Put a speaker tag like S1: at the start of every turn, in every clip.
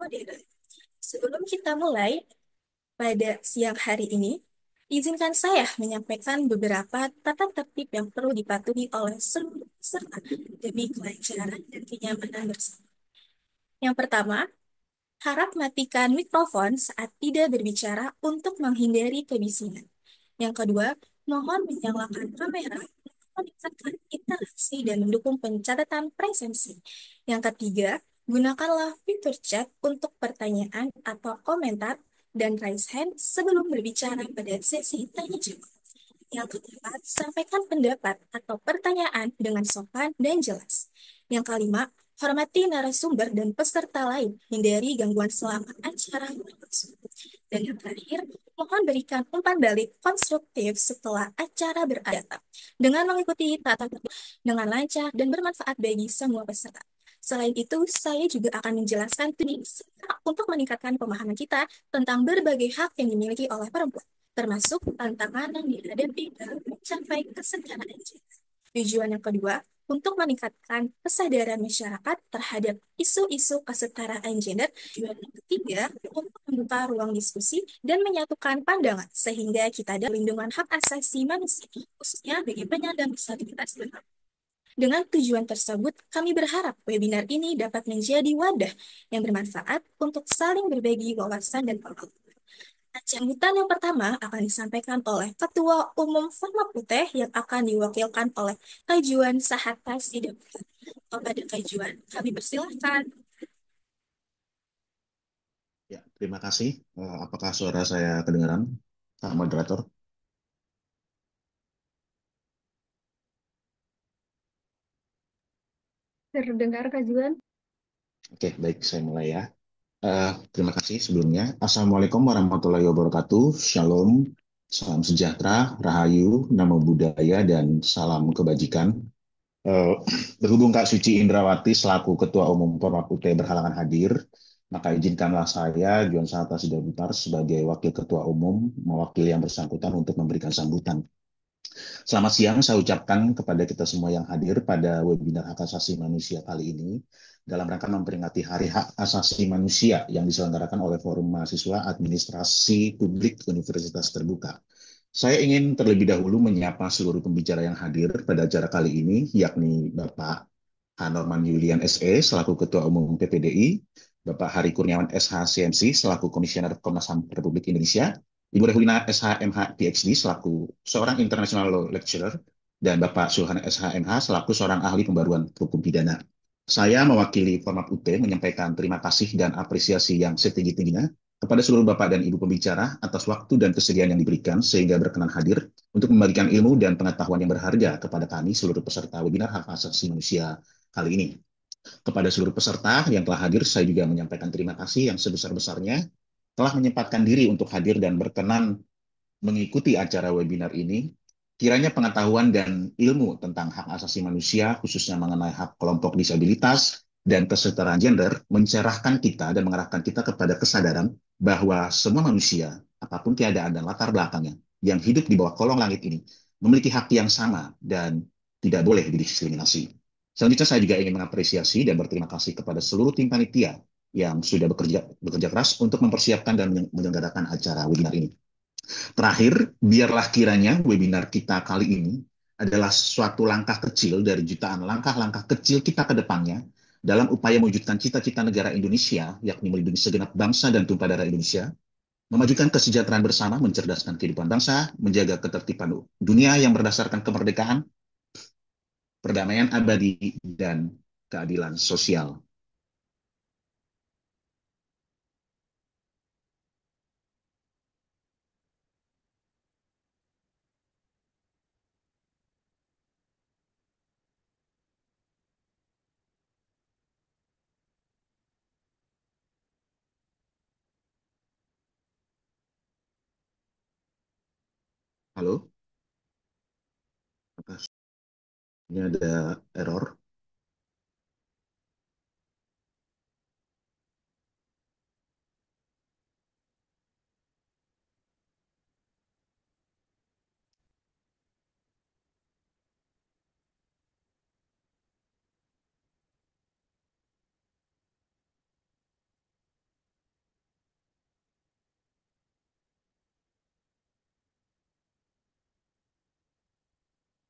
S1: modern. Sebelum kita mulai pada siang hari ini, izinkan saya menyampaikan beberapa tata tertib yang perlu dipatuhi oleh seluruh peserta demi kelancaran dan kenyamanan bersama. Yang pertama, harap matikan mikrofon saat tidak berbicara untuk menghindari kebisingan. Yang kedua, mohon menyalakan kamera untuk meningkatkan interaksi dan mendukung pencatatan presensi. Yang ketiga, gunakanlah fitur chat untuk pertanyaan atau komentar dan raise hand sebelum berbicara pada sesi tanya jawab. Yang keempat, sampaikan pendapat atau pertanyaan dengan sopan dan jelas. Yang kelima, hormati narasumber dan peserta lain, hindari gangguan selama acara berlangsung. Dan yang terakhir, mohon berikan umpan balik konstruktif setelah acara berakhir dengan mengikuti tata tertib dengan lancar dan bermanfaat bagi semua peserta. Selain itu, saya juga akan menjelaskan teknik untuk meningkatkan pemahaman kita tentang berbagai hak yang dimiliki oleh perempuan, termasuk tantangan yang dihadapi dalam mencapai kesetaraan gender. Tujuan yang kedua, untuk meningkatkan kesadaran masyarakat terhadap isu-isu kesetaraan gender. Tujuan yang ketiga, untuk membuka ruang diskusi dan menyatukan pandangan sehingga kita ada perlindungan hak asasi manusia, khususnya bagi penyandang disabilitas. Dengan tujuan tersebut, kami berharap webinar ini dapat menjadi wadah yang bermanfaat untuk saling berbagi wawasan dan pengalaman. Sambutan yang pertama akan disampaikan oleh Ketua Umum Formaputet yang akan diwakilkan oleh Kajuan Sahata Sidabutan. Kepada Kajuan, kami persilahkan.
S2: Ya, terima kasih. Apakah suara saya kedengaran, Pak Moderator?
S3: Terdengar kajuan?
S2: Oke, baik, saya mulai ya. Terima kasih sebelumnya. Assalamualaikum warahmatullahi wabarakatuh. Shalom, salam sejahtera, rahayu, namo buddhaya, dan salam kebajikan. Eh, Berhubung Kak Suci Indrawati selaku Ketua Umum Formaputet berhalangan hadir, maka izinkanlah saya, Juan Sahata Sidabutar, sebagai Wakil Ketua Umum, mewakili yang bersangkutan untuk memberikan sambutan. Selamat siang, saya ucapkan kepada kita semua yang hadir pada webinar Hak Asasi Manusia kali ini dalam rangka memperingati Hari Hak Asasi Manusia yang diselenggarakan oleh Forum Mahasiswa Administrasi Publik Universitas Terbuka. Saya ingin terlebih dahulu menyapa seluruh pembicara yang hadir pada acara kali ini, yakni Bapak Hanorman Yulian SE selaku Ketua Umum PPDI, Bapak Hari Kurniawan SH CMC selaku Komisioner Komnas HAM Republik Indonesia, Ibu Rehulina SHMH PhD selaku seorang International Law Lecturer, dan Bapak Sulhan SHMH selaku seorang ahli pembaruan hukum pidana. Saya mewakili Format UT menyampaikan terima kasih dan apresiasi yang setinggi-tingginya kepada seluruh Bapak dan Ibu pembicara atas waktu dan kesediaan yang diberikan sehingga berkenan hadir untuk membagikan ilmu dan pengetahuan yang berharga kepada kami seluruh peserta webinar Hak Asasi Manusia kali ini. Kepada seluruh peserta yang telah hadir, saya juga menyampaikan terima kasih yang sebesar-besarnya telah menyempatkan diri untuk hadir dan berkenan mengikuti acara webinar ini. Kiranya pengetahuan dan ilmu tentang hak asasi manusia, khususnya mengenai hak kelompok disabilitas dan kesetaraan gender, mencerahkan kita dan mengarahkan kita kepada kesadaran bahwa semua manusia, apapun keadaan dan latar belakangnya, yang hidup di bawah kolong langit ini, memiliki hak yang sama dan tidak boleh didiskriminasi. Selanjutnya saya juga ingin mengapresiasi dan berterima kasih kepada seluruh tim panitia yang sudah bekerja keras untuk mempersiapkan dan menyelenggarakan acara webinar ini. Terakhir, biarlah kiranya webinar kita kali ini adalah suatu langkah kecil dari jutaan langkah-langkah kecil kita ke depannya dalam upaya mewujudkan cita-cita negara Indonesia, yakni melindungi segenap bangsa dan tumpah darah Indonesia, memajukan kesejahteraan bersama, mencerdaskan kehidupan bangsa, menjaga ketertiban dunia yang berdasarkan kemerdekaan, perdamaian abadi, dan keadilan sosial. Halo, apakah ini ada error?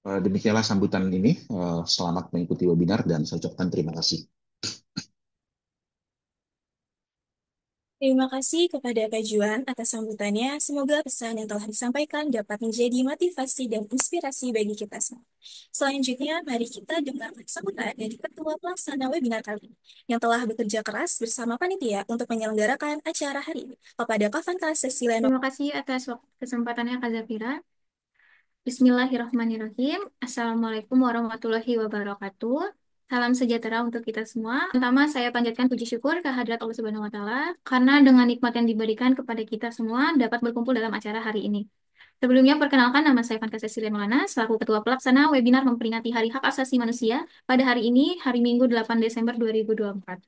S2: Demikianlah sambutan ini. Selamat mengikuti webinar dan saya ucapkan terima kasih.
S1: Terima kasih kepada Kak Juan atas sambutannya. Semoga pesan yang telah disampaikan dapat menjadi motivasi dan inspirasi bagi kita semua. Selanjutnya, mari kita dengarkan sambutan dari Ketua Pelaksana webinar kali ini, yang telah bekerja keras bersama panitia untuk menyelenggarakan acara hari ini. Kepada Kak Fanta Cecilia.
S3: Terima kasih atas kesempatannya Kak Zafira. Bismillahirrahmanirrahim. Assalamualaikum warahmatullahi wabarakatuh. Salam sejahtera untuk kita semua. Pertama, saya panjatkan puji syukur kehadirat Allah Subhanahu wa Ta'ala karena dengan nikmat yang diberikan kepada kita semua dapat berkumpul dalam acara hari ini. Sebelumnya, perkenalkan nama saya Fanka Cecilia Maulana, selaku Ketua Pelaksana webinar memperingati Hari Hak Asasi Manusia pada hari ini, hari Minggu 8 Desember 2024.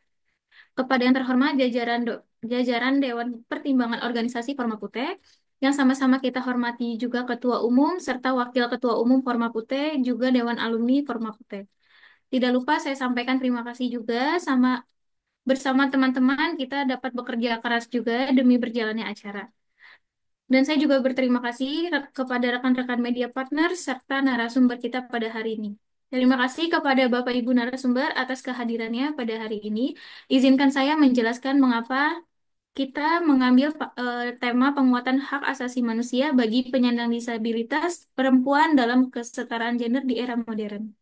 S3: Kepada yang terhormat jajaran Dewan Pertimbangan Organisasi Formaputé, yang sama-sama kita hormati juga Ketua Umum serta Wakil Ketua Umum Formaputé, juga Dewan Alumni Formaputé. Tidak lupa saya sampaikan terima kasih juga bersama teman-teman kita dapat bekerja keras juga demi berjalannya acara. Dan saya juga berterima kasih kepada rekan-rekan media partner serta narasumber kita pada hari ini. Terima kasih kepada Bapak Ibu narasumber atas kehadirannya pada hari ini. Izinkan saya menjelaskan mengapa kita mengambil tema penguatan hak asasi manusia bagi penyandang disabilitas perempuan dalam kesetaraan gender di era modern.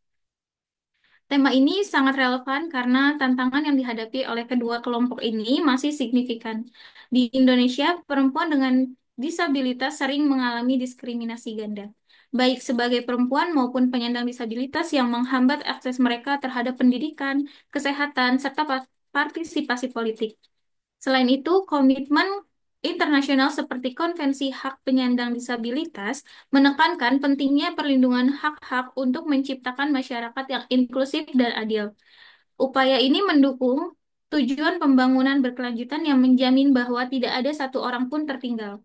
S3: Tema ini sangat relevan karena tantangan yang dihadapi oleh kedua kelompok ini masih signifikan. Di Indonesia, perempuan dengan disabilitas sering mengalami diskriminasi ganda, baik sebagai perempuan maupun penyandang disabilitas yang menghambat akses mereka terhadap pendidikan, kesehatan, serta partisipasi politik. Selain itu, komitmen internasional seperti Konvensi Hak Penyandang Disabilitas menekankan pentingnya perlindungan hak-hak untuk menciptakan masyarakat yang inklusif dan adil. Upaya ini mendukung tujuan pembangunan berkelanjutan yang menjamin bahwa tidak ada satu orang pun tertinggal.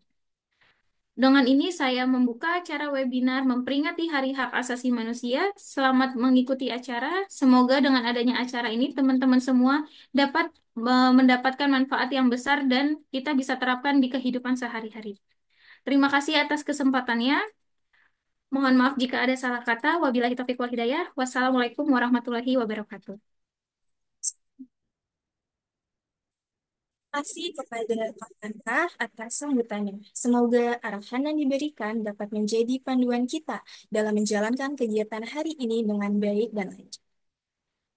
S3: Dengan ini saya membuka acara webinar memperingati Hari Hak Asasi Manusia. Selamat mengikuti acara. Semoga dengan adanya acara ini teman-teman semua dapat mendapatkan manfaat yang besar dan kita bisa terapkan di kehidupan sehari-hari. Terima kasih atas kesempatannya. Mohon maaf jika ada salah kata. Wabillahi taufiq wal hidayah. Wassalamualaikum warahmatullahi wabarakatuh.
S1: Terima kasih kepada Kak Fanta atas sambutannya. Semoga arahan yang diberikan dapat menjadi panduan kita dalam menjalankan kegiatan hari ini dengan baik dan lancar.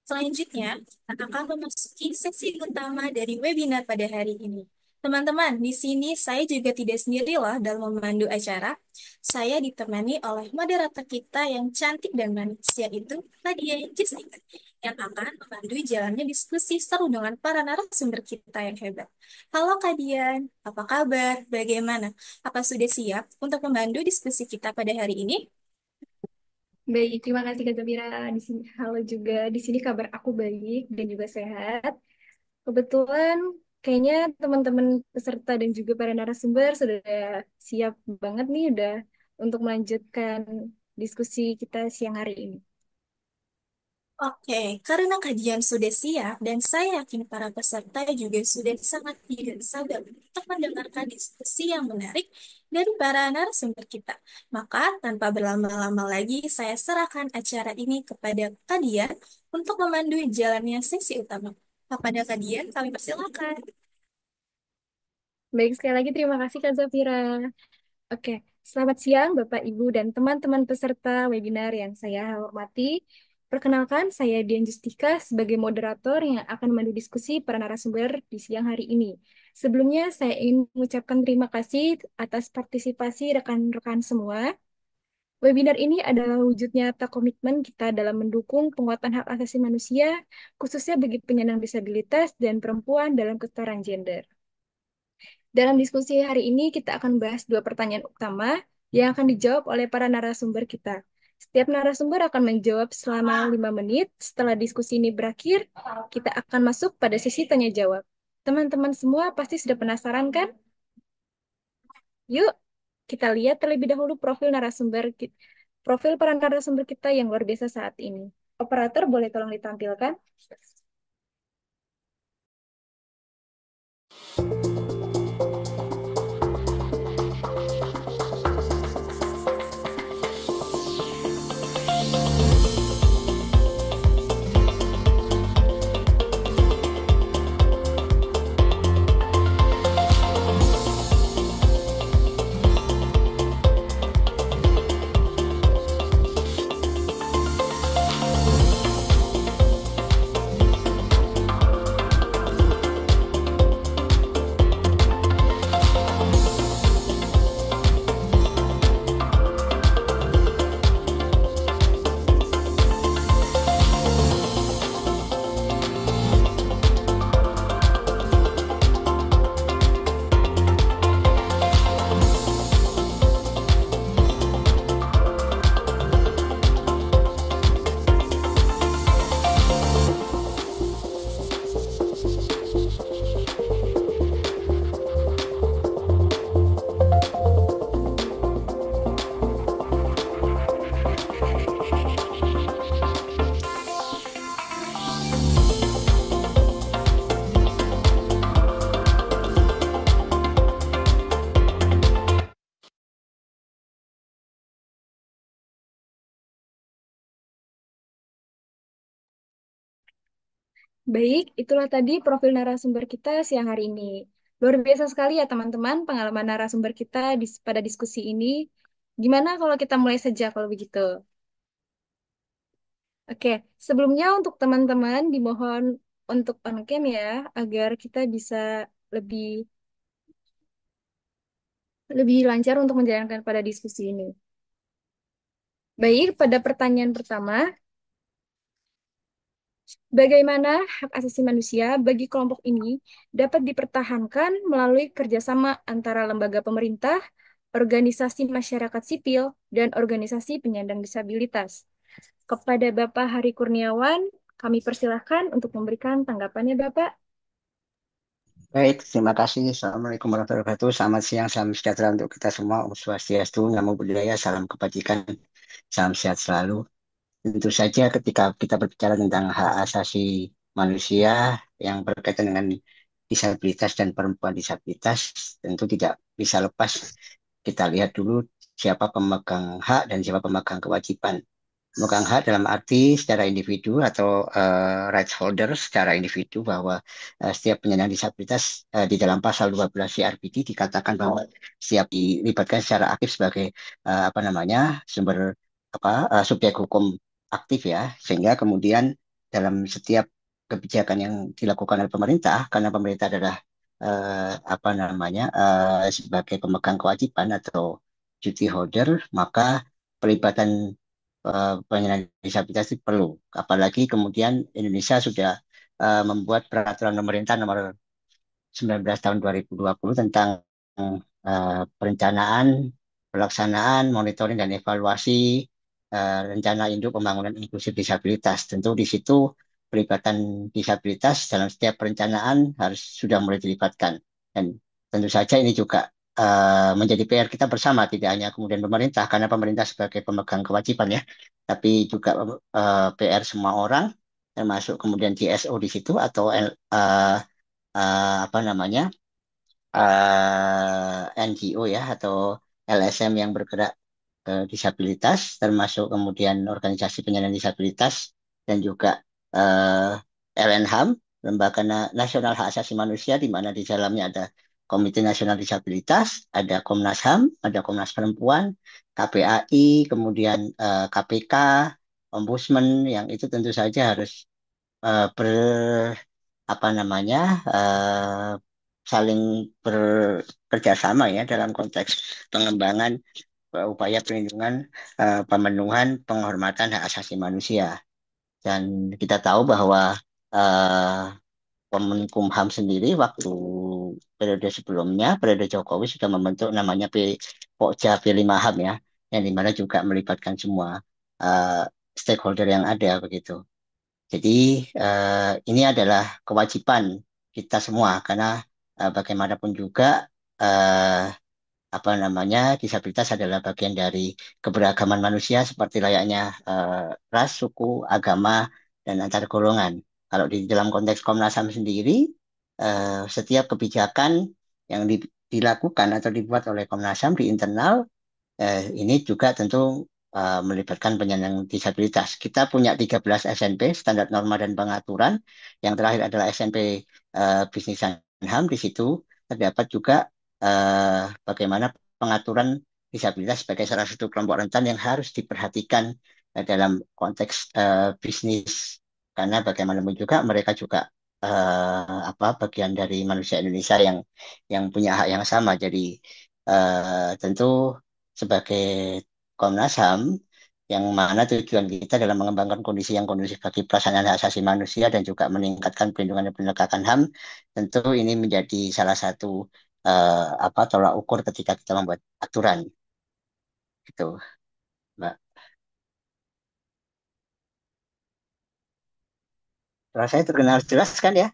S1: Selanjutnya, kita akan memasuki sesi utama dari webinar pada hari ini. Teman-teman, di sini saya juga tidak sendiri loh dalam memandu acara. Saya ditemani oleh moderator kita yang cantik dan manis, yaitu Nadia Jessica, yang akan memandu jalannya diskusi seru dengan para narasumber kita yang hebat. Halo Kak Dian, apa kabar? Bagaimana? Apa sudah siap untuk memandu diskusi kita pada hari ini?
S3: Baik, terima kasih Kak Zafira. Di sini, halo juga. Di sini kabar aku baik dan juga sehat. Kebetulan kayaknya teman-teman peserta dan juga para narasumber sudah siap banget nih udah untuk melanjutkan diskusi kita siang hari ini.
S1: Oke, karena kajian sudah siap dan saya yakin para peserta juga sudah sangat tidak sabar untuk mendengarkan diskusi yang menarik dari para narasumber kita. Maka tanpa berlama-lama lagi, saya serahkan acara ini kepada Kadian untuk memandu jalannya sesi utama. Kepada Kadian, kami persilakan.
S3: Baik, sekali lagi terima kasih Kak Zafira. Oke, selamat siang Bapak, Ibu, dan teman-teman peserta webinar yang saya hormati. Perkenalkan, saya Dian Justika sebagai moderator yang akan memandu diskusi para narasumber di siang hari ini. Sebelumnya, saya ingin mengucapkan terima kasih atas partisipasi rekan-rekan semua. Webinar ini adalah wujud nyata komitmen kita dalam mendukung penguatan hak asasi manusia, khususnya bagi penyandang disabilitas dan perempuan dalam kesetaraan gender. Dalam diskusi hari ini, kita akan bahas dua pertanyaan utama yang akan dijawab oleh para narasumber kita. Setiap narasumber akan menjawab selama 5 menit. Setelah diskusi ini berakhir, kita akan masuk pada sesi tanya-jawab. Teman-teman semua pasti sudah penasaran kan? Yuk, kita lihat terlebih dahulu profil para narasumber kita yang luar biasa saat ini. Operator, boleh tolong ditampilkan?
S4: Baik, itulah tadi profil narasumber kita siang hari ini. Luar biasa sekali ya teman-teman pengalaman narasumber kita pada diskusi ini. Gimana kalau kita mulai saja kalau begitu? Oke, sebelumnya untuk teman-teman dimohon untuk on cam ya, agar kita bisa lebih lebih lancar untuk menjalankan pada diskusi ini. Baik, pada pertanyaan pertama, bagaimana hak asasi manusia bagi kelompok ini dapat dipertahankan melalui kerjasama antara lembaga pemerintah, organisasi masyarakat sipil, dan organisasi penyandang disabilitas? Kepada Bapak Hari Kurniawan, kami persilahkan untuk memberikan tanggapannya, Bapak.
S5: Baik, terima kasih. Assalamualaikum warahmatullahi wabarakatuh. Selamat siang, salam sejahtera untuk kita semua. Om Swastiastu, Namo Buddhaya, salam kebajikan, salam sehat selalu. Tentu saja ketika kita berbicara tentang hak asasi manusia yang berkaitan dengan disabilitas dan perempuan disabilitas, tentu tidak bisa lepas kita lihat dulu siapa pemegang hak dan siapa pemegang kewajiban. Pemegang hak dalam arti secara individu atau rights holder secara individu bahwa setiap penyandang disabilitas di dalam pasal 12 CRPD dikatakan bahwa setiap dilibatkan secara aktif sebagai apa namanya sumber subjek hukum aktif ya, sehingga kemudian dalam setiap kebijakan yang dilakukan oleh pemerintah, karena pemerintah adalah apa namanya sebagai pemegang kewajiban atau duty holder, maka pelibatan penyandang disabilitas itu perlu. Apalagi kemudian Indonesia sudah membuat peraturan pemerintah nomor 19 tahun 2020 tentang perencanaan, pelaksanaan, monitoring dan evaluasi rencana induk pembangunan inklusif disabilitas. Tentu di situ pelibatan disabilitas dalam setiap perencanaan harus sudah mulai dilibatkan. Dan tentu saja ini juga menjadi PR kita bersama, tidak hanya kemudian pemerintah, karena pemerintah sebagai pemegang kewajiban ya, tapi juga PR semua orang, termasuk kemudian GSO di situ atau apa namanya NGO ya atau LSM yang bergerak disabilitas, termasuk kemudian organisasi penyandang disabilitas dan juga LNHAM, Lembaga Nasional Hak Asasi Manusia, di mana di dalamnya ada Komite Nasional Disabilitas, ada Komnas HAM, ada Komnas Perempuan, KPAI, kemudian KPK, Ombudsman, yang itu tentu saja harus ber apa namanya saling bekerja sama ya dalam konteks pengembangan upaya perlindungan, pemenuhan, penghormatan hak asasi manusia. Dan kita tahu bahwa eh, Kemenkumham sendiri waktu periode sebelumnya, periode Jokowi sudah membentuk namanya Pokja P5HAM ya, yang dimana juga melibatkan semua eh, stakeholder yang ada begitu. Jadi ini adalah kewajiban kita semua karena bagaimanapun juga eh, apa namanya disabilitas adalah bagian dari keberagaman manusia seperti layaknya ras, suku, agama, dan antar golongan. Kalau di dalam konteks Komnas HAM sendiri, setiap kebijakan yang dilakukan atau dibuat oleh Komnas HAM di internal ini juga tentu melibatkan penyandang disabilitas. Kita punya 13 SNP, standar norma dan pengaturan. Yang terakhir adalah SNP Bisnis dan HAM. Di situ terdapat juga bagaimana pengaturan disabilitas sebagai salah satu kelompok rentan yang harus diperhatikan dalam konteks bisnis. Karena bagaimanapun juga mereka juga bagian dari manusia Indonesia yang punya hak yang sama. Jadi tentu sebagai Komnas HAM yang mana tujuan kita dalam mengembangkan kondisi yang kondusif bagi pelaksanaan hak asasi manusia dan juga meningkatkan perlindungan dan penegakan HAM, tentu ini menjadi salah satu tolak ukur ketika kita membuat aturan gitu, Mbak. Saya terkenal jelas kan ya?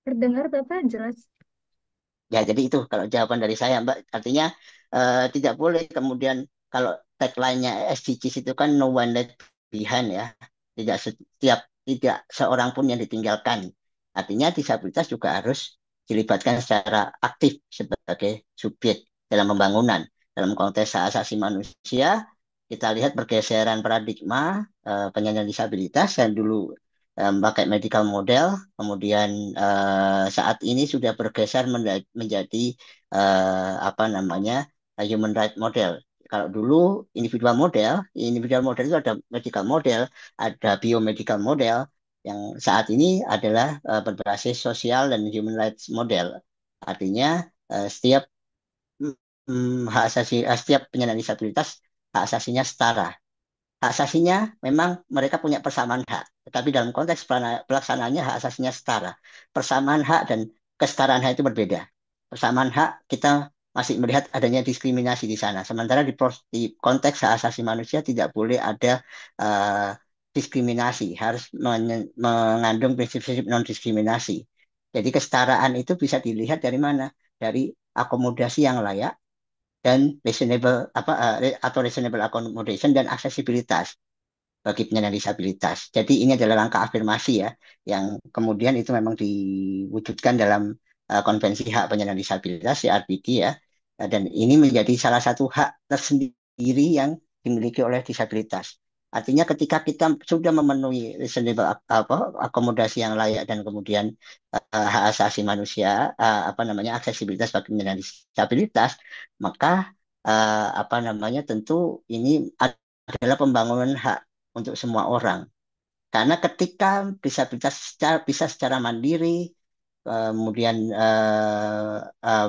S4: Terdengar, Bapak, jelas.
S5: Ya, jadi itu kalau jawaban dari saya, Mbak. Artinya tidak boleh kemudian kalau tagline-nya SDGs itu kan no one left behind ya. Tidak seorang pun yang ditinggalkan. Artinya disabilitas juga harus dilibatkan secara aktif sebagai subjek dalam pembangunan. Dalam konteks hak asasi manusia, kita lihat pergeseran paradigma penyandang disabilitas yang dulu pakai medical model, kemudian saat ini sudah bergeser menjadi apa namanya human right model. Kalau dulu individual model itu ada medical model, ada biomedical model, yang saat ini adalah berbasis sosial dan human rights model. Artinya setiap setiap penyandang disabilitas hak asasinya setara. Hak asasinya memang mereka punya persamaan hak, tetapi dalam konteks pelaksanaannya hak asasinya setara. Persamaan hak dan kesetaraan hak itu berbeda. Persamaan hak kita masih melihat adanya diskriminasi di sana. Sementara di konteks hak asasi manusia tidak boleh ada uh, diskriminasi, harus mengandung prinsip-prinsip non-diskriminasi. Jadi kesetaraan itu bisa dilihat dari mana? Dari akomodasi yang layak dan reasonable accommodation dan aksesibilitas bagi penyandang disabilitas. Jadi ini adalah langkah afirmasi ya, yang kemudian itu memang diwujudkan dalam Konvensi Hak Penyandang Disabilitas CRPD ya. Dan ini menjadi salah satu hak tersendiri yang dimiliki oleh disabilitas. Artinya ketika kita sudah memenuhi reasonable akomodasi yang layak dan kemudian hak asasi manusia, apa namanya aksesibilitas bagi penyandang disabilitas, maka apa namanya tentu ini adalah pembangunan hak untuk semua orang. Karena ketika disabilitas bisa secara mandiri, kemudian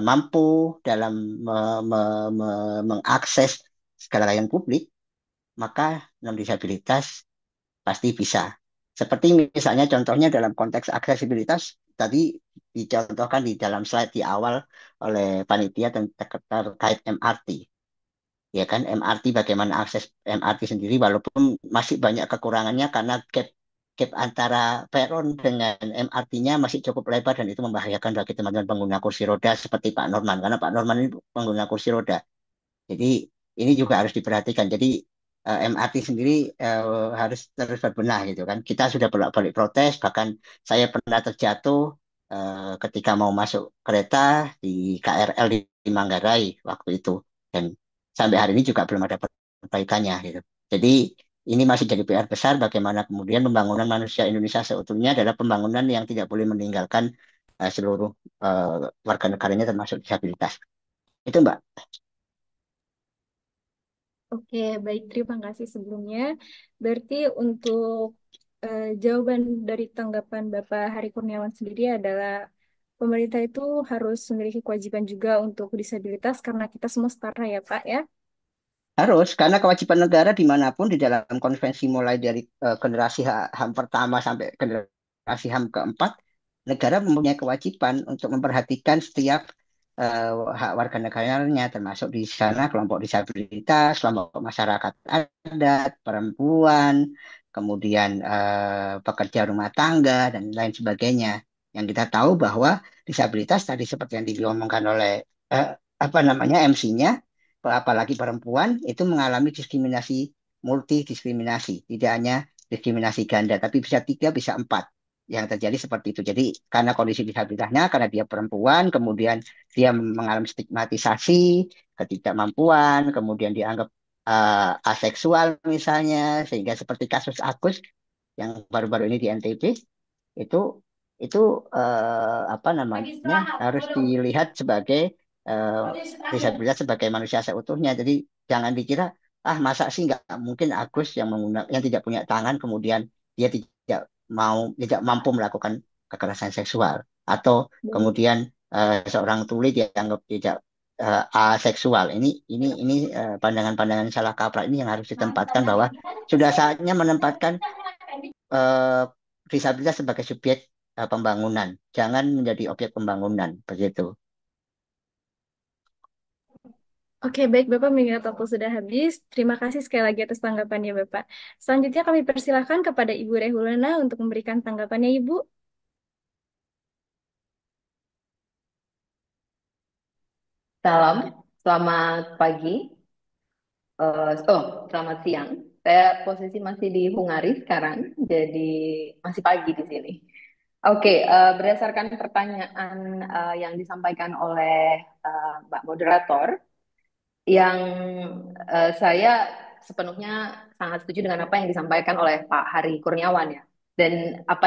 S5: mampu dalam mengakses segala layanan publik, maka non disabilitas pasti bisa. Seperti misalnya contohnya dalam konteks aksesibilitas tadi dicontohkan di dalam slide di awal oleh panitia terkait MRT. Ya kan MRT, bagaimana akses MRT sendiri walaupun masih banyak kekurangannya karena gap antara peron dengan MRT-nya masih cukup lebar dan itu membahayakan bagi teman-teman pengguna kursi roda seperti Pak Norman karena Pak Norman ini pengguna kursi roda. Jadi ini juga harus diperhatikan. Jadi MRT sendiri harus terus berbenah gitu kan. Kita sudah bolak-balik protes, bahkan saya pernah terjatuh ketika mau masuk kereta di KRL di Manggarai waktu itu. Dan sampai hari ini juga belum ada perbaikannya gitu. Jadi ini masih jadi PR besar bagaimana kemudian pembangunan manusia Indonesia seutuhnya adalah pembangunan yang tidak boleh meninggalkan seluruh warga negaranya termasuk disabilitas. Itu Mbak.
S4: Oke, baik. Terima kasih sebelumnya. Berarti untuk jawaban dari tanggapan Bapak Hari Kurniawan sendiri adalah pemerintah itu harus memiliki kewajiban juga untuk disabilitas karena kita semua setara ya, Pak ya.
S5: Harus, karena kewajiban negara dimanapun di dalam konvensi mulai dari generasi HAM pertama sampai generasi HAM keempat, negara mempunyai kewajiban untuk memperhatikan setiap hak warga negaranya, termasuk di sana kelompok disabilitas, kelompok masyarakat adat, perempuan, kemudian pekerja rumah tangga, dan lain sebagainya. Yang kita tahu bahwa disabilitas tadi seperti yang diomongkan oleh eh, apa namanya MC-nya, apalagi perempuan itu mengalami diskriminasi multidiskriminasi, tidak hanya diskriminasi ganda, tapi bisa tiga, bisa empat yang terjadi seperti itu. Jadi karena kondisi disabilitasnya, karena dia perempuan, kemudian dia mengalami stigmatisasi, ketidakmampuan, kemudian dianggap aseksual misalnya, sehingga seperti kasus Agus yang baru-baru ini di NTB itu itu apa namanya harus dilihat sebagai eh, disabilitas sebagai manusia seutuhnya. Jadi jangan dikira masa sih nggak mungkin Agus yang menggunakan yang tidak punya tangan kemudian dia tidak mampu melakukan kekerasan seksual atau kemudian seorang tuli dianggap tidak aseksual. Ini pandangan-pandangan salah kaprah ini yang harus ditempatkan bahwa sudah saatnya menempatkan eh, disabilitas sebagai subjek pembangunan, jangan menjadi objek pembangunan begitu.
S4: Oke, baik Bapak mengingat waktu sudah habis. Terima kasih sekali lagi atas tanggapannya Bapak. Selanjutnya kami persilahkan kepada Ibu Rehulana untuk memberikan tanggapannya Ibu.
S6: Salam, selamat pagi. Selamat siang. Saya posisi masih di Hungari sekarang, jadi masih pagi di sini. Oke, berdasarkan pertanyaan yang disampaikan oleh Mbak Moderator, yang saya sepenuhnya sangat setuju dengan apa yang disampaikan oleh Pak Hari Kurniawan ya. Dan apa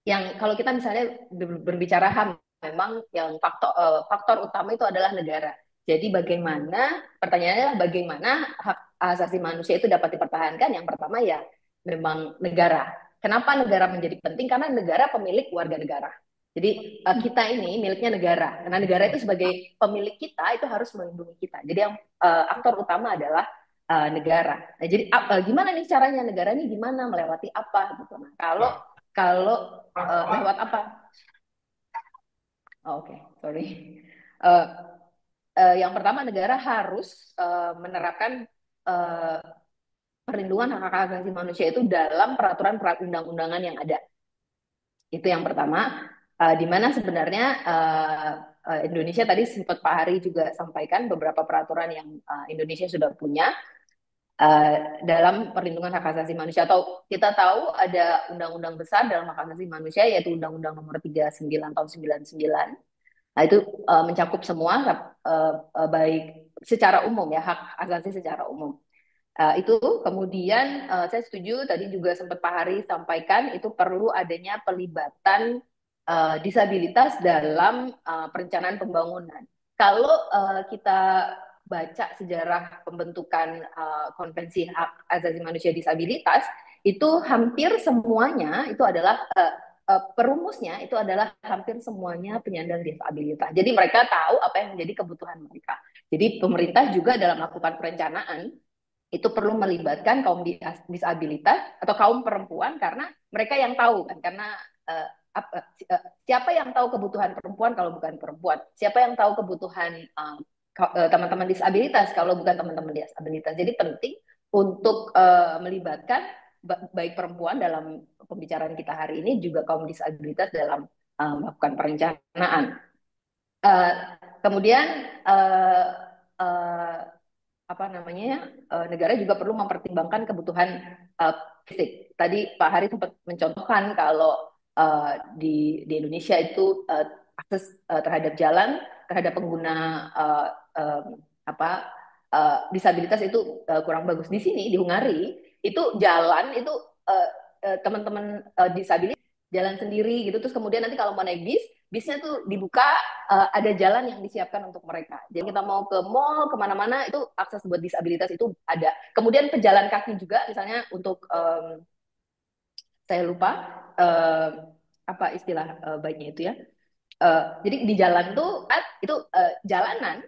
S6: yang kalau kita misalnya berbicara HAM, memang yang faktor utama itu adalah negara. Jadi bagaimana, pertanyaannya adalah bagaimana hak asasi manusia itu dapat dipertahankan? Yang pertama ya memang negara. Kenapa negara menjadi penting? Karena negara pemilik warga negara. Jadi kita ini miliknya negara. Karena negara itu sebagai pemilik kita itu harus melindungi kita. Jadi yang aktor utama adalah negara. Nah, jadi gimana nih caranya negara ini gimana melewati apa gitu. Nah, kalau kalau lewat apa? Oh, oke, sorry. Eh, yang pertama negara harus menerapkan eh, perlindungan hak asasi manusia itu dalam peraturan perundang-undangan yang ada. Itu yang pertama. Di mana sebenarnya Indonesia tadi sempat Pak Hari juga sampaikan beberapa peraturan yang Indonesia sudah punya dalam perlindungan hak asasi manusia, atau kita tahu ada undang-undang besar dalam hak asasi manusia yaitu Undang-Undang Nomor 39 tahun 99. Nah, itu mencakup semua baik secara umum ya, hak asasi secara umum. Itu kemudian saya setuju tadi juga sempat Pak Hari sampaikan itu perlu adanya pelibatan disabilitas dalam perencanaan pembangunan. Kalau kita baca sejarah pembentukan konvensi hak asasi manusia disabilitas, itu hampir semuanya itu adalah perumusnya itu adalah hampir semuanya penyandang disabilitas. Jadi mereka tahu apa yang menjadi kebutuhan mereka. Jadi pemerintah juga dalam melakukan perencanaan itu perlu melibatkan kaum disabilitas atau kaum perempuan karena mereka yang tahu kan, karena uh, siapa yang tahu kebutuhan perempuan kalau bukan perempuan, siapa yang tahu kebutuhan teman-teman disabilitas kalau bukan teman-teman disabilitas. Jadi penting untuk melibatkan baik perempuan dalam pembicaraan kita hari ini juga kaum disabilitas dalam melakukan perencanaan. Uh, kemudian uh, uh, apa namanya ya, negara juga perlu mempertimbangkan kebutuhan fisik. Tadi Pak Hari sempat mencontohkan kalau di Indonesia itu akses terhadap jalan terhadap pengguna apa disabilitas itu kurang bagus. Di sini di Hungari itu jalan itu teman-teman disabilitas jalan sendiri gitu, terus kemudian nanti kalau mau naik bisnya tuh dibuka, ada jalan yang disiapkan untuk mereka. Jadi kita mau ke mall, kemana-mana itu akses buat disabilitas itu ada. Kemudian pejalan kaki juga, misalnya untuk saya lupa apa istilah baiknya itu ya. Jadi di jalan tuh itu jalanan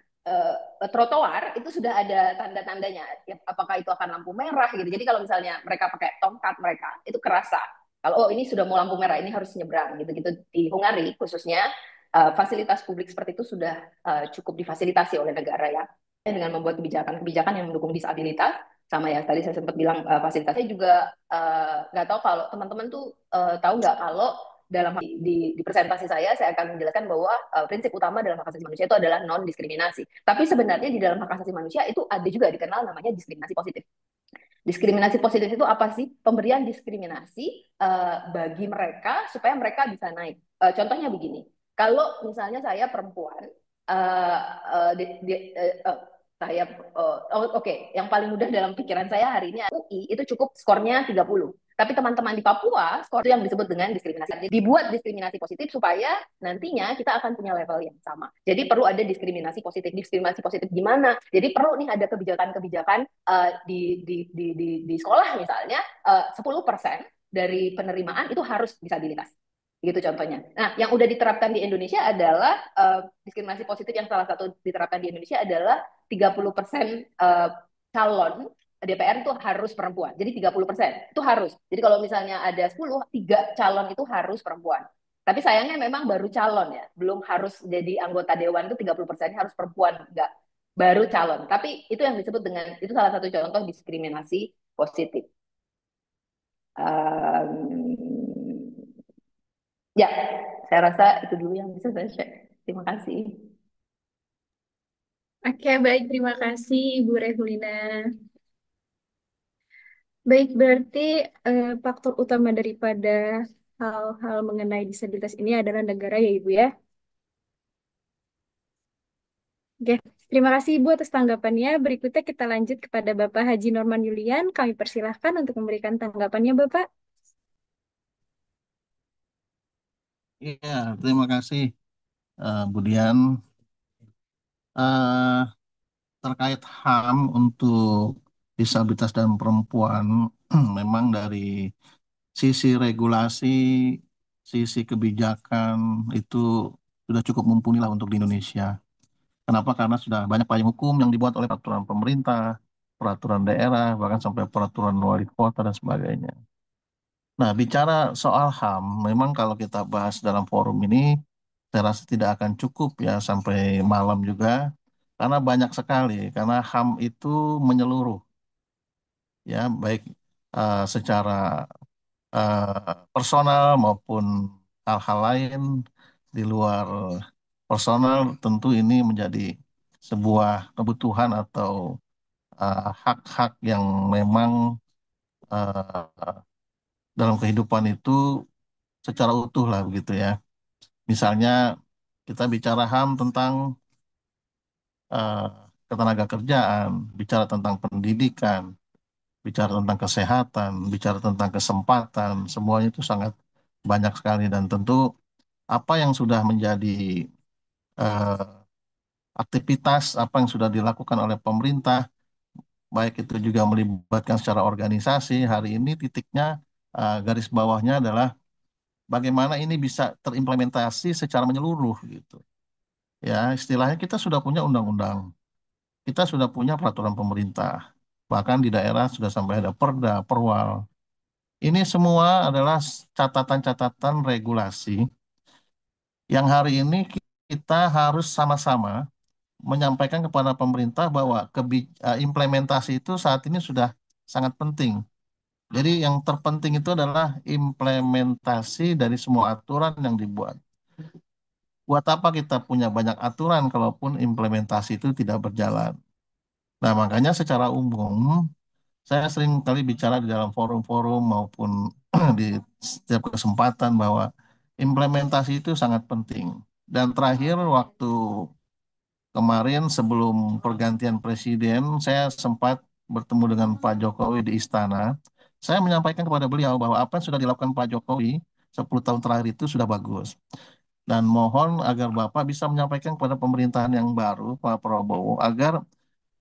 S6: trotoar itu sudah ada tanda-tandanya. Ya, apakah itu akan lampu merah gitu. Jadi kalau misalnya mereka pakai tongkat mereka itu kerasa. Kalau oh ini sudah mau lampu merah ini harus nyebrang gitu-gitu. Di Hungari khususnya fasilitas publik seperti itu sudah cukup difasilitasi oleh negara ya, dengan membuat kebijakan-kebijakan yang mendukung disabilitas. Sama ya tadi saya sempat bilang fasilitasnya juga nggak tahu kalau teman-teman tuh tahu nggak kalau dalam di presentasi saya akan menjelaskan bahwa prinsip utama dalam hak asasi manusia itu adalah non diskriminasi. Tapi sebenarnya di dalam hak asasi manusia itu ada juga dikenal namanya diskriminasi positif. Diskriminasi positif itu apa sih? Pemberian diskriminasi bagi mereka supaya mereka bisa naik. Contohnya begini, kalau misalnya saya perempuan, uh, uh, di, di, saya oke, yang paling mudah dalam pikiran saya hari ini UI itu cukup skornya 30. Tapi teman-teman di Papua, skor itu yang disebut dengan diskriminasi. Dibuat diskriminasi positif supaya nantinya kita akan punya level yang sama. Jadi perlu ada diskriminasi positif. Diskriminasi positif gimana? Jadi perlu nih ada kebijakan-kebijakan di sekolah misalnya 10% dari penerimaan itu harus disabilitas. Gitu contohnya. Nah, yang udah diterapkan di Indonesia adalah diskriminasi positif yang salah satu diterapkan di Indonesia adalah 30% calon DPR itu harus perempuan. Jadi 30% itu harus. Jadi kalau misalnya ada 10, 3 calon itu harus perempuan. Tapi sayangnya memang baru calon ya, belum harus jadi anggota dewan itu 30% harus perempuan, enggak. Baru calon. Tapi itu yang disebut dengan, itu salah satu contoh diskriminasi positif. Ya, saya rasa itu dulu yang bisa saya share. Terima kasih.
S4: Oke, baik. Terima kasih, Ibu Rehlina. Baik, berarti faktor utama daripada hal-hal mengenai disabilitas ini adalah negara ya, Ibu ya. Oke, terima kasih Ibu atas tanggapannya. Berikutnya kita lanjut kepada Bapak Haji Norman Yulian. Kami persilahkan untuk memberikan tanggapannya, Bapak.
S7: Iya, terima kasih Budian. Eh, Terkait HAM untuk disabilitas dan perempuan, memang dari sisi regulasi, sisi kebijakan itu sudah cukup mumpuni lah untuk di Indonesia. Kenapa? Karena sudah banyak payung hukum yang dibuat oleh peraturan pemerintah, peraturan daerah, bahkan sampai peraturan wali kota dan sebagainya. Nah, bicara soal HAM, memang kalau kita bahas dalam forum ini, saya rasa tidak akan cukup ya sampai malam juga, karena banyak sekali, karena HAM itu menyeluruh, ya, baik secara personal maupun hal-hal lain di luar personal, tentu ini menjadi sebuah kebutuhan atau hak-hak yang memang eh, dalam kehidupan itu secara utuh lah begitu ya. Misalnya kita bicara HAM tentang eh, ketenaga kerjaan, bicara tentang pendidikan, bicara tentang kesehatan, bicara tentang kesempatan, semuanya itu sangat banyak sekali dan tentu apa yang sudah menjadi eh, aktivitas, apa yang sudah dilakukan oleh pemerintah, baik itu juga melibatkan secara organisasi, hari ini titiknya garis bawahnya adalah bagaimana ini bisa terimplementasi secara menyeluruh gitu. Ya, istilahnya kita sudah punya undang-undang, kita sudah punya peraturan pemerintah, bahkan di daerah sudah sampai ada perda, perwal. Ini semua adalah catatan-catatan regulasi yang hari ini kita harus sama-sama menyampaikan kepada pemerintah bahwa implementasi itu saat ini sudah sangat penting. Jadi yang terpenting itu adalah implementasi dari semua aturan yang dibuat. Buat apa kita punya banyak aturan kalaupun implementasi itu tidak berjalan? Nah, makanya secara umum saya sering kali bicara di dalam forum-forum maupun di setiap kesempatan bahwa implementasi itu sangat penting. Dan terakhir waktu kemarin sebelum pergantian presiden, saya sempat bertemu dengan Pak Jokowi di istana. Saya menyampaikan kepada beliau bahwa apa yang sudah dilakukan Pak Jokowi 10 tahun terakhir itu sudah bagus. Dan mohon agar Bapak bisa menyampaikan kepada pemerintahan yang baru, Pak Prabowo, agar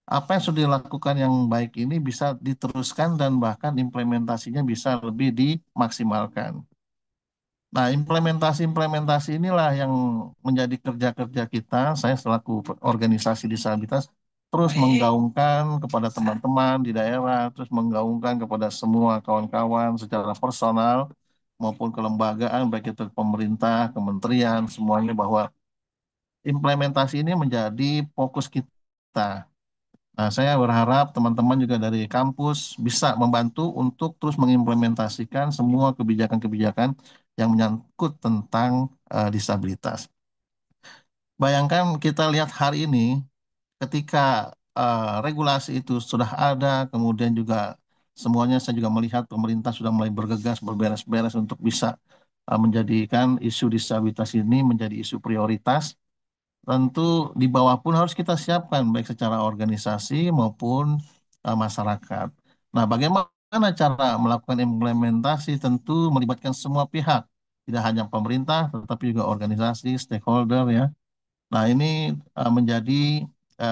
S7: apa yang sudah dilakukan yang baik ini bisa diteruskan dan bahkan implementasinya bisa lebih dimaksimalkan. Nah, implementasi-implementasi inilah yang menjadi kerja-kerja kita. Saya selaku organisasi disabilitas terus menggaungkan kepada teman-teman di daerah, terus menggaungkan kepada semua kawan-kawan secara personal maupun kelembagaan, baik itu pemerintah, kementerian, semuanya bahwa implementasi ini menjadi fokus kita. Nah, saya berharap teman-teman juga dari kampus bisa membantu untuk terus mengimplementasikan semua kebijakan-kebijakan yang menyangkut tentang disabilitas. Bayangkan kita lihat hari ini ketika regulasi itu sudah ada, kemudian juga semuanya saya juga melihat pemerintah sudah mulai bergegas, berberes-beres untuk bisa menjadikan isu disabilitas ini menjadi isu prioritas. Tentu di bawah pun harus kita siapkan baik secara organisasi maupun masyarakat. Nah, bagaimana cara melakukan implementasi? Tentu melibatkan semua pihak, tidak hanya pemerintah, tetapi juga organisasi, stakeholder ya. Nah, ini menjadi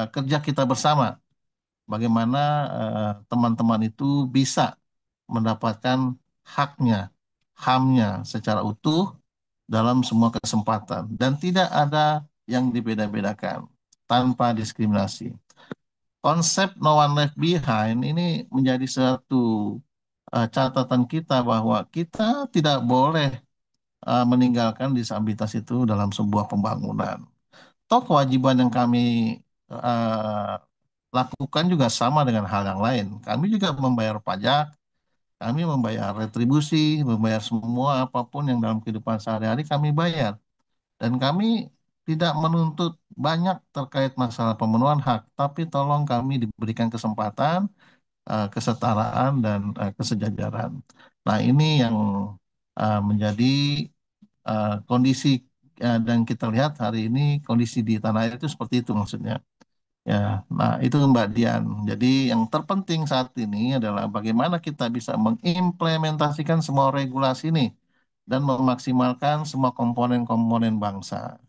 S7: kerja kita bersama. Bagaimana teman-teman itu bisa mendapatkan haknya, HAM-nya secara utuh dalam semua kesempatan dan tidak ada yang dibeda-bedakan tanpa diskriminasi. Konsep no one left behind ini menjadi satu catatan kita bahwa kita tidak boleh meninggalkan disabilitas itu dalam sebuah pembangunan. Toh kewajiban yang kami eh, lakukan juga sama dengan hal yang lain. Kami juga membayar pajak, kami membayar retribusi, membayar semua apapun yang dalam kehidupan sehari-hari kami bayar. Dan kami tidak menuntut banyak terkait masalah pemenuhan hak, tapi tolong kami diberikan kesempatan, kesetaraan, dan kesejajaran. Nah, ini yang menjadi kondisi dan kita lihat hari ini kondisi di tanah air itu seperti itu maksudnya. Ya, nah itu Mbak Dian. Jadi yang terpenting saat ini adalah bagaimana kita bisa mengimplementasikan semua regulasi ini dan memaksimalkan semua komponen-komponen bangsa.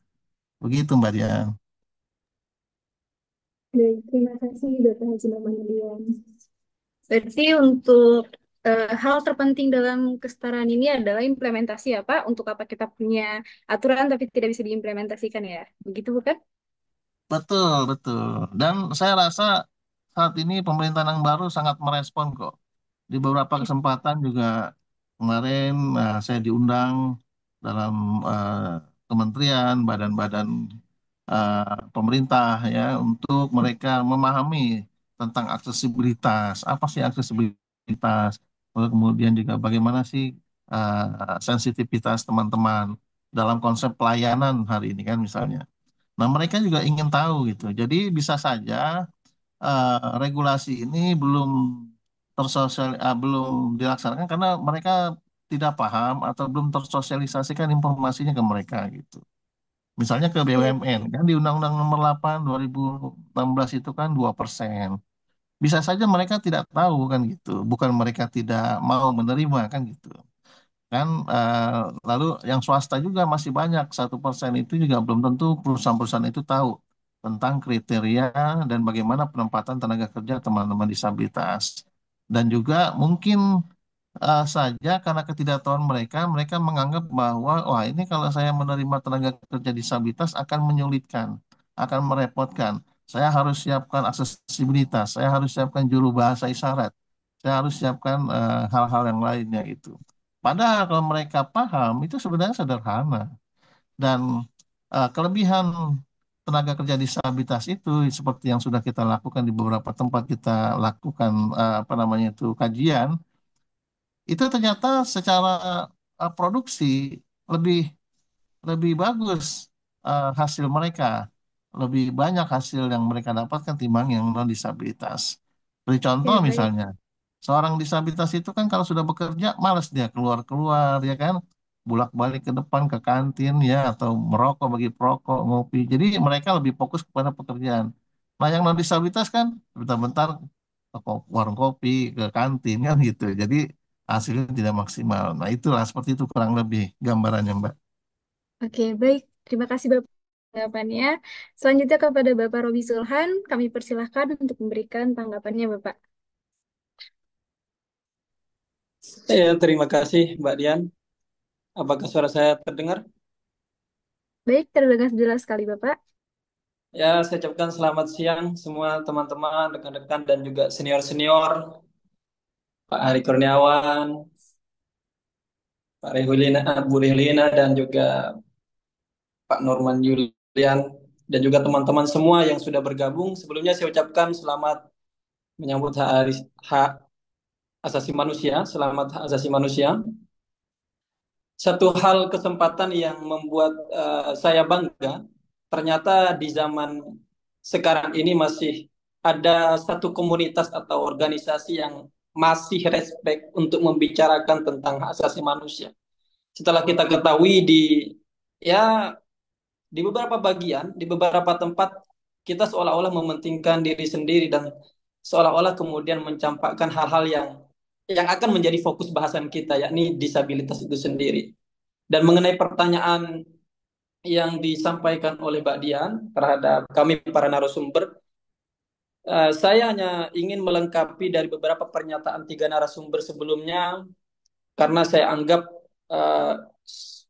S7: Begitu Mbak Dian.
S4: Baik, terima kasih Bapak Haji Nurmanian. Berarti untuk hal terpenting dalam kesetaraan ini adalah implementasi ya Pak, untuk apa kita punya aturan tapi tidak bisa diimplementasikan ya. Begitu bukan?
S7: Betul, betul. Dan saya rasa saat ini pemerintahan yang baru sangat merespon kok. Di beberapa kesempatan juga kemarin saya diundang dalam kementerian, badan-badan pemerintah ya untuk mereka memahami tentang aksesibilitas. Apa sih aksesibilitas? Lalu kemudian juga bagaimana sih sensitivitas teman-teman dalam konsep pelayanan hari ini kan misalnya. Nah, mereka juga ingin tahu gitu. Jadi bisa saja regulasi ini belum dilaksanakan karena mereka tidak paham atau belum tersosialisasikan informasinya ke mereka gitu. Misalnya ke
S4: Oke,
S7: BUMN kan di Undang-Undang Nomor 8 2016 itu kan 2%. Bisa saja mereka tidak tahu kan gitu. Bukan mereka tidak mau menerima kan gitu kan lalu yang swasta juga masih banyak 1% itu juga belum tentu perusahaan-perusahaan itu tahu tentang kriteria dan bagaimana penempatan tenaga kerja teman-teman disabilitas dan juga mungkin saja karena ketidaktahuan mereka mereka menganggap bahwa wah ini kalau saya menerima tenaga kerja disabilitas akan menyulitkan akan merepotkan saya harus siapkan aksesibilitas saya harus siapkan juru bahasa isyarat saya harus siapkan hal-hal yang lainnya itu. Padahal kalau mereka paham itu sebenarnya sederhana dan kelebihan tenaga kerja disabilitas itu seperti yang sudah kita lakukan di beberapa tempat kita lakukan apa namanya itu kajian itu ternyata secara produksi lebih lebih bagus hasil mereka, lebih banyak hasil yang mereka dapatkan timbang yang non disabilitas. Beri contoh
S4: oke, baik.
S7: misalnya, seorang disabilitas itu kan kalau sudah bekerja malas dia keluar-keluar ya kan, bolak-balik ke depan ke kantin ya atau merokok bagi perokok, ngopi. Jadi mereka lebih fokus kepada pekerjaan. Nah yang non disabilitas kan bentar-bentar ke warung kopi, ke kantin kan gitu. Jadi hasilnya tidak maksimal. Nah itulah seperti itu kurang lebih gambarannya Mbak.
S4: Oke, baik. Terima kasih Bapak tanggapannya. Selanjutnya kepada Bapak Robi Zulhan, kami persilahkan untuk memberikan tanggapannya Bapak.
S8: Ya, terima kasih Mbak Dian. Apakah suara saya terdengar?
S4: Baik, terdengar jelas sekali Bapak.
S8: Ya, saya ucapkan selamat siang semua teman-teman, rekan-rekan dan juga senior-senior, Pak Hari Kurniawan, Pak Rehulina, Bu Rehlina dan juga Pak Norman Yulian dan juga teman-teman semua yang sudah bergabung. Sebelumnya saya ucapkan selamat menyambut Hari Hak Asasi Manusia, selamat Hak Asasi Manusia. Satu hal kesempatan yang membuat saya bangga, ternyata di zaman sekarang ini masih ada satu komunitas atau organisasi yang masih respect untuk membicarakan tentang hak asasi manusia. Setelah kita ketahui ya di beberapa bagian, di beberapa tempat kita seolah-olah mementingkan diri sendiri dan seolah-olah kemudian mencampakkan hal-hal yang akan menjadi fokus bahasan kita, yakni disabilitas itu sendiri. Dan mengenai pertanyaan yang disampaikan oleh Mbak Dian terhadap kami para narasumber, saya hanya ingin melengkapi dari beberapa pernyataan tiga narasumber sebelumnya karena saya anggap uh,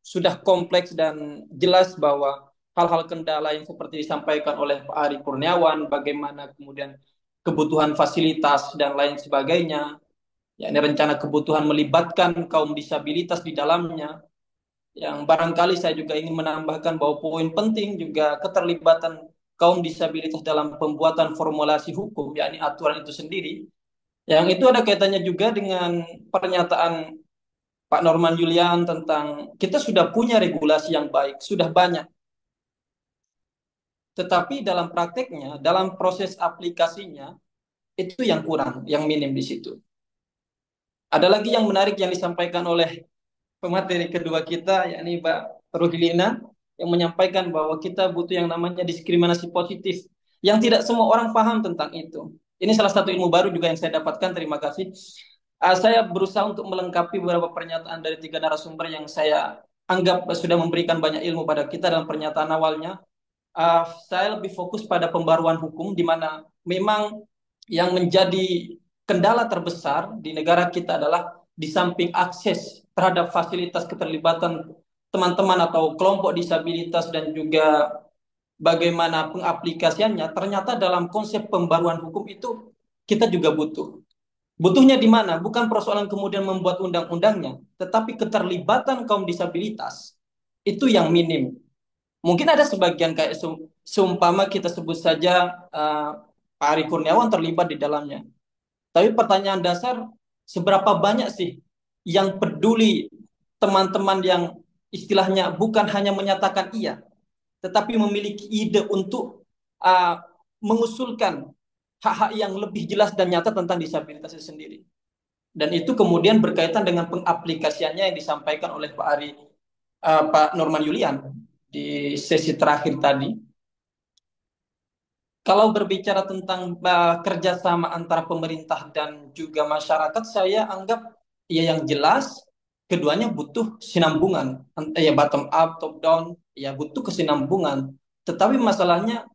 S8: sudah kompleks dan jelas bahwa hal-hal kendala yang seperti disampaikan oleh Pak Ari Kurniawan, bagaimana kemudian kebutuhan fasilitas dan lain sebagainya, yakni rencana kebutuhan melibatkan kaum disabilitas di dalamnya, yang barangkali saya juga ingin menambahkan bahwa poin penting juga keterlibatan kaum disabilitas dalam pembuatan formulasi hukum, yakni aturan itu sendiri. Yang itu ada kaitannya juga dengan pernyataan Pak Norman Julian tentang kita sudah punya regulasi yang baik, sudah banyak. Tetapi dalam prakteknya, dalam proses aplikasinya, itu yang kurang, yang minim di situ. Ada lagi yang menarik yang disampaikan oleh pemateri kedua kita, yakni Mbak Ruhilina, yang menyampaikan bahwa kita butuh yang namanya diskriminasi positif, yang tidak semua orang paham tentang itu. Ini salah satu ilmu baru juga yang saya dapatkan, terima kasih. Saya berusaha untuk melengkapi beberapa pernyataan dari tiga narasumber yang saya anggap sudah memberikan banyak ilmu pada kita dalam pernyataan awalnya. Saya lebih fokus pada pembaruan hukum, di mana memang yang menjadi kendala terbesar di negara kita adalah di samping akses terhadap fasilitas keterlibatan teman-teman atau kelompok disabilitas dan juga bagaimana pengaplikasiannya, ternyata dalam konsep pembaruan hukum itu kita juga butuh. Butuhnya di mana? Bukan persoalan kemudian membuat undang-undangnya, tetapi keterlibatan kaum disabilitas itu yang minim. Mungkin ada sebagian kayak seumpama kita sebut saja uh, Pak Ari Kurniawan terlibat di dalamnya. Tapi pertanyaan dasar, seberapa banyak sih yang peduli teman-teman yang istilahnya bukan hanya menyatakan iya, tetapi memiliki ide untuk uh, mengusulkan hak-hak yang lebih jelas dan nyata tentang disabilitas itu sendiri. Dan itu kemudian berkaitan dengan pengaplikasiannya yang disampaikan oleh Pak Norman Yulian di sesi terakhir tadi. Kalau berbicara tentang kerjasama antara pemerintah dan juga masyarakat, saya anggap ya yang jelas keduanya butuh sinambungan, ya bottom up, top down, ya butuh kesinambungan. Tetapi masalahnya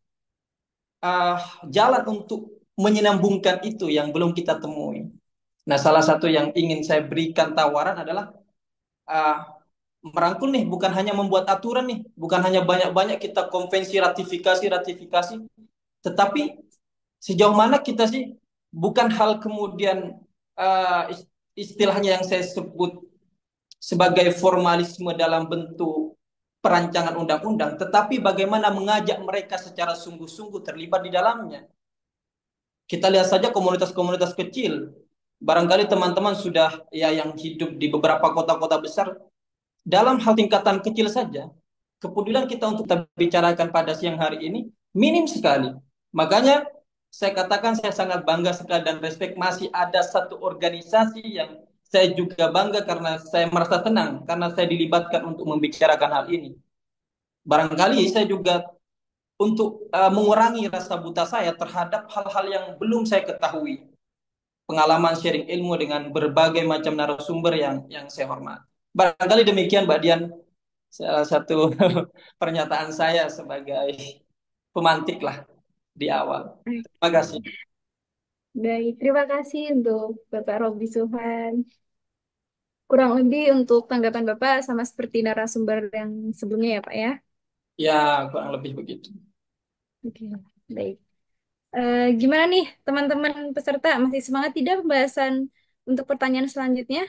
S8: uh, jalan untuk menyambungkan itu yang belum kita temui. Nah, salah satu yang ingin saya berikan tawaran adalah uh, merangkul nih, bukan hanya membuat aturan nih, bukan hanya banyak-banyak kita konvensi ratifikasi, tetapi sejauh mana kita sih, bukan hal kemudian istilahnya yang saya sebut sebagai formalisme dalam bentuk perancangan undang-undang, tetapi bagaimana mengajak mereka secara sungguh-sungguh terlibat di dalamnya. Kita lihat saja komunitas-komunitas kecil. Barangkali teman-teman sudah ya yang hidup di beberapa kota-kota besar, dalam hal tingkatan kecil saja, kepedulian kita untuk kita bicarakan pada siang hari ini minim sekali. Makanya saya katakan saya sangat bangga sekali dan respect masih ada satu organisasi yang saya juga bangga karena saya merasa tenang karena saya dilibatkan untuk membicarakan hal ini. Barangkali saya juga untuk mengurangi rasa buta saya terhadap hal-hal yang belum saya ketahui. Pengalaman sharing ilmu dengan berbagai macam narasumber yang saya hormati. Barangkali demikian Mbak Dian, salah satu pernyataan saya sebagai pemantik lah di awal. Terima kasih.
S4: Baik, terima kasih untuk Bapak Robi Suhan. Kurang lebih untuk tanggapan Bapak sama seperti narasumber yang sebelumnya ya Pak ya.
S8: Ya, kurang lebih begitu.
S4: Oke, baik. Gimana nih teman-teman peserta? Masih semangat tidak pembahasan untuk pertanyaan selanjutnya?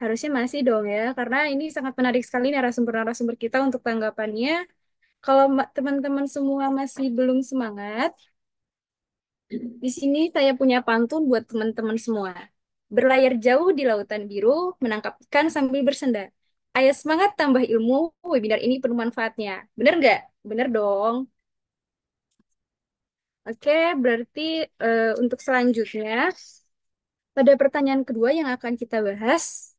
S4: Harusnya masih dong ya, karena ini sangat menarik sekali narasumber-narasumber kita untuk tanggapannya. Kalau teman-teman semua masih belum semangat, di sini saya punya pantun buat teman-teman semua. Berlayar jauh di lautan biru, menangkap ikan sambil bersenda. Ayo semangat tambah ilmu, webinar ini penuh manfaatnya. Bener nggak? Bener dong. Oke, berarti untuk selanjutnya, pada pertanyaan kedua yang akan kita bahas,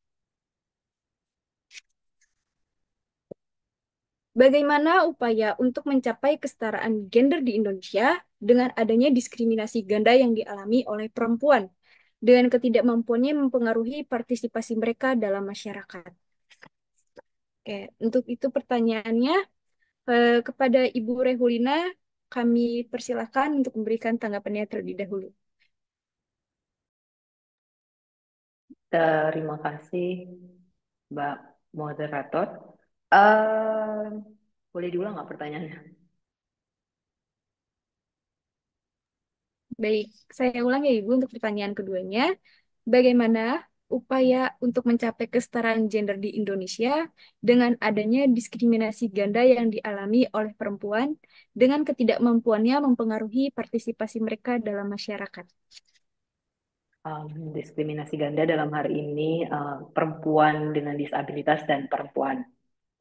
S4: bagaimana upaya untuk mencapai kesetaraan gender di Indonesia dengan adanya diskriminasi ganda yang dialami oleh perempuan dengan ketidakmampuannya mempengaruhi partisipasi mereka dalam masyarakat. Oke, untuk itu pertanyaannya kepada Ibu Rehulina, kami persilahkan untuk memberikan tanggapannya terlebih dahulu.
S6: Terima kasih, Mbak Moderator. Eh, Boleh diulang nggak pertanyaannya?
S4: Baik, saya ulang ya Ibu untuk pertanyaan keduanya. Bagaimana upaya untuk mencapai kesetaraan gender di Indonesia dengan adanya diskriminasi ganda yang dialami oleh perempuan dengan ketidakmampuannya mempengaruhi partisipasi mereka dalam masyarakat?
S6: Diskriminasi ganda dalam hari ini perempuan dengan disabilitas dan perempuan,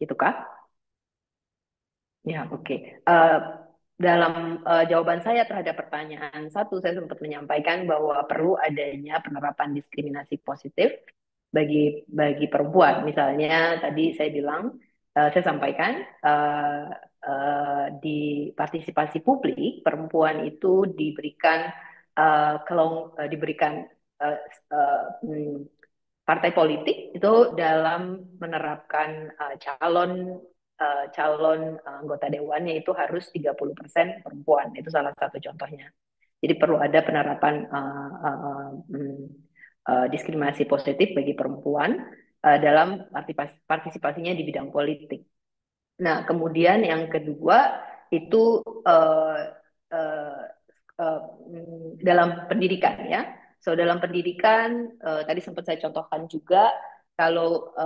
S6: itu kah? Ya, oke. Dalam jawaban saya terhadap pertanyaan satu, saya sempat menyampaikan bahwa perlu adanya penerapan diskriminasi positif bagi perempuan. Misalnya tadi saya bilang, saya sampaikan di partisipasi publik perempuan itu diberikan kalau diberikan uh, uh, hmm, partai politik itu dalam menerapkan calon anggota dewannya itu harus 30% perempuan. Itu salah satu contohnya. Jadi perlu ada penerapan diskriminasi positif bagi perempuan dalam partisipasinya di bidang politik. Nah, kemudian yang kedua itu uh, dalam pendidikan ya. So dalam pendidikan tadi sempat saya contohkan juga kalau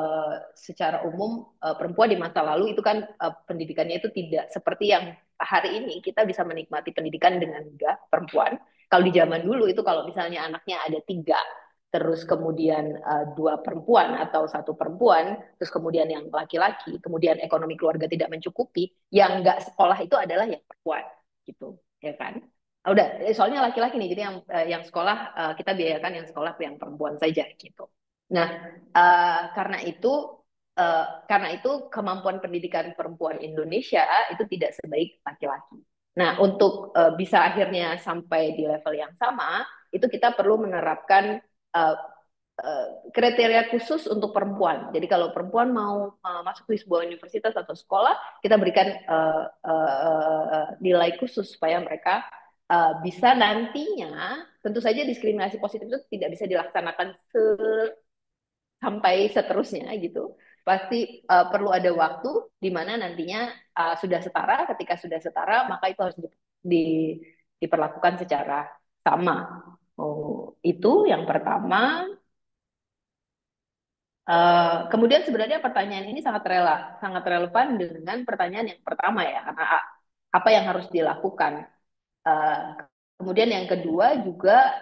S6: secara umum perempuan di masa lalu itu kan pendidikannya itu tidak seperti yang hari ini kita bisa menikmati pendidikan dengan mudah perempuan. Kalau di zaman dulu itu kalau misalnya anaknya ada tiga, terus kemudian dua perempuan atau satu perempuan, terus kemudian yang laki-laki, kemudian ekonomi keluarga tidak mencukupi, yang nggak sekolah itu adalah yang perempuan, gitu, ya kan? Udah, soalnya laki-laki nih, jadi yang sekolah kita biayakan yang sekolah yang perempuan saja, gitu. Nah, karena itu kemampuan pendidikan perempuan Indonesia itu tidak sebaik laki-laki. Nah, untuk bisa akhirnya sampai di level yang sama, itu kita perlu menerapkan uh, kriteria khusus untuk perempuan. Jadi kalau perempuan mau masuk di sebuah universitas atau sekolah, kita berikan nilai khusus supaya mereka bisa nantinya, tentu saja diskriminasi positif itu tidak bisa dilaksanakan sampai seterusnya gitu. Pasti perlu ada waktu di mana nantinya sudah setara. Ketika sudah setara, maka itu harus diperlakukan secara sama. Oh, itu yang pertama. Kemudian sebenarnya pertanyaan ini sangat relevan dengan pertanyaan yang pertama ya, karena apa yang harus dilakukan. Kemudian yang kedua juga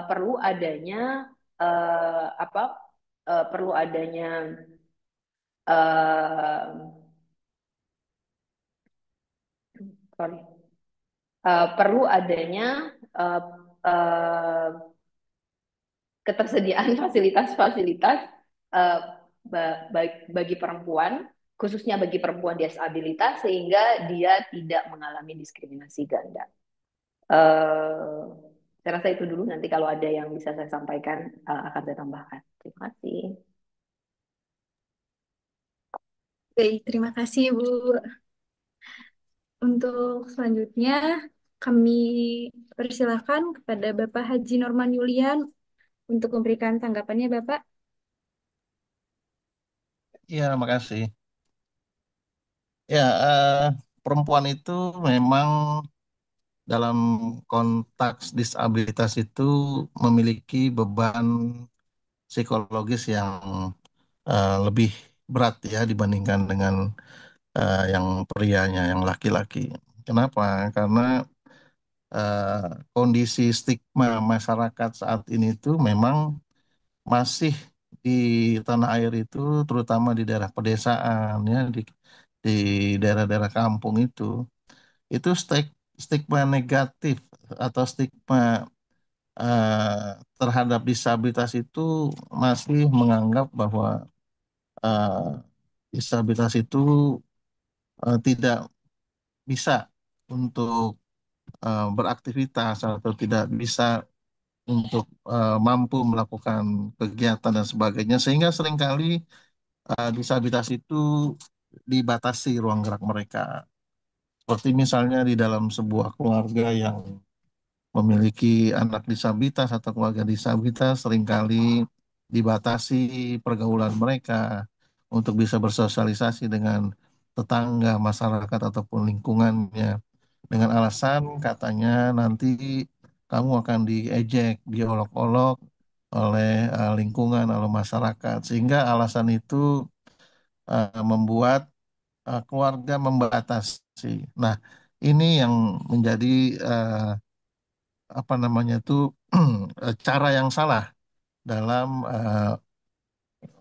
S6: perlu adanya apa? Perlu adanya uh, sorry, perlu adanya uh, ketersediaan fasilitas-fasilitas bagi perempuan, khususnya bagi perempuan disabilitas, sehingga dia tidak mengalami diskriminasi ganda. Saya rasa itu dulu, nanti kalau ada yang bisa saya sampaikan akan saya tambahkan. Terima kasih.
S4: Baik, terima kasih Bu. Untuk selanjutnya, kami persilahkan kepada Bapak Haji Norman Yulian untuk memberikan tanggapannya, Bapak.
S7: Ya, makasih. Ya, perempuan itu memang dalam konteks disabilitas itu memiliki beban psikologis yang lebih berat ya dibandingkan dengan yang prianya, yang laki-laki. Kenapa? Karena eh, kondisi stigma masyarakat saat ini tuh memang masih di tanah air itu, terutama di daerah pedesaan ya, di daerah-daerah kampung itu stigma negatif atau stigma terhadap disabilitas itu masih menganggap bahwa eh, disabilitas itu tidak bisa untuk beraktivitas atau tidak bisa untuk mampu melakukan kegiatan dan sebagainya, sehingga seringkali disabilitas itu dibatasi ruang gerak mereka. Seperti misalnya di dalam sebuah keluarga yang memiliki anak disabilitas atau keluarga disabilitas, seringkali dibatasi pergaulan mereka untuk bisa bersosialisasi dengan tetangga, masyarakat, ataupun lingkungannya. Dengan alasan katanya nanti kamu akan diejek, diolok-olok oleh lingkungan, oleh masyarakat. Sehingga alasan itu membuat keluarga membatasi. Nah, ini yang menjadi apa namanya itu cara yang salah dalam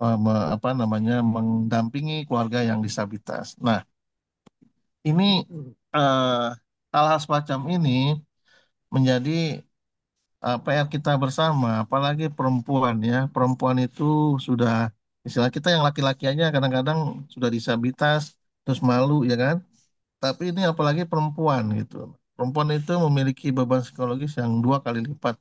S7: apa namanya mendampingi keluarga yang disabilitas. Nah, ini hal-hal semacam ini menjadi PR kita bersama, apalagi perempuan ya. Perempuan itu sudah, istilah kita yang laki-laki aja kadang-kadang sudah disabilitas, terus malu ya kan. Tapi ini apalagi perempuan gitu. perempuan itu memiliki beban psikologis yang 2 kali lipat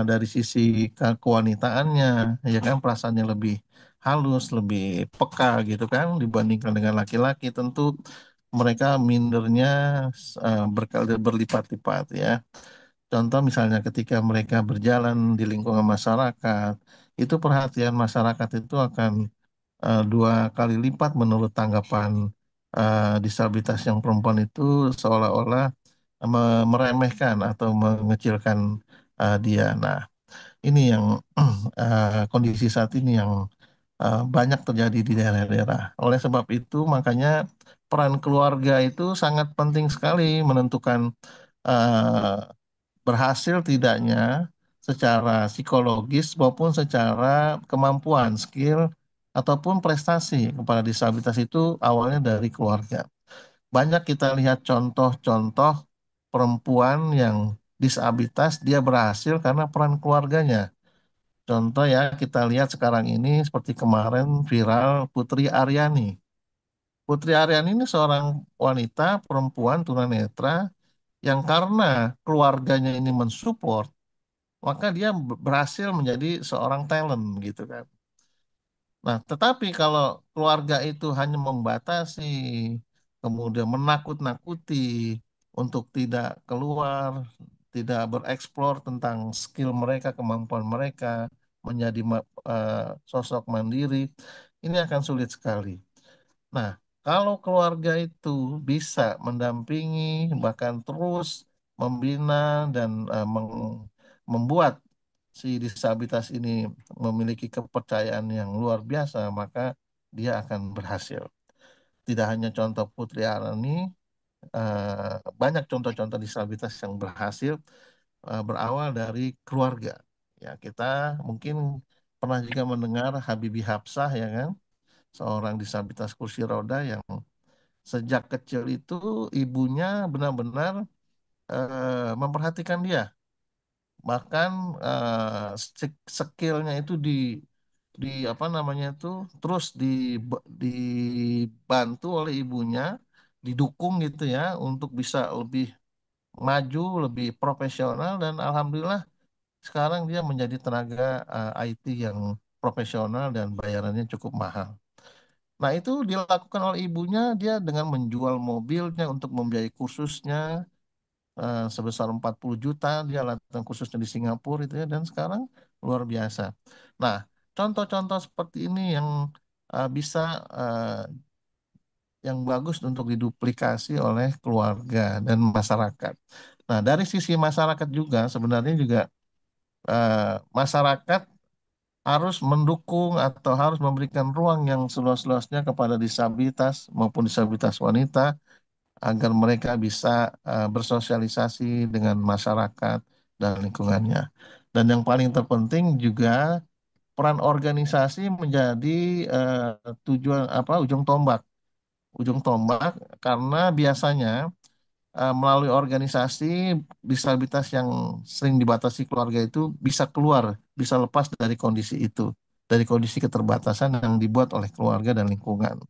S7: dari sisi kewanitaannya, ya kan perasaannya lebih halus, lebih peka gitu kan dibandingkan dengan laki-laki. Tentu mereka mindernya berkali berlipat-lipat ya. Contoh misalnya ketika mereka berjalan di lingkungan masyarakat, itu perhatian masyarakat itu akan 2 kali lipat menurut tanggapan disabilitas yang perempuan itu seolah-olah meremehkan atau mengecilkan dia. Nah, ini yang kondisi saat ini yang banyak terjadi di daerah-daerah. Oleh sebab itu, makanya peran keluarga itu sangat penting sekali menentukan eh, berhasil tidaknya secara psikologis maupun secara kemampuan, skill, ataupun prestasi kepada disabilitas itu awalnya dari keluarga. Banyak kita lihat contoh-contoh perempuan yang disabilitas dia berhasil karena peran keluarganya. Contoh ya kita lihat sekarang ini seperti kemarin viral Putri Aryani. Putri Aryani ini seorang wanita perempuan tunanetra yang karena keluarganya ini mensupport, maka dia berhasil menjadi seorang talent gitu kan. Nah, tetapi kalau keluarga itu hanya membatasi, kemudian menakut-nakuti untuk tidak keluar, tidak bereksplor tentang skill mereka, kemampuan mereka, menjadi sosok mandiri, ini akan sulit sekali. Nah, kalau keluarga itu bisa mendampingi, bahkan terus membina dan membuat si disabilitas ini memiliki kepercayaan yang luar biasa, maka dia akan berhasil. Tidak hanya contoh Putri Arani, banyak contoh-contoh disabilitas yang berhasil berawal dari keluarga. Ya, kita mungkin pernah juga mendengar Habibie Hapsah ya kan, seorang disabilitas kursi roda yang sejak kecil itu ibunya benar-benar memperhatikan dia. Bahkan skillnya itu di apa namanya itu terus dibantu oleh ibunya, didukung gitu ya untuk bisa lebih maju, lebih profesional dan alhamdulillah sekarang dia menjadi tenaga IT yang profesional dan bayarannya cukup mahal. Nah, itu dilakukan oleh ibunya, dia dengan menjual mobilnya untuk membiayai kursusnya sebesar 40 juta, dia latihan khususnya di Singapura itu ya, dan sekarang luar biasa. Nah, contoh-contoh seperti ini yang bisa yang bagus untuk diduplikasi oleh keluarga dan masyarakat. Nah, dari sisi masyarakat juga sebenarnya juga masyarakat harus mendukung atau harus memberikan ruang yang seluas-luasnya kepada disabilitas maupun disabilitas wanita agar mereka bisa bersosialisasi dengan masyarakat dan lingkungannya. Dan yang paling terpenting juga peran organisasi menjadi tujuan apa ujung tombak karena biasanya melalui organisasi disabilitas yang sering dibatasi keluarga itu bisa keluar, bisa lepas dari kondisi itu, dari kondisi keterbatasan yang dibuat oleh keluarga dan lingkungan.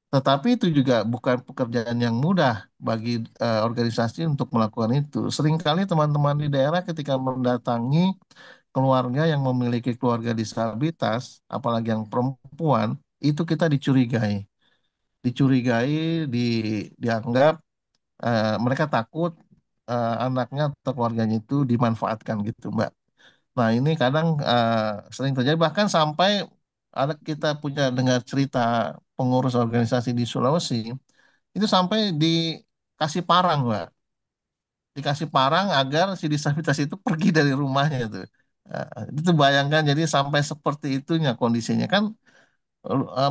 S7: Tetapi itu juga bukan pekerjaan yang mudah bagi organisasi untuk melakukan itu. Seringkali teman-teman di daerah ketika mendatangi keluarga yang memiliki keluarga disabilitas, apalagi yang perempuan, itu kita dicurigai. Dicurigai, dianggap mereka takut anaknya atau keluarganya itu dimanfaatkan gitu, Mbak. Nah, ini kadang sering terjadi bahkan sampai ada kita punya dengar cerita pengurus organisasi di Sulawesi itu sampai dikasih parang, Mbak. Dikasih parang agar si disabilitas itu pergi dari rumahnya itu. Itu bayangkan jadi sampai seperti itunya kondisinya kan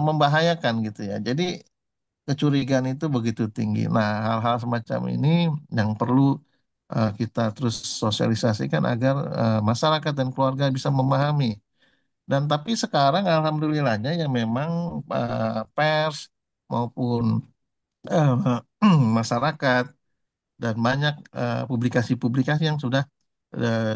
S7: membahayakan gitu ya. Jadi kecurigaan itu begitu tinggi. Nah, hal-hal semacam ini yang perlu kita terus sosialisasikan agar masyarakat dan keluarga bisa memahami. Dan tapi sekarang alhamdulillahnya yang memang pers maupun eh, masyarakat dan banyak publikasi-publikasi yang sudah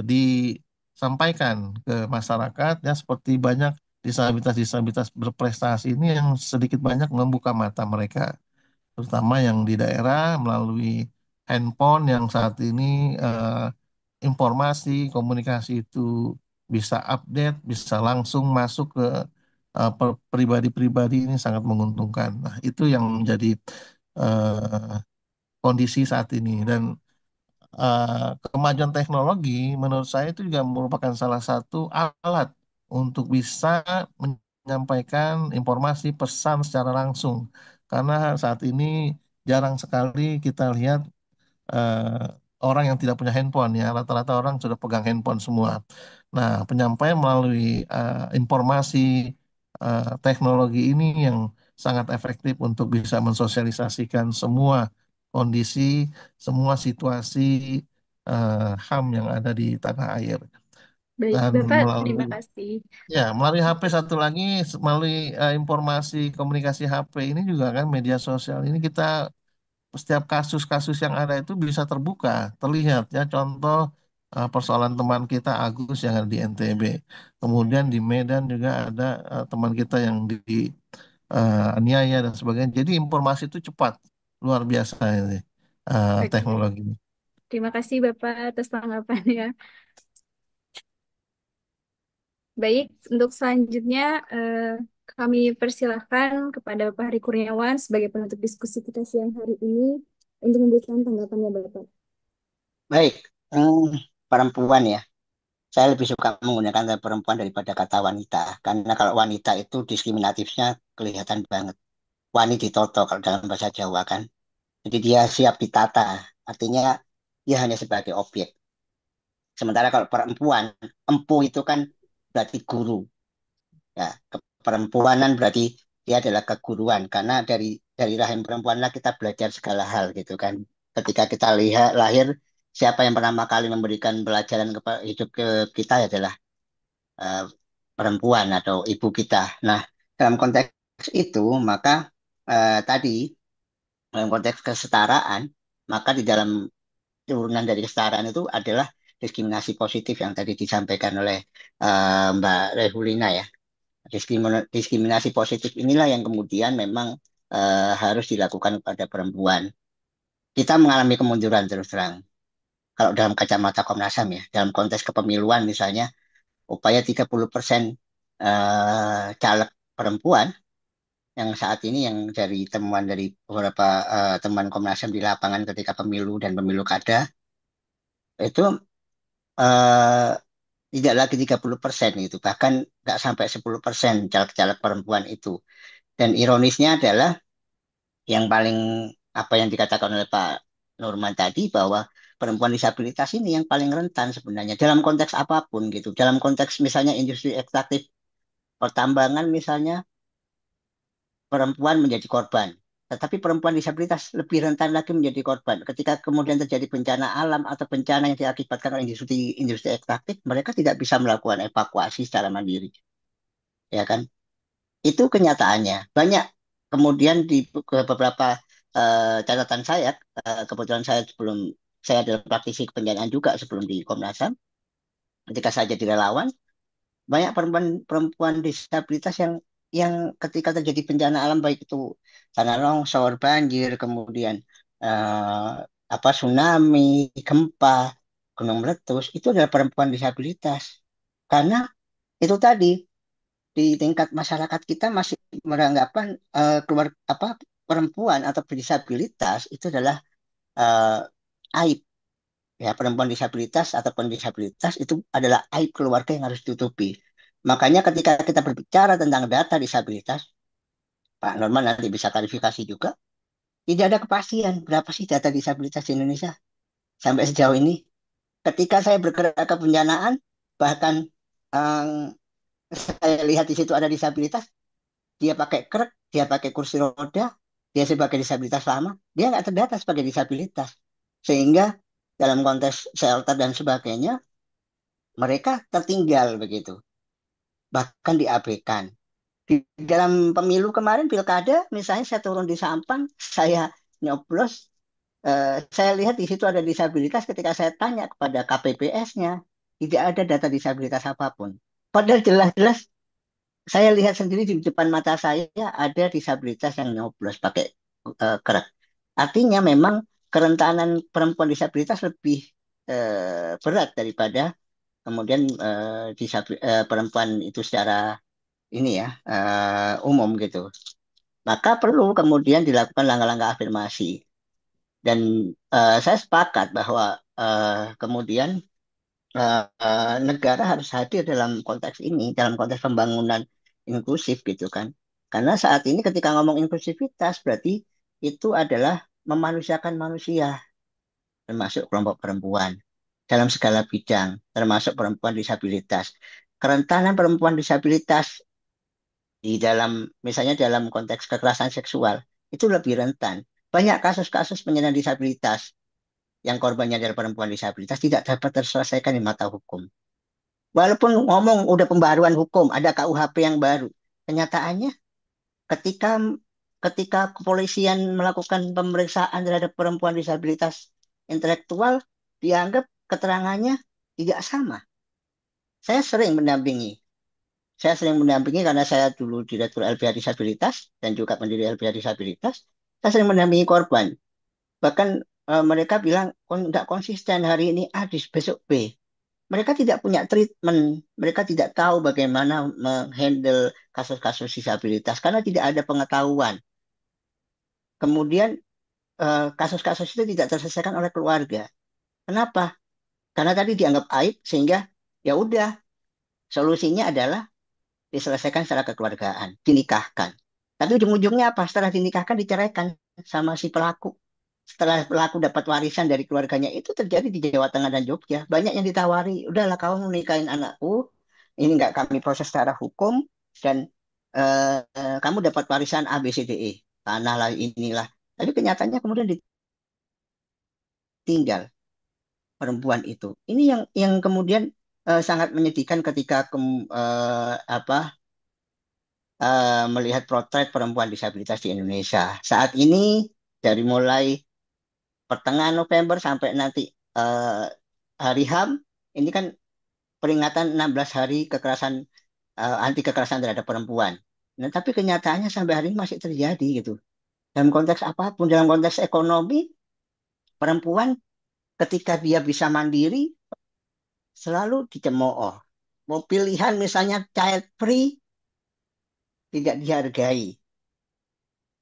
S7: disampaikan ke masyarakat ya seperti banyak disabilitas-disabilitas berprestasi ini yang sedikit banyak membuka mata mereka terutama yang di daerah melalui handphone yang saat ini informasi komunikasi itu bisa update, bisa langsung masuk ke pribadi-pribadi ini sangat menguntungkan. Nah, itu yang menjadi eh, kondisi saat ini dan kemajuan teknologi menurut saya itu juga merupakan salah satu alat untuk bisa menyampaikan informasi pesan secara langsung. Karena saat ini jarang sekali kita lihat eh, orang yang tidak punya handphone ya. Rata-rata orang sudah pegang handphone semua. Nah, penyampaian melalui informasi teknologi ini yang sangat efektif untuk bisa mensosialisasikan semua kondisi, semua situasi HAM yang ada di tanah air.
S4: Baik,
S7: Dan
S4: Bapak,
S7: melalui
S4: terima kasih.
S7: melalui HP satu lagi, melalui informasi komunikasi HP ini juga kan media sosial ini kita setiap kasus-kasus yang ada itu bisa terbuka, terlihat ya. Contoh persoalan teman kita Agus yang ada di NTB. Kemudian di Medan juga ada teman kita yang di aniaya dan sebagainya. Jadi informasi itu cepat, luar biasa ini
S4: Oke,
S7: teknologi.
S4: terima kasih Bapak atas tanggapannya. Baik, untuk selanjutnya kami persilahkan kepada Bapak Hari Kurniawan sebagai penutup diskusi kita siang hari ini untuk memberikan tanggapannya Bapak.
S5: Baik, hmm, perempuan ya. Saya lebih suka menggunakan kata perempuan daripada kata wanita. Karena kalau wanita itu diskriminatifnya kelihatan banget. Wani ditoto kalau dalam bahasa Jawa kan. Jadi dia siap ditata. Artinya dia hanya sebagai objek. Sementara kalau perempuan, empu itu kan berarti guru. Ya, keperempuanan berarti dia adalah keguruan. Karena dari rahim perempuan lah kita belajar segala hal gitu kan. Ketika kita lihat lahir, siapa yang pertama kali memberikan pelajaran hidup ke kita adalah eh, perempuan atau ibu kita. Nah, dalam konteks itu, maka tadi dalam konteks kesetaraan, maka di dalam turunan dari kesetaraan itu adalah diskriminasi positif yang tadi disampaikan oleh Mbak Rehulina ya. Diskriminasi positif inilah yang kemudian memang harus dilakukan kepada perempuan. Kita mengalami kemunduran terus terang. Kalau dalam kacamata Komnas HAM ya, dalam konteks kepemiluan misalnya, upaya 30% caleg perempuan yang saat ini yang dari temuan dari beberapa teman Komnas HAM di lapangan ketika pemilu dan pemilu kada itu eh, tidak lagi 30% gitu, bahkan nggak sampai 10% caleg-caleg perempuan itu. Dan ironisnya adalah yang paling apa yang dikatakan oleh Pak Nurman tadi bahwa perempuan disabilitas ini yang paling rentan sebenarnya dalam konteks apapun gitu. Dalam konteks misalnya industri ekstraktif pertambangan misalnya perempuan menjadi korban. Tetapi perempuan disabilitas lebih rentan lagi menjadi korban. Ketika kemudian terjadi bencana alam atau bencana yang diakibatkan oleh industri ekstraktif, mereka tidak bisa melakukan evakuasi secara mandiri. Ya kan? Itu kenyataannya. Banyak kemudian di beberapa catatan saya, kebetulan saya adalah praktisi kebencanaan juga sebelum di Komnas HAM. Ketika saya jadi relawan, banyak perempuan disabilitas yang ketika terjadi bencana alam baik itu tanah longsor, banjir, kemudian eh, apa tsunami, gempa, gunung meletus itu adalah perempuan disabilitas. Karena itu tadi di tingkat masyarakat kita masih beranggapan keluar apa perempuan atau disabilitas itu adalah aib. Ya, perempuan disabilitas ataupun disabilitas itu adalah aib keluarga yang harus ditutupi. Makanya ketika kita berbicara tentang data disabilitas, Pak Norman nanti bisa klarifikasi juga, tidak ada kepastian berapa sih data disabilitas di Indonesia sampai sejauh ini. Ketika saya bergerak ke penjanaan, bahkan eh, saya lihat di situ ada disabilitas, dia pakai krek, dia pakai kursi roda, dia sebagai disabilitas lama, dia nggak terdata sebagai disabilitas. Sehingga dalam konteks shelter dan sebagainya, mereka tertinggal begitu, bahkan diabaikan. Di dalam pemilu kemarin pilkada, misalnya saya turun di Sampang, saya nyoblos, saya lihat di situ ada disabilitas. Ketika saya tanya kepada KPPS-nya, tidak ada data disabilitas apapun. Padahal jelas-jelas saya lihat sendiri di depan mata saya ada disabilitas yang nyoblos pakai krek. Artinya memang kerentanan perempuan disabilitas lebih berat daripada kemudian perempuan itu secara ini ya umum gitu. Maka perlu kemudian dilakukan langkah-langkah afirmasi. Dan saya sepakat bahwa kemudian negara harus hadir dalam konteks ini, dalam konteks pembangunan inklusif gitu kan. Karena saat ini ketika ngomong inklusivitas berarti itu adalah memanusiakan manusia, termasuk kelompok perempuan dalam segala bidang, termasuk perempuan disabilitas. Kerentanan perempuan disabilitas di dalam, misalnya dalam konteks kekerasan seksual, itu lebih rentan. Banyak kasus-kasus penyandang disabilitas yang korbannya adalah perempuan disabilitas tidak dapat terselesaikan di mata hukum. Walaupun ngomong udah pembaruan hukum, ada KUHP yang baru. Kenyataannya ketika ketika kepolisian melakukan pemeriksaan terhadap perempuan disabilitas intelektual, dianggap keterangannya tidak sama. Saya sering mendampingi. Saya sering mendampingi karena saya dulu Direktur LBH Disabilitas dan juga pendiri LBH Disabilitas. Saya sering mendampingi korban. Bahkan mereka bilang nggak konsisten hari ini A, besok B. Mereka tidak punya treatment, mereka tidak tahu bagaimana menghandle kasus-kasus disabilitas karena tidak ada pengetahuan. Kemudian kasus-kasus itu tidak terselesaikan oleh keluarga. Kenapa? Karena tadi dianggap aib sehingga ya udah solusinya adalah diselesaikan secara kekeluargaan, dinikahkan. Tapi ujung-ujungnya apa? Setelah dinikahkan diceraikan sama si pelaku. Setelah pelaku dapat warisan dari keluarganya itu terjadi di Jawa Tengah dan Jogja. Banyak yang ditawari, udahlah kamu nikahin anakku, ini nggak kami proses secara hukum dan kamu dapat warisan A, B, C, D, E. Tanah lah inilah. Tapi kenyataannya kemudian ditinggal perempuan itu. Ini yang kemudian sangat menyedihkan ketika apa melihat potret perempuan disabilitas di Indonesia. Saat ini dari mulai pertengahan November sampai nanti eh, hari HAM, ini kan peringatan 16 hari kekerasan anti kekerasan terhadap perempuan. Nah, tapi kenyataannya sampai hari ini masih terjadi gitu. Dalam konteks apapun, dalam konteks ekonomi, perempuan ketika dia bisa mandiri selalu dicemooh. Mau pilihan misalnya child free tidak dihargai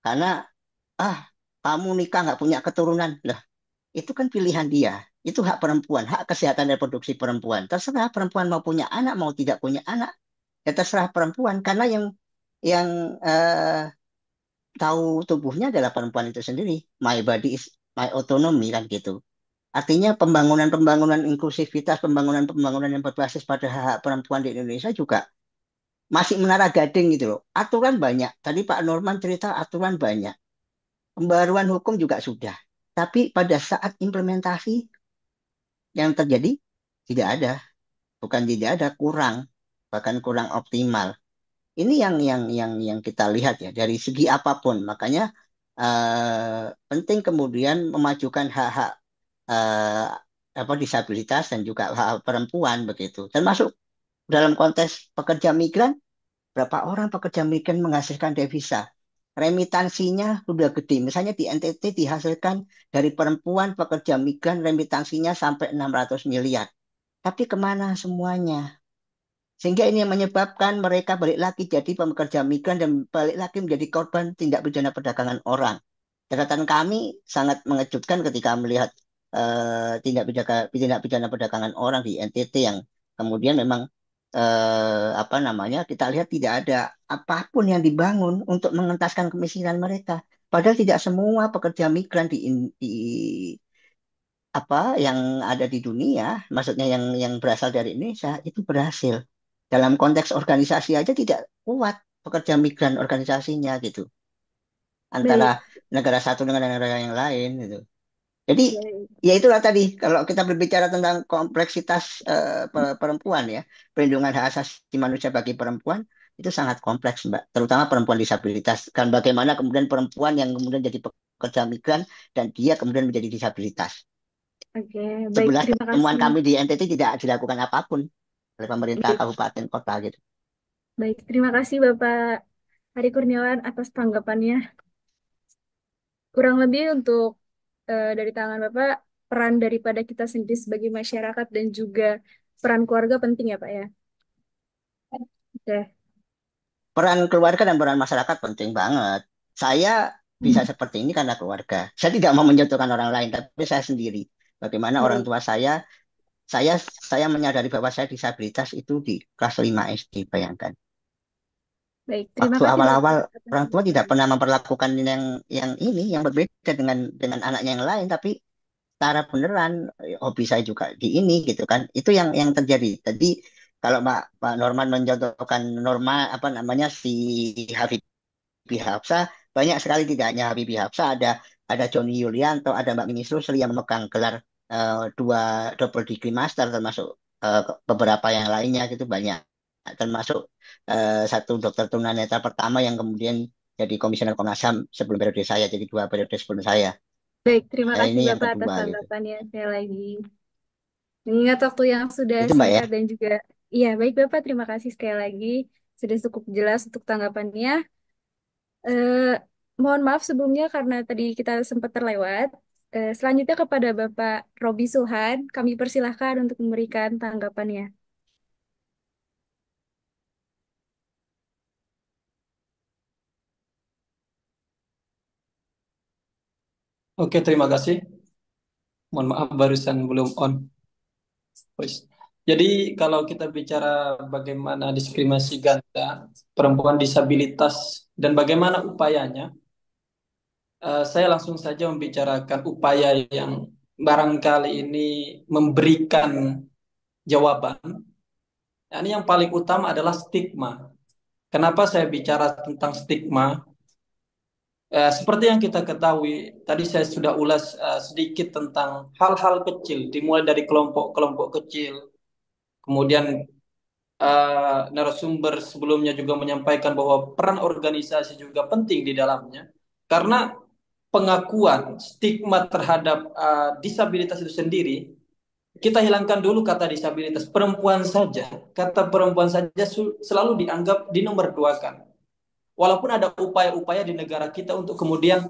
S5: karena ah kamu nikah nggak punya keturunan lah itu kan pilihan dia. Itu hak perempuan, hak kesehatan reproduksi perempuan. Terserah perempuan mau punya anak, mau tidak punya anak, ya terserah perempuan. Karena yang tahu tubuhnya adalah perempuan itu sendiri. My body is my autonomy kan gitu. Artinya pembangunan-pembangunan inklusivitas, pembangunan-pembangunan yang berbasis pada hak perempuan di Indonesia juga masih menara gading gitu loh. Aturan banyak. Tadi Pak Norman cerita aturan banyak. Pembaruan hukum juga sudah. Tapi pada saat implementasi yang terjadi tidak ada, bukan tidak ada, kurang, bahkan kurang optimal. Ini yang kita lihat ya dari segi apapun. Makanya penting kemudian memajukan hak-hak eh, apa disabilitas dan juga hak perempuan begitu. Termasuk dalam konteks pekerja migran, berapa orang pekerja migran menghasilkan devisa? Remitansinya sudah gede. Misalnya di NTT dihasilkan dari perempuan pekerja migran remitansinya sampai 600 miliar. Tapi kemana semuanya? Sehingga ini yang menyebabkan mereka balik lagi jadi pekerja migran dan balik lagi menjadi korban tindak pidana perdagangan orang. Catatan kami sangat mengejutkan ketika melihat tindak pidana perdagangan orang di NTT yang kemudian memang apa namanya kita lihat tidak ada apapun yang dibangun untuk mengentaskan kemiskinan mereka. Padahal tidak semua pekerja migran di apa yang ada di dunia, maksudnya yang berasal dari Indonesia itu berhasil. Dalam konteks organisasi aja tidak kuat pekerja migran organisasinya gitu antara
S4: Baik,
S5: negara satu dengan negara yang lain gitu. Jadi
S4: baik.
S5: ya itulah tadi kalau kita berbicara tentang kompleksitas perempuan ya, perlindungan hak asasi manusia bagi perempuan itu sangat kompleks Mbak, terutama perempuan disabilitas. Kan bagaimana kemudian perempuan yang kemudian jadi pekerja migran dan dia kemudian menjadi disabilitas.
S4: Oke, baik.
S5: Sebelas
S4: Terima
S5: temuan
S4: kasih.
S5: kami di NTT tidak dilakukan apapun oleh pemerintah
S4: Baik,
S5: kabupaten kota gitu.
S4: baik. Terima kasih Bapak Hari Kurniawan atas tanggapannya. Kurang lebih untuk dari tangan Bapak, peran daripada kita sendiri sebagai masyarakat dan juga peran keluarga penting ya Pak ya. Oke.
S5: Peran keluarga dan peran masyarakat penting banget. Saya bisa seperti ini karena keluarga. Saya tidak mau menjatuhkan orang lain, tapi saya sendiri. Bagaimana orang
S4: Baik,
S5: tua saya saya menyadari bahwa saya disabilitas itu di kelas 5 SD, bayangkan.
S4: baik. Terima
S5: Waktu
S4: kasih
S5: awal-awal
S4: Bapak atas
S5: orang tua tidak
S4: penjelasannya.
S5: pernah memperlakukan yang berbeda dengan anaknya yang lain, tapi secara beneran hobi saya juga di ini gitu kan. Itu yang terjadi. Tadi kalau Pak Norman mencontohkan norma apa namanya si Habibie Hafsah, banyak sekali tidak hanya Habibie Hafsah, ada Joni Yulianto, ada Mbak Minis Rusli yang memegang gelar dua double degree master, termasuk beberapa yang lainnya gitu banyak. Termasuk satu dokter tunanetra pertama yang kemudian jadi komisioner Komnas HAM sebelum periode saya, jadi 2 periode sebelum saya.
S4: Baik, terima
S5: Nah,
S4: kasih
S5: ini yang
S4: Bapak atas
S5: kedua gitu.
S4: tanggapannya sekali lagi. Mengingat waktu yang sudah
S5: Itu Mbak ya.
S4: singkat dan juga, iya baik Bapak, terima kasih sekali lagi. Sudah cukup jelas untuk tanggapannya. Eh, Mohon maaf sebelumnya karena tadi kita sempat terlewat. Selanjutnya kepada Bapak Robi Suhan, kami persilahkan untuk memberikan tanggapannya.
S8: Oke, terima kasih. Mohon maaf barusan belum on voice. Jadi kalau kita bicara bagaimana diskriminasi ganda, perempuan disabilitas, dan bagaimana upayanya, saya langsung saja membicarakan upaya yang barangkali ini memberikan jawaban. Nah, ini yang paling utama adalah stigma. Kenapa saya bicara tentang stigma? Seperti yang kita ketahui, tadi saya sudah ulas sedikit tentang hal-hal kecil, dimulai dari kelompok-kelompok kecil. Kemudian narasumber sebelumnya juga menyampaikan bahwa peran organisasi juga penting di dalamnya. Karena pengakuan stigma terhadap disabilitas itu sendiri, kita hilangkan dulu kata disabilitas, perempuan saja. Kata perempuan saja selalu dianggap dinomorduakan. Walaupun ada upaya-upaya di negara kita untuk kemudian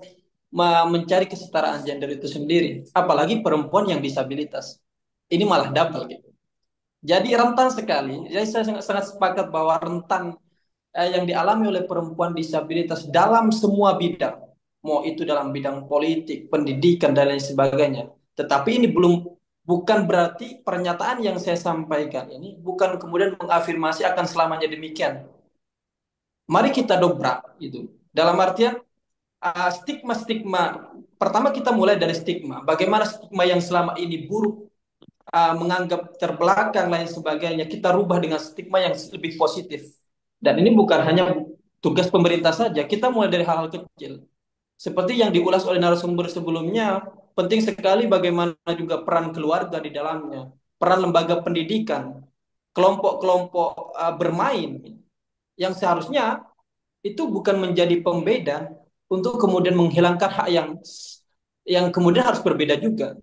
S8: mencari kesetaraan gender itu sendiri, apalagi perempuan yang disabilitas. Ini malah double gitu. Jadi rentan sekali. Jadi saya sangat sepakat bahwa rentan yang dialami oleh perempuan disabilitas dalam semua bidang, mau itu dalam bidang politik, pendidikan dan lain sebagainya. Tetapi ini bukan berarti pernyataan yang saya sampaikan ini bukan kemudian mengafirmasi akan selamanya demikian. Mari kita dobrak itu. Dalam artian stigma-stigma. Pertama kita mulai dari stigma. Bagaimana stigma yang selama ini buruk, menganggap terbelakang lain sebagainya, kita rubah dengan stigma yang lebih positif. Dan ini bukan hanya tugas pemerintah saja, kita mulai dari hal-hal kecil. Seperti yang diulas oleh narasumber sebelumnya, penting sekali bagaimana juga peran keluarga di dalamnya, peran lembaga pendidikan, kelompok-kelompok bermain, yang seharusnya itu bukan menjadi pembeda untuk kemudian menghilangkan hak yang kemudian harus berbeda juga.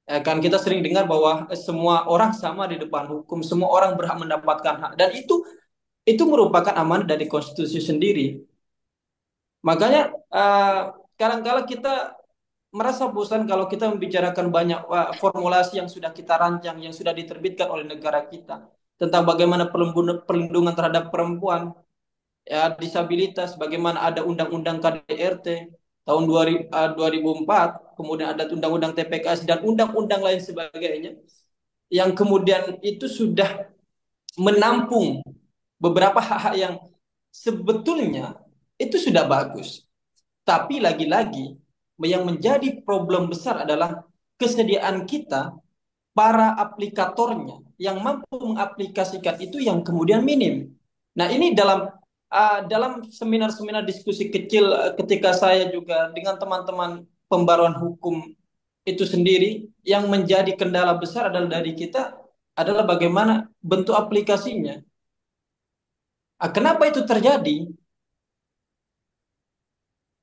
S8: Kan kita sering dengar bahwa semua orang sama di depan hukum, semua orang berhak mendapatkan hak, dan itu merupakan amanat dari konstitusi sendiri. Makanya kadang-kala kita merasa bosan kalau kita membicarakan banyak formulasi yang sudah kita rancang, yang sudah diterbitkan oleh negara kita tentang bagaimana perlindungan terhadap perempuan, ya, disabilitas, bagaimana ada undang-undang KDRT tahun 2004, kemudian ada undang-undang TPKS dan undang-undang lain sebagainya, yang kemudian itu sudah menampung beberapa hak-hak yang sebetulnya itu sudah bagus. Tapi lagi-lagi yang menjadi problem besar adalah kesediaan kita, para aplikatornya yang mampu mengaplikasikan itu yang kemudian minim. Nah, ini dalam seminar-seminar diskusi kecil ketika saya juga dengan teman-teman pembaruan hukum itu sendiri, yang menjadi kendala besar adalah dari kita adalah bagaimana bentuk aplikasinya. Kenapa itu terjadi?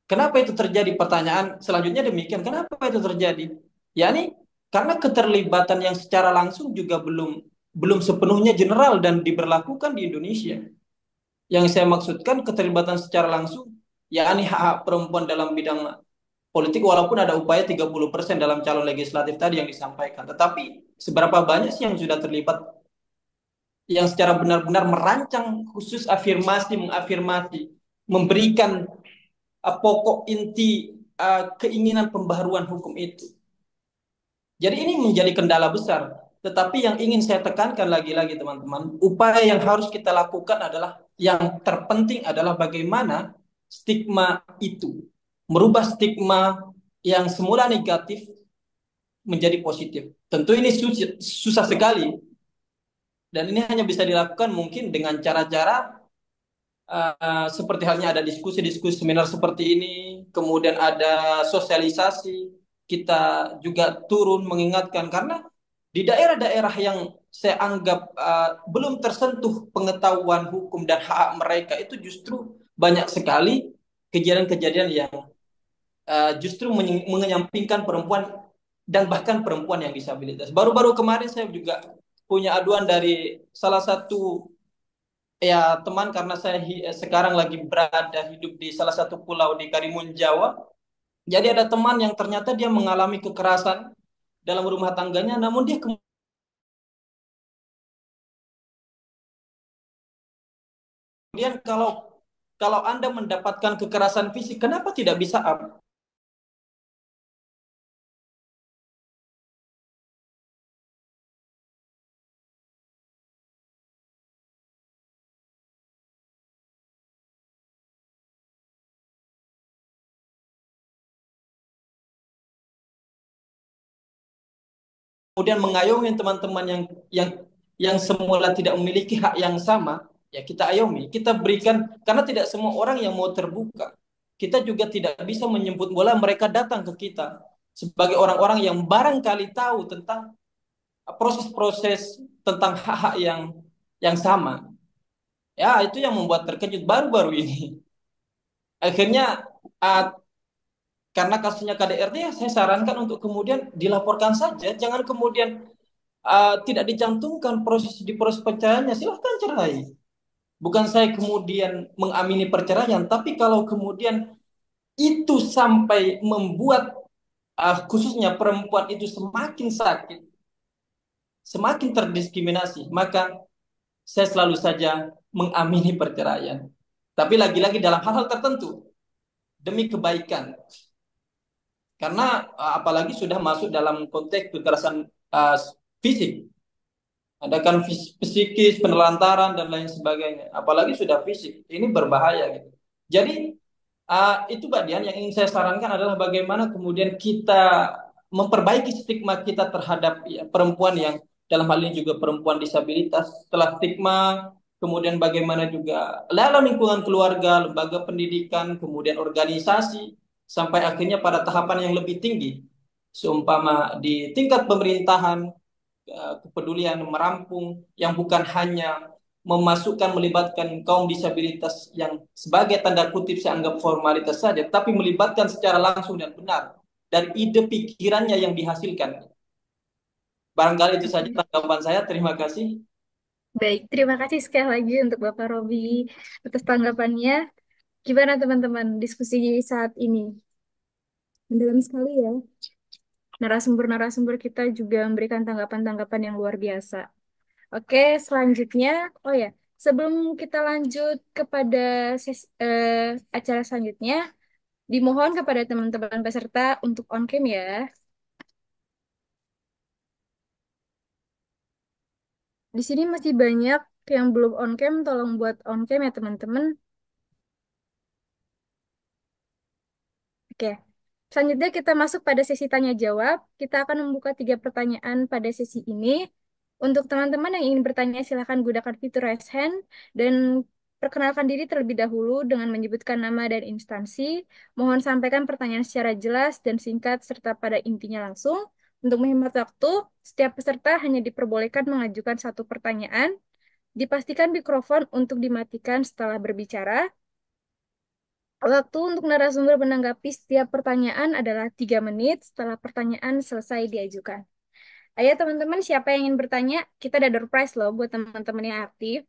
S8: Kenapa itu terjadi? Pertanyaan selanjutnya demikian, kenapa itu terjadi? Ya ini karena keterlibatan yang secara langsung juga belum sepenuhnya general dan diberlakukan di Indonesia. Yang saya maksudkan keterlibatan secara langsung, yakni hak-hak perempuan dalam bidang politik walaupun ada upaya 30% dalam calon legislatif tadi yang disampaikan. Tetapi seberapa banyak sih yang sudah terlibat yang secara benar-benar merancang khusus afirmasi, mengafirmasi, memberikan pokok inti keinginan pembaharuan hukum itu. Jadi ini menjadi kendala besar. Tetapi yang ingin saya tekankan lagi-lagi teman-teman, upaya yang harus kita lakukan adalah yang terpenting adalah bagaimana stigma itu, merubah stigma yang semula negatif menjadi positif. Tentu ini susah sekali dan ini hanya bisa dilakukan mungkin dengan cara-cara seperti halnya ada diskusi-diskusi seminar seperti ini, kemudian ada sosialisasi, kita juga turun mengingatkan karena di daerah-daerah yang saya anggap belum tersentuh pengetahuan hukum dan hak mereka itu justru banyak sekali kejadian-kejadian yang justru menyampingkan perempuan dan bahkan perempuan yang disabilitas. Baru-baru kemarin saya juga punya aduan dari salah satu ya teman karena saya sekarang lagi berada hidup di salah satu pulau di Karimun Jawa. Jadi ada teman yang ternyata dia mengalami kekerasan dalam rumah tangganya, namun dia kemudian kalau kalau Anda mendapatkan kekerasan fisik, kenapa tidak bisa kemudian mengayomi teman-teman yang yang semula tidak memiliki hak yang sama, ya kita ayomi, kita berikan karena tidak semua orang yang mau terbuka. Kita juga tidak bisa menyebut bola mereka datang ke kita sebagai orang-orang yang barangkali tahu tentang proses-proses tentang hak-hak yang sama. Ya, itu yang membuat terkejut baru-baru ini. Akhirnya uh, karena kasusnya KDRT ya saya sarankan untuk kemudian dilaporkan saja, jangan kemudian tidak dicantumkan di proses perceraiannya, silahkan cerai. Bukan saya kemudian mengamini perceraian, tapi kalau kemudian itu sampai membuat khususnya perempuan itu semakin sakit, semakin terdiskriminasi, maka saya selalu saja mengamini perceraian. Tapi lagi-lagi dalam hal-hal tertentu, demi kebaikan. Karena apalagi sudah masuk dalam konteks kekerasan fisik. Ada kan psikis, penelantaran dan lain sebagainya. Apalagi sudah fisik, ini berbahaya gitu. Jadi itu Mbak Dian yang ingin saya sarankan adalah bagaimana kemudian kita memperbaiki stigma kita terhadap ya, perempuan yang dalam hal ini juga perempuan disabilitas. Setelah stigma, kemudian bagaimana juga dalam lingkungan keluarga, lembaga pendidikan, kemudian organisasi, sampai akhirnya pada tahapan yang lebih tinggi. Seumpama di tingkat pemerintahan, kepedulian merampung yang bukan hanya memasukkan melibatkan kaum disabilitas yang sebagai tanda kutip saya anggap formalitas saja, tapi melibatkan secara langsung dan benar dari ide pikirannya yang dihasilkan. Barangkali itu saja tanggapan saya. Terima kasih.
S4: Baik, terima kasih sekali lagi untuk Bapak Robi atas tanggapannya. Gimana teman-teman diskusi saat ini? Mendalam sekali ya. Narasumber-narasumber kita juga memberikan tanggapan-tanggapan yang luar biasa. Oke, selanjutnya, oh ya, sebelum kita lanjut kepada acara selanjutnya, dimohon kepada teman-teman peserta untuk on cam ya. Di sini masih banyak yang belum on cam, tolong buat on cam ya teman-teman. Oke, selanjutnya kita masuk pada sesi tanya jawab. Kita akan membuka 3 pertanyaan pada sesi ini. Untuk teman-teman yang ingin bertanya, silakan gunakan fitur raise hand dan perkenalkan diri terlebih dahulu dengan menyebutkan nama dan instansi. Mohon sampaikan pertanyaan secara jelas dan singkat serta pada intinya langsung. Untuk menghemat waktu, setiap peserta hanya diperbolehkan mengajukan 1 pertanyaan. Dipastikan mikrofon untuk dimatikan setelah berbicara. Waktu untuk narasumber menanggapi setiap pertanyaan adalah 3 menit setelah pertanyaan selesai diajukan. Ayo teman-teman, siapa yang ingin bertanya? Kita ada door prize loh buat teman-teman yang aktif.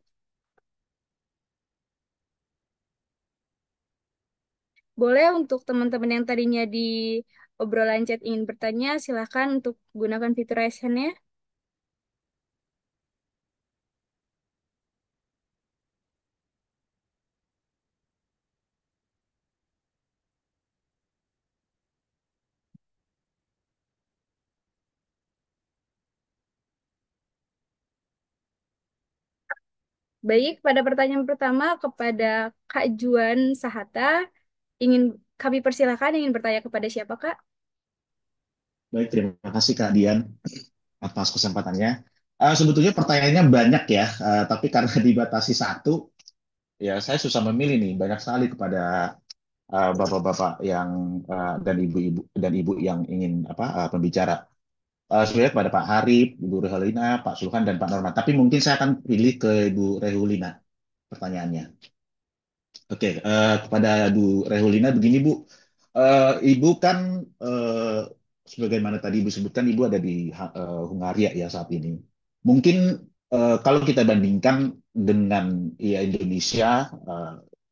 S4: Boleh untuk teman-teman yang tadinya di obrolan chat ingin bertanya, silakan untuk gunakan fitur raise hand-nya. Baik, pada pertanyaan pertama kepada Kak Juan Sahata, ingin kami persilakan ingin bertanya kepada siapa, Kak?
S2: Baik, terima kasih Kak Dian atas kesempatannya. Sebetulnya pertanyaannya banyak ya, tapi karena dibatasi satu, ya saya susah memilih nih. Banyak sekali kepada bapak-bapak yang dan ibu-ibu yang ingin pembicara. Sebenarnya kepada Pak Harip, Ibu Reholina, Pak Sulhan, dan Pak Norman. Tapi mungkin saya akan pilih ke Ibu Rehulina pertanyaannya. Oke, kepada Bu Rehulina begini Bu. Ibu kan eh, sebagaimana tadi Ibu sebutkan Ibu ada di Hungaria ya saat ini. Mungkin kalau kita bandingkan dengan ya Indonesia,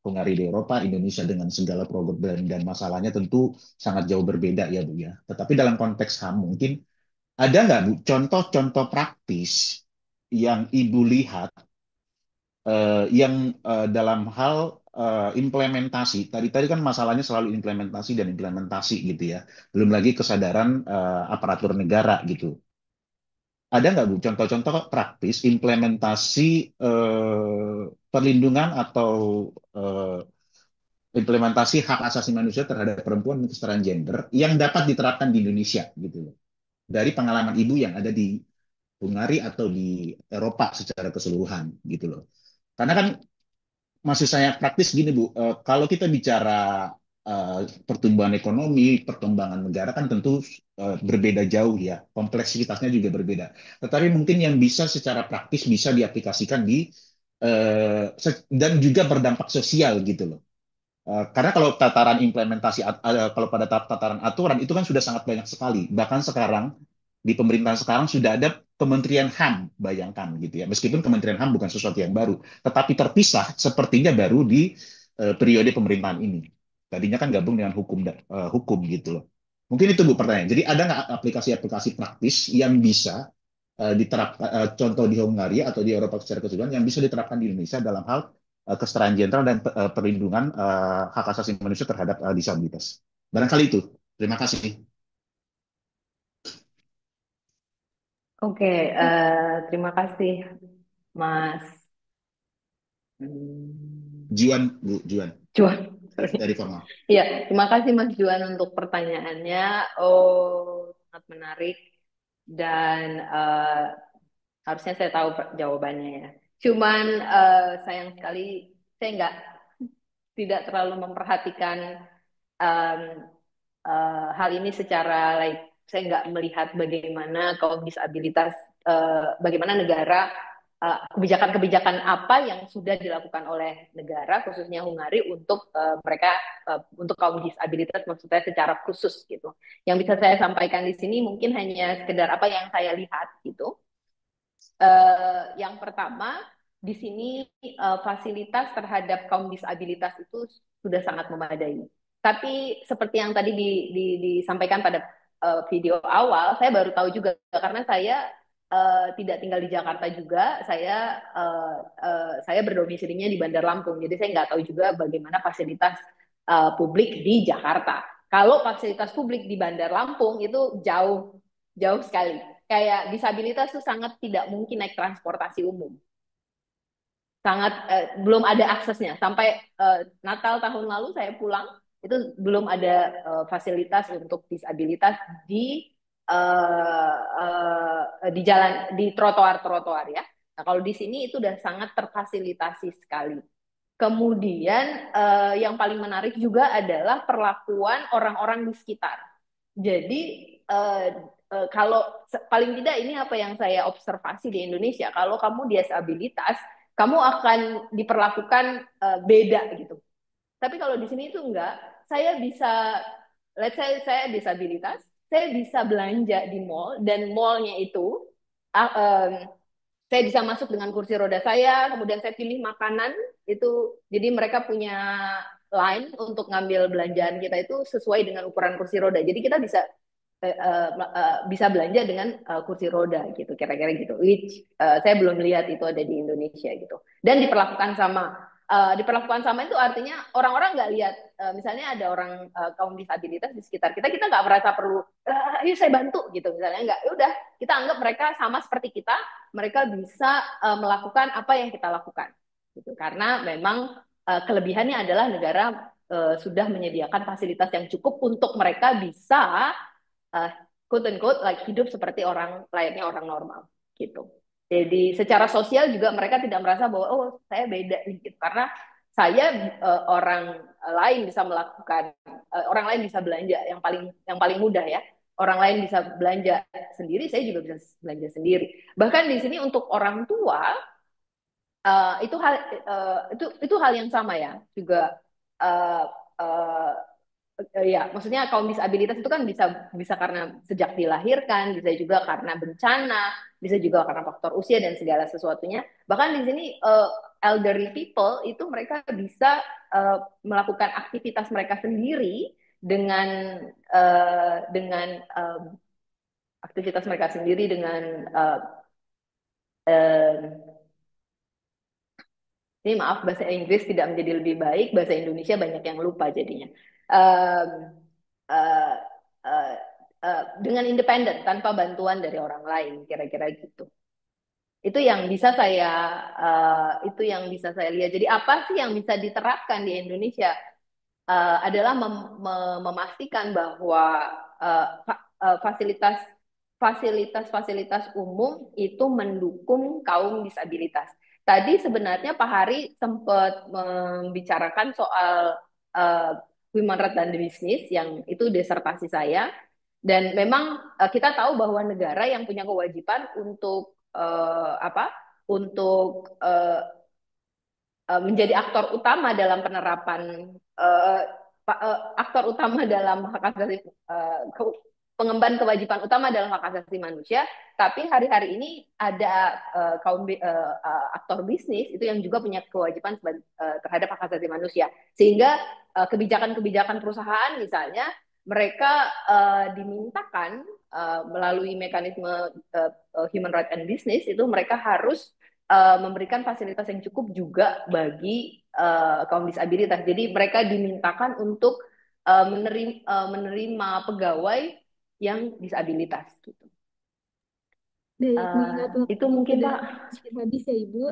S2: Hungaria di Eropa, Indonesia dengan segala problem dan masalahnya tentu sangat jauh berbeda ya Bu ya. Tetapi dalam konteks HAM mungkin ada nggak Bu contoh-contoh praktis yang Ibu lihat yang dalam hal implementasi, tadi kan masalahnya selalu implementasi dan implementasi gitu ya. Belum lagi kesadaran aparatur negara gitu. Ada nggak Bu contoh-contoh praktis implementasi perlindungan atau eh, implementasi hak asasi manusia terhadap perempuan dan kesetaraan gender yang dapat diterapkan di Indonesia gitu loh. Dari pengalaman Ibu yang ada di Hungari atau di Eropa secara keseluruhan gitu loh. Karena kan masih saya praktis gini Bu, kalau kita bicara pertumbuhan ekonomi, perkembangan negara kan tentu berbeda jauh ya, kompleksitasnya juga berbeda. Tetapi mungkin yang bisa secara praktis bisa diaplikasikan di dan juga berdampak sosial gitu loh. Karena kalau tataran implementasi, kalau pada tataran aturan itu kan sudah sangat banyak sekali. Bahkan sekarang di pemerintahan sekarang sudah ada Kementerian HAM, bayangkan gitu ya. Meskipun Kementerian HAM bukan sesuatu yang baru, tetapi terpisah sepertinya baru di periode pemerintahan ini. Tadinya kan gabung dengan hukum gitu loh. Mungkin itu Bu pertanyaan. Jadi ada nggak aplikasi-aplikasi praktis yang bisa diterapkan, contoh di Hungaria atau di Eropa secara keseluruhan yang bisa diterapkan di Indonesia dalam hal kesetaraan gender dan perlindungan hak asasi manusia terhadap disabilitas. Barangkali itu. Terima kasih.
S6: Oke, terima kasih Mas
S2: Juan, Bu, Juan
S6: Juan. Sorry.
S2: dari Formal.
S6: Iya, terima kasih Mas Juan untuk pertanyaannya. Oh, sangat menarik dan harusnya saya tahu jawabannya ya. Cuman sayang sekali saya tidak terlalu memperhatikan em, hal ini secara saya nggak melihat bagaimana kaum disabilitas, bagaimana negara, kebijakan-kebijakan apa yang sudah dilakukan oleh negara khususnya Hungari untuk mereka, untuk kaum disabilitas maksudnya secara khusus gitu. Yang bisa saya sampaikan di sini mungkin hanya sekedar apa yang saya lihat gitu. Yang pertama, di sini fasilitas terhadap kaum disabilitas itu sudah sangat memadai. Tapi seperti yang tadi disampaikan pada video awal, saya baru tahu juga karena saya tidak tinggal di Jakarta juga, saya berdomisilinya di Bandar Lampung, jadi saya nggak tahu juga bagaimana fasilitas publik di Jakarta. Kalau fasilitas publik di Bandar Lampung itu jauh jauh sekali. Kayak disabilitas tuh sangat tidak mungkin naik transportasi umum. Sangat belum ada aksesnya. Sampai Natal tahun lalu saya pulang itu belum ada fasilitas untuk disabilitas di jalan, di trotoar-trotoar ya. Nah, kalau di sini itu udah sangat terfasilitasi sekali. Kemudian yang paling menarik juga adalah perlakuan orang-orang di sekitar. Jadi eh, kalau paling tidak ini apa yang saya observasi di Indonesia, kalau kamu disabilitas, kamu akan diperlakukan beda gitu. Tapi kalau di sini itu enggak. Saya bisa, let's say saya disabilitas, saya bisa belanja di mall dan mallnya itu ah, em, saya bisa masuk dengan kursi roda saya, kemudian saya pilih makanan itu, jadi mereka punya line untuk ngambil belanjaan kita itu sesuai dengan ukuran kursi roda. Jadi kita bisa belanja dengan kursi roda gitu, kira-kira gitu. Which saya belum lihat itu ada di Indonesia gitu. Dan diperlakukan sama itu artinya orang-orang nggak lihat, misalnya ada orang kaum disabilitas di sekitar kita, kita nggak merasa perlu, ayo saya bantu gitu misalnya, nggak, ya udah kita anggap mereka sama seperti kita, mereka bisa melakukan apa yang kita lakukan gitu, karena memang kelebihannya adalah negara sudah menyediakan fasilitas yang cukup untuk mereka bisa uh, quote unquote like hidup seperti orang layaknya orang normal gitu. Jadi secara sosial juga mereka tidak merasa bahwa oh saya beda gitu, karena saya orang lain bisa melakukan, orang lain bisa belanja yang paling mudah ya. Orang lain bisa belanja sendiri, saya juga bisa belanja sendiri. Bahkan di sini untuk orang tua itu hal yang sama ya juga, uh, uh, ya maksudnya kaum disabilitas itu kan bisa bisa karena sejak dilahirkan, bisa juga karena bencana, bisa juga karena faktor usia dan segala sesuatunya. Bahkan di sini elderly people itu mereka bisa melakukan aktivitas mereka sendiri dengan aktivitas mereka sendiri dengan uh, ini maaf bahasa Inggris tidak menjadi lebih baik, bahasa Indonesia banyak yang lupa jadinya. Um, uh, uh, dengan independen tanpa bantuan dari orang lain, kira-kira gitu. Itu yang bisa saya lihat. Jadi apa sih yang bisa diterapkan di Indonesia adalah memastikan bahwa fasilitas fasilitas umum itu mendukung kaum disabilitas. Tadi sebenarnya Pak Hari sempat membicarakan soal uh, human rights dan bisnis, yang itu disertasi saya. Dan memang kita tahu bahwa negara yang punya kewajiban untuk Untuk menjadi aktor utama dalam penerapan aktor utama dalam hak asasi pengemban kewajiban utama dalam hak asasi manusia, tapi hari-hari ini ada aktor bisnis itu yang juga punya kewajiban terhadap hak asasi manusia, sehingga kebijakan-kebijakan perusahaan misalnya mereka dimintakan melalui mekanisme human rights and business itu mereka harus memberikan fasilitas yang cukup juga bagi kaum disabilitas. Jadi mereka dimintakan untuk menerima pegawai yang disabilitas gitu.
S4: Baik, mengingat waktu
S6: Itu mungkin
S4: sudah
S6: Pak.
S4: habis ya Ibu.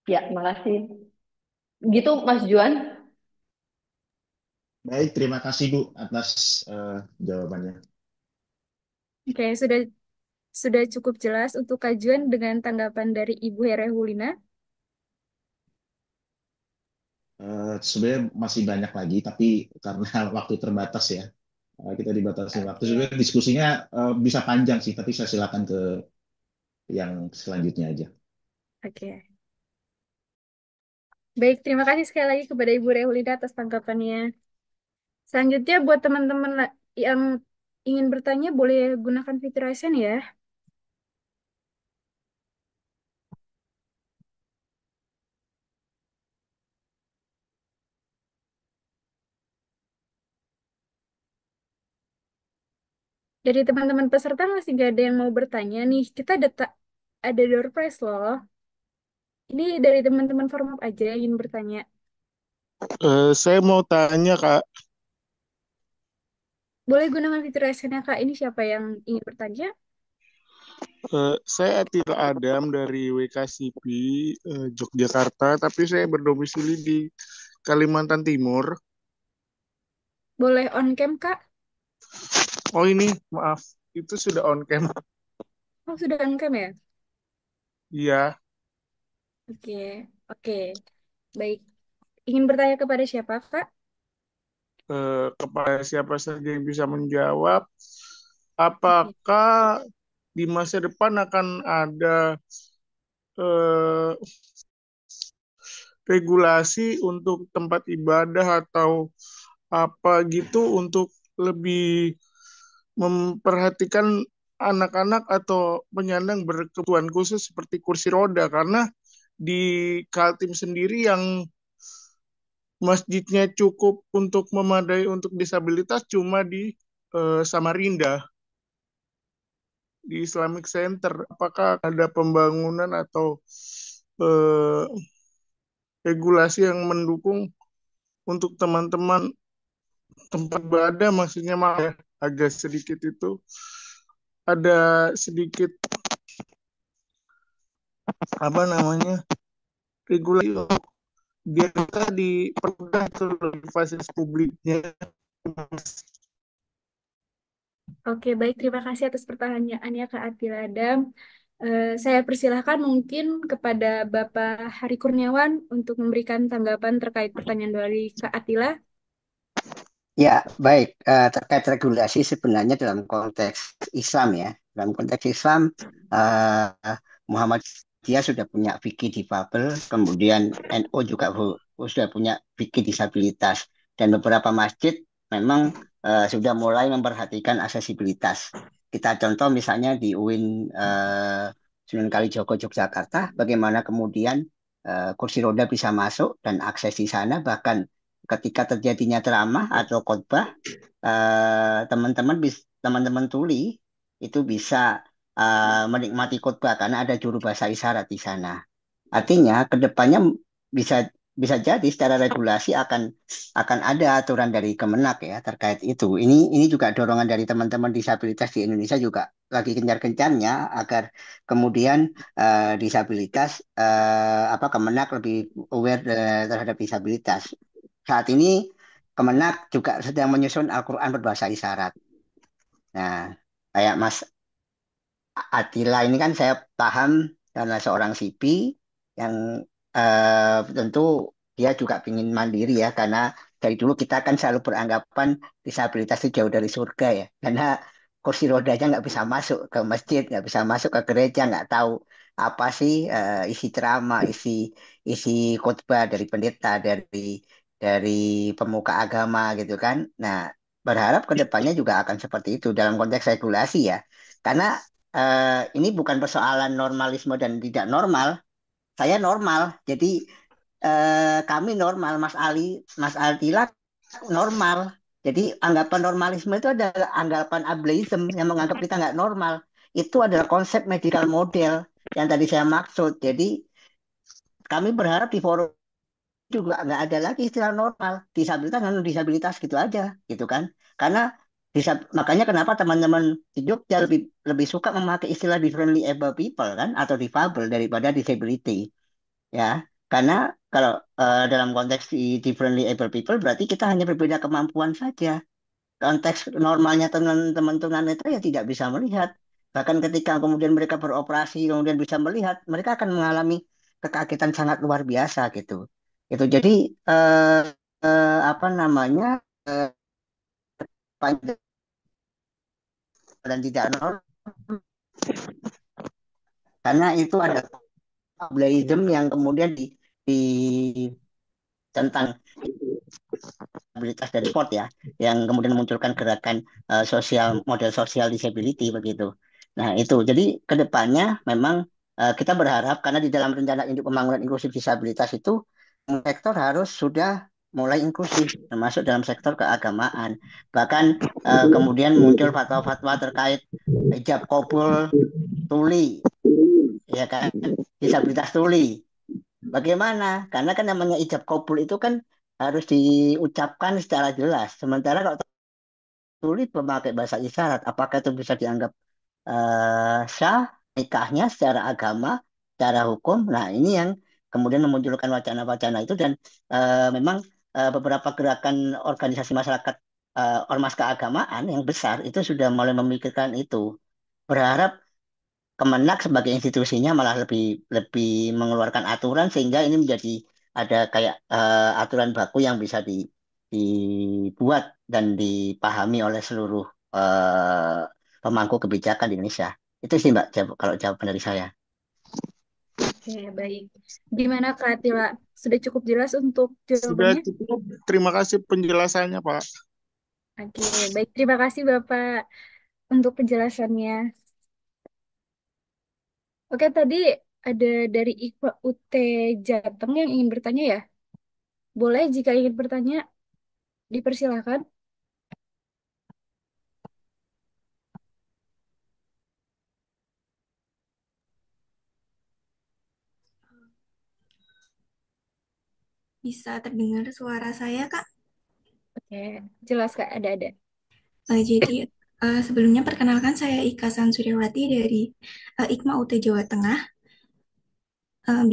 S6: Ya, makasih. Gitu Mas Juan.
S2: Baik, terima kasih Bu atas jawabannya.
S4: Oke, sudah cukup jelas untuk kajuan dengan tanggapan dari Ibu Hera Hulina.
S2: Sebenarnya masih banyak lagi, tapi karena waktu terbatas ya, kita dibatasi waktu. Sebenarnya diskusinya bisa panjang sih, tapi saya silakan ke yang selanjutnya aja.
S4: Oke. Baik, terima kasih sekali lagi kepada Ibu Rehulida atas tanggapannya. Selanjutnya buat teman-teman yang ingin bertanya boleh gunakan fitur raise hand ya. Dari teman-teman peserta masih gak ada yang mau bertanya nih. Kita ada door prize loh. Ini dari teman-teman forum aja yang ingin bertanya.
S9: Saya mau tanya, Kak.
S4: Boleh gunakan fitur raise hand-nya, Kak. Ini siapa yang ingin bertanya?
S9: Saya Atila Adam dari WKCP Yogyakarta, tapi saya berdomisili di Kalimantan Timur.
S4: Boleh on cam, Kak?
S9: Oh ini, maaf, itu sudah on cam.
S4: Oh, sudah on cam ya?
S9: Iya,
S4: Oke, oke. Baik. Ingin bertanya kepada siapa, Kak?
S9: kepada siapa saja yang bisa menjawab.
S4: Oke.
S9: Apakah di masa depan akan ada eh, regulasi untuk tempat ibadah atau apa gitu untuk lebih memperhatikan anak-anak atau penyandang berkebutuhan khusus seperti kursi roda, karena di Kaltim sendiri yang masjidnya cukup untuk memadai untuk disabilitas cuma di Samarinda, di Islamic Center. Apakah ada pembangunan atau eh, regulasi yang mendukung untuk teman-teman tempat ibadah, maksudnya maaf ya, agak sedikit itu ada sedikit apa namanya regulasi untuk biar kita dipermudah ke fasilitas publiknya.
S4: Oke, baik. Terima kasih atas pertanyaannya, Kak Atila Adam. Saya persilahkan mungkin kepada Bapak Hari Kurniawan untuk memberikan tanggapan terkait pertanyaan dari Kak Atila.
S5: Ya, baik. Terkait regulasi sebenarnya dalam konteks Islam ya. Dalam konteks Islam, Muhammadiyah sudah punya fikih difabel, kemudian NU juga sudah punya fikih disabilitas. Dan beberapa masjid memang sudah mulai memperhatikan aksesibilitas. Kita contoh misalnya di UIN Sunan Kalijogo, Yogyakarta, bagaimana kemudian kursi roda bisa masuk dan akses di sana, bahkan ketika terjadinya ceramah atau khotbah, teman-teman tuli itu bisa menikmati khotbah karena ada juru bahasa isyarat di sana. Artinya kedepannya bisa bisa jadi secara regulasi akan ada aturan dari Kemenak ya terkait itu. Ini juga dorongan dari teman-teman disabilitas di Indonesia juga lagi gencar-gencarnya agar kemudian disabilitas apa Kemenak lebih aware terhadap disabilitas. Saat ini Kemenak juga sedang menyusun Al-Quran berbahasa isyarat. Nah, kayak Mas Atila ini kan saya paham karena seorang sipi yang tentu dia juga ingin mandiri ya karena dari dulu kita kan selalu beranggapan disabilitas itu jauh dari surga ya karena kursi rodanya nggak bisa masuk ke masjid, nggak bisa masuk ke gereja, nggak tahu apa sih isi ceramah, isi khotbah dari pendeta, dari pemuka agama gitu kan. Nah, berharap ke depannya juga akan seperti itu dalam konteks regulasi ya. Karena ini bukan persoalan normalisme dan tidak normal. Saya normal, jadi kami normal, Mas Altila normal. Jadi anggapan normalisme itu adalah anggapan ableism yang menganggap kita nggak normal. Itu adalah konsep medical model yang tadi saya maksud. Jadi kami berharap di forum juga nggak ada lagi istilah normal, disabilitas non disabilitas gitu aja gitu kan, karena makanya kenapa teman-teman di Jogja lebih lebih suka memakai istilah differently able people kan atau difabel daripada disability ya, karena kalau dalam konteks di differently able people berarti kita hanya berbeda kemampuan saja. Konteks normalnya teman-teman tunanetra ya tidak bisa melihat, bahkan ketika kemudian mereka beroperasi kemudian bisa melihat mereka akan mengalami kekagetan sangat luar biasa gitu. Itu jadi eh, apa namanya panjang dan tidak normal karena itu ada ableism yang kemudian di tentang disabilitas dari sport ya, yang kemudian memunculkan gerakan sosial model sosial disability begitu. Nah itu jadi kedepannya memang kita berharap karena di dalam rencana induk pembangunan inklusif disabilitas itu sektor harus sudah mulai inklusif termasuk dalam sektor keagamaan. Bahkan kemudian muncul fatwa-fatwa terkait hijab kabul tuli ya kan, disabilitas tuli. Bagaimana? Karena kan namanya ijab kabul itu kan harus diucapkan secara jelas. Sementara kalau tulis memakai bahasa isyarat, apakah itu bisa dianggap sah nikahnya secara agama, secara hukum? Nah, ini yang kemudian memunculkan wacana-wacana itu dan memang beberapa gerakan organisasi masyarakat ormas keagamaan yang besar itu sudah mulai memikirkan itu. Berharap Kemenak sebagai institusinya malah lebih lebih mengeluarkan aturan sehingga ini menjadi ada kayak aturan baku yang bisa dibuat dan dipahami oleh seluruh pemangku kebijakan di Indonesia. Itu sih Mbak, kalau jawaban dari saya.
S4: Oke, baik. Gimana Kak Atila? Sudah cukup jelas untuk
S9: Sudah
S4: jawabannya?
S9: cukup. Terima kasih penjelasannya, Pak.
S4: Oke, baik. Terima kasih Bapak untuk penjelasannya. Oke, tadi ada dari IKWA UT Jateng yang ingin bertanya ya? Boleh jika ingin bertanya, dipersilakan.
S10: Bisa terdengar suara saya, Kak?
S4: Oke, jelas Kak, ada.
S10: Jadi, sebelumnya perkenalkan saya Ika Sansuryawati dari IKMA UT Jawa Tengah.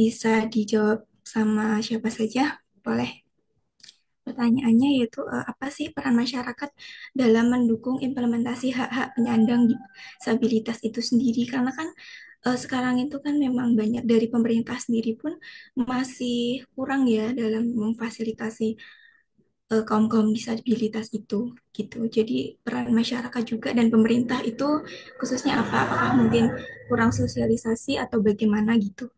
S10: Bisa dijawab sama siapa saja? Boleh. Pertanyaannya yaitu apa sih peran masyarakat dalam mendukung implementasi hak-hak penyandang disabilitas itu sendiri? Karena kan sekarang itu kan memang banyak dari pemerintah sendiri pun masih kurang ya dalam memfasilitasi kaum-kaum disabilitas itu gitu. Jadi peran masyarakat juga dan pemerintah itu khususnya apa? Apakah mungkin kurang sosialisasi atau bagaimana gitu?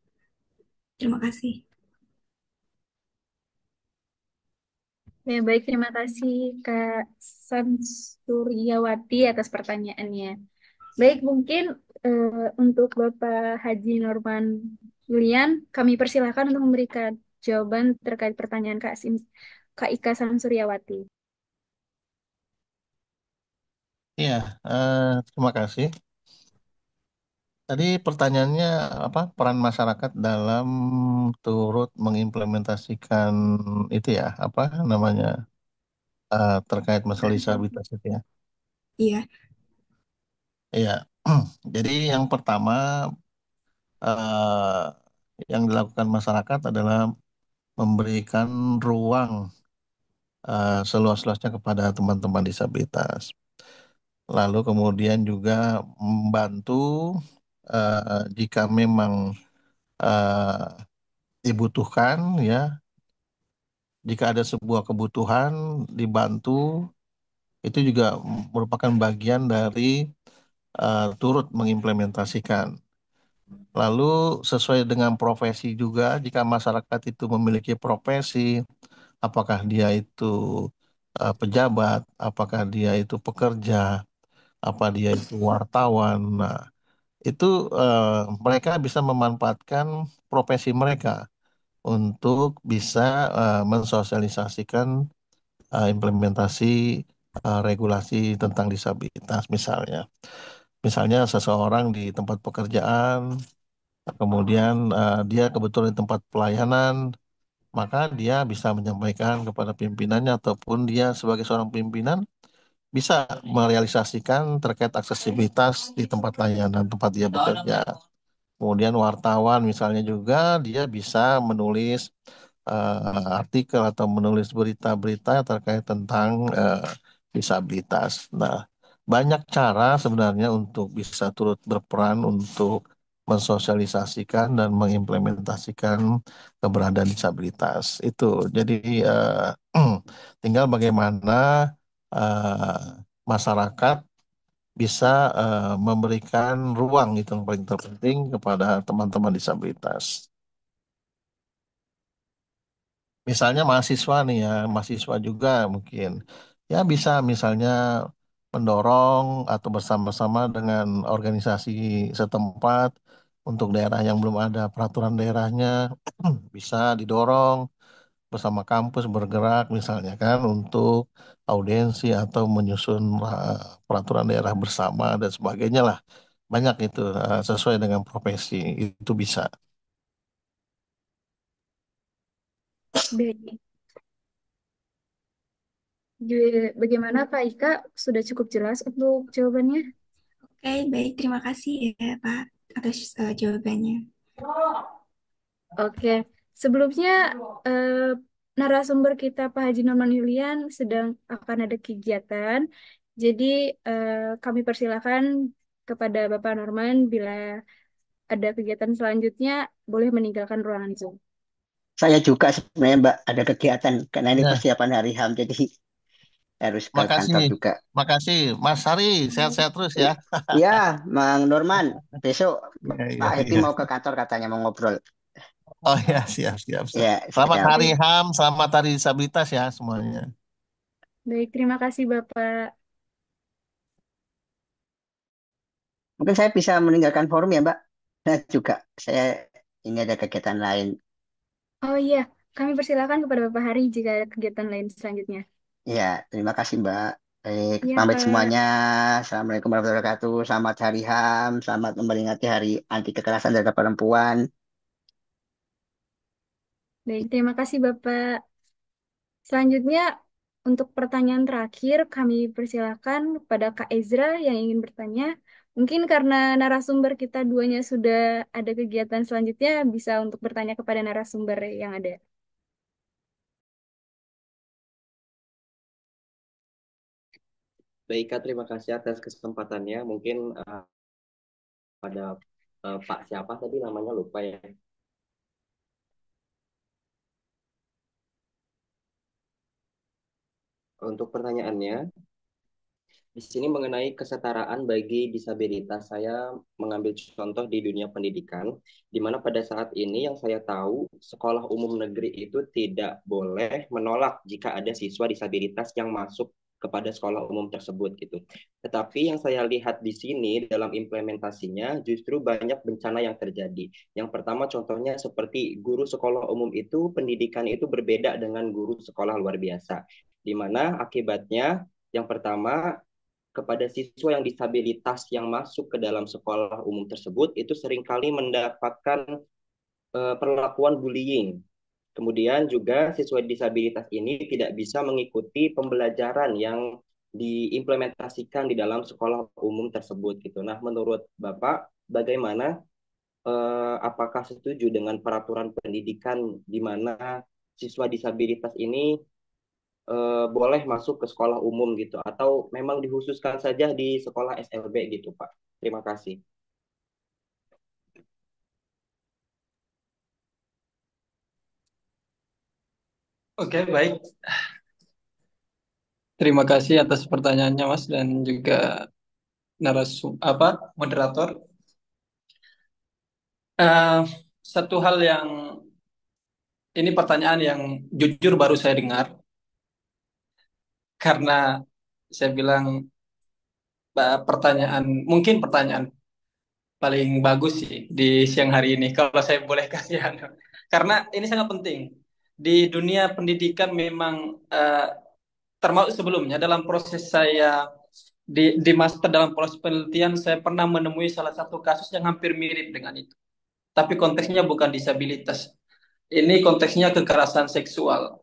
S10: Terima kasih.
S4: Ya, baik, terima kasih Kak Samsuryawati atas pertanyaannya. Baik, mungkin eh, untuk Bapak Haji Norman Julian, kami persilakan untuk memberikan jawaban terkait pertanyaan Kak Ika Samsuryawati.
S7: Iya, terima kasih. Tadi pertanyaannya apa? Peran masyarakat dalam turut mengimplementasikan itu ya, apa namanya terkait masalah disabilitas itu ya.
S10: Iya,
S7: Iya. Jadi yang pertama eh, yang dilakukan masyarakat adalah memberikan ruang seluas-luasnya kepada teman-teman disabilitas. Lalu kemudian juga membantu jika memang eh, dibutuhkan ya, jika ada sebuah kebutuhan dibantu, itu juga merupakan bagian dari turut mengimplementasikan. Lalu sesuai dengan profesi juga, jika masyarakat itu memiliki profesi, apakah dia itu pejabat, apakah dia itu pekerja, apa dia itu wartawan. Nah, itu eh, mereka bisa memanfaatkan profesi mereka untuk bisa mensosialisasikan implementasi regulasi tentang disabilitas misalnya. Misalnya seseorang di tempat pekerjaan, kemudian dia kebetulan di tempat pelayanan, maka dia bisa menyampaikan kepada pimpinannya ataupun dia sebagai seorang pimpinan bisa merealisasikan terkait aksesibilitas di tempat layanan tempat dia bekerja. Kemudian wartawan misalnya juga dia bisa menulis artikel atau menulis berita-berita terkait tentang disabilitas. Nah, banyak cara sebenarnya untuk bisa turut berperan untuk mensosialisasikan dan mengimplementasikan keberadaan disabilitas. Itu. Jadi tinggal bagaimana eh, masyarakat bisa memberikan ruang itu yang paling terpenting kepada teman-teman disabilitas. Misalnya mahasiswa nih ya, mahasiswa juga mungkin ya bisa misalnya mendorong atau bersama-sama dengan organisasi setempat untuk daerah yang belum ada peraturan daerahnya bisa didorong bersama kampus bergerak misalnya kan untuk audiensi atau menyusun peraturan daerah bersama dan sebagainya lah. Banyak itu sesuai dengan profesi itu bisa.
S4: Baik. Bagaimana Kak Ika? Sudah cukup jelas untuk jawabannya?
S10: oke, baik. Terima kasih ya, Pak, atas jawabannya.
S4: Oke, sebelumnya eh, narasumber kita Pak Haji Norman Yulian sedang akan ada kegiatan. Jadi kami persilakan kepada Bapak Norman bila ada kegiatan selanjutnya boleh meninggalkan ruangan Zoom.
S5: Saya juga sebenarnya Mbak ada kegiatan karena ini
S7: Ya,
S5: persiapan hari HAM jadi harus ke
S7: makasih.
S5: kantor juga.
S7: Makasih Mas Hari, sehat-sehat terus ya.
S5: Ya, Mang Norman, besok
S7: Iya, iya,
S5: Pak Happy
S7: iya.
S5: mau ke kantor katanya mau ngobrol.
S7: Oh ya, siap, siap, siap.
S5: Ya,
S7: Selamat
S5: siap.
S7: Hari HAM, selamat Hari Disabilitas ya semuanya.
S4: Baik, terima kasih Bapak.
S5: Mungkin saya bisa meninggalkan forum ya Mbak. Nah juga saya ini ada kegiatan lain.
S4: Oh iya, Kami persilakan kepada Bapak Hari jika ada kegiatan lain selanjutnya.
S5: Ya, terima kasih Mbak. Baik,
S4: Iya,
S5: pamit
S4: Pak.
S5: semuanya. Assalamualaikum warahmatullahi wabarakatuh. Selamat Hari HAM, selamat memperingati Hari Anti Kekerasan Terhadap Perempuan.
S4: Baik, terima kasih Bapak. Selanjutnya, untuk pertanyaan terakhir, kami persilakan kepada Kak Ezra yang ingin bertanya. Mungkin karena narasumber kita duanya sudah ada kegiatan selanjutnya, bisa untuk bertanya kepada narasumber yang ada.
S11: Baik, Kak, terima kasih atas kesempatannya. Mungkin pada Pak siapa tadi namanya lupa ya. Untuk pertanyaannya, di sini mengenai kesetaraan bagi disabilitas, saya mengambil contoh di dunia pendidikan, di mana pada saat ini yang saya tahu, sekolah umum negeri itu tidak boleh menolak jika ada siswa disabilitas yang masuk kepada sekolah umum tersebut gitu. Tetapi yang saya lihat di sini dalam implementasinya justru banyak bencana yang terjadi. Yang pertama contohnya seperti guru sekolah umum itu pendidikan itu berbeda dengan guru sekolah luar biasa. Di mana akibatnya yang pertama kepada siswa yang disabilitas yang masuk ke dalam sekolah umum tersebut itu seringkali mendapatkan perlakuan bullying. Kemudian juga siswa disabilitas ini tidak bisa mengikuti pembelajaran yang diimplementasikan di dalam sekolah umum tersebut gitu. Nah, menurut Bapak bagaimana apakah setuju dengan peraturan pendidikan di mana siswa disabilitas ini boleh masuk ke sekolah umum gitu atau memang dikhususkan saja di sekolah SLB gitu Pak. Terima kasih.
S8: Oke, baik. Terima kasih atas pertanyaannya, Mas, dan juga moderator. Eh, Satu hal yang ini pertanyaan yang jujur baru saya dengar karena saya bilang mungkin pertanyaan paling bagus sih di siang hari ini kalau saya boleh kasih karena ini sangat penting di dunia pendidikan memang termasuk sebelumnya dalam proses saya di master dalam proses penelitian saya pernah menemui salah satu kasus yang hampir mirip dengan itu tapi konteksnya bukan disabilitas ini konteksnya kekerasan seksual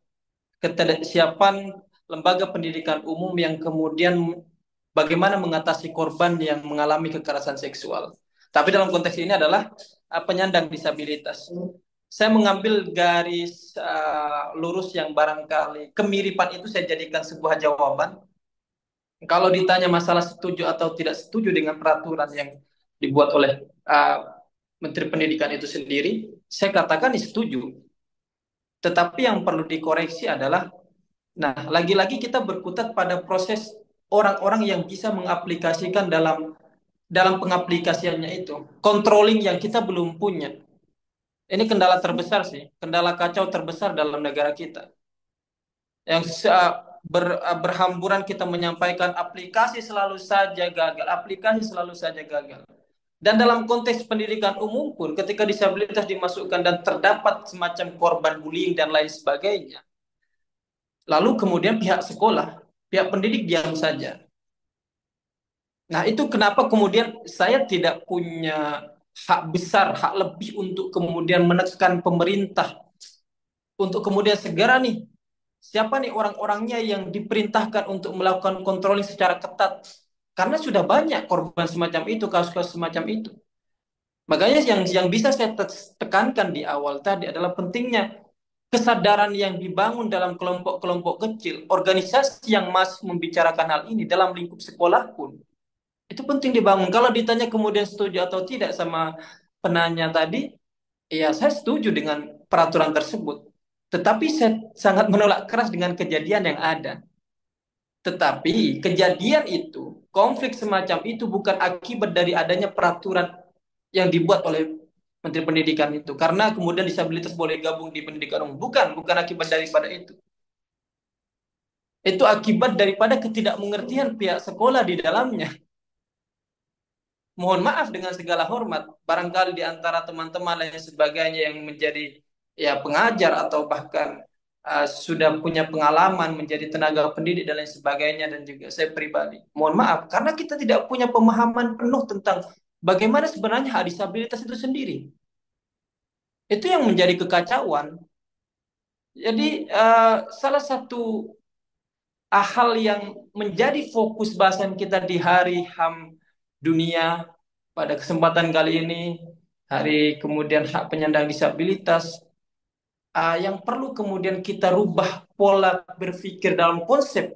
S8: ketidaksiapan lembaga pendidikan umum yang kemudian bagaimana mengatasi korban yang mengalami kekerasan seksual. Tapi dalam konteks ini adalah penyandang disabilitas. Saya mengambil garis lurus yang barangkali kemiripan itu saya jadikan sebuah jawaban. Kalau ditanya masalah setuju atau tidak setuju dengan peraturan yang dibuat oleh Menteri Pendidikan itu sendiri, saya katakan setuju. Tetapi yang perlu dikoreksi adalah, nah, lagi-lagi kita berkutat pada proses orang-orang yang bisa mengaplikasikan dalam pengaplikasiannya itu. Controlling yang kita belum punya. Ini kendala terbesar sih, kendala kacau terbesar dalam negara kita. Yang berhamburan kita menyampaikan aplikasi selalu saja gagal, aplikasi selalu saja gagal. Dan dalam konteks pendidikan umum pun, ketika disabilitas dimasukkan dan terdapat semacam korban bullying dan lain sebagainya, lalu kemudian pihak sekolah, pihak pendidik diam saja. Nah, itu kenapa kemudian saya tidak punya hak besar, hak lebih untuk kemudian menekan pemerintah untuk kemudian segera nih, siapa nih orang-orangnya yang diperintahkan untuk melakukan controlling secara ketat. Karena sudah banyak korban semacam itu, kasus-kasus semacam itu. Makanya yang bisa saya tekankan di awal tadi adalah pentingnya kesadaran yang dibangun dalam kelompok-kelompok kecil, organisasi yang masih membicarakan hal ini dalam lingkup sekolah pun. Itu penting dibangun. Kalau ditanya kemudian setuju atau tidak sama penanya tadi, ya saya setuju dengan peraturan tersebut. Tetapi saya sangat menolak keras dengan kejadian yang ada. Tetapi kejadian itu, konflik semacam itu bukan akibat dari adanya peraturan yang dibuat oleh Menteri Pendidikan itu. Karena kemudian disabilitas boleh gabung di pendidikan umum. Bukan akibat daripada itu. Itu akibat daripada ketidakmengertian pihak sekolah di dalamnya. Mohon maaf dengan segala hormat, barangkali di antara teman-teman dan sebagainya yang menjadi ya pengajar atau bahkan sudah punya pengalaman menjadi tenaga pendidik dan lain sebagainya, dan juga saya pribadi. Mohon maaf karena kita tidak punya pemahaman penuh tentang bagaimana sebenarnya hak disabilitas itu sendiri. Itu yang menjadi kekacauan. Jadi salah satu hal yang menjadi fokus bahasan kita di Hari HAM Dunia pada kesempatan kali ini, hari kemudian hak penyandang disabilitas, yang perlu kemudian kita rubah pola berpikir dalam konsep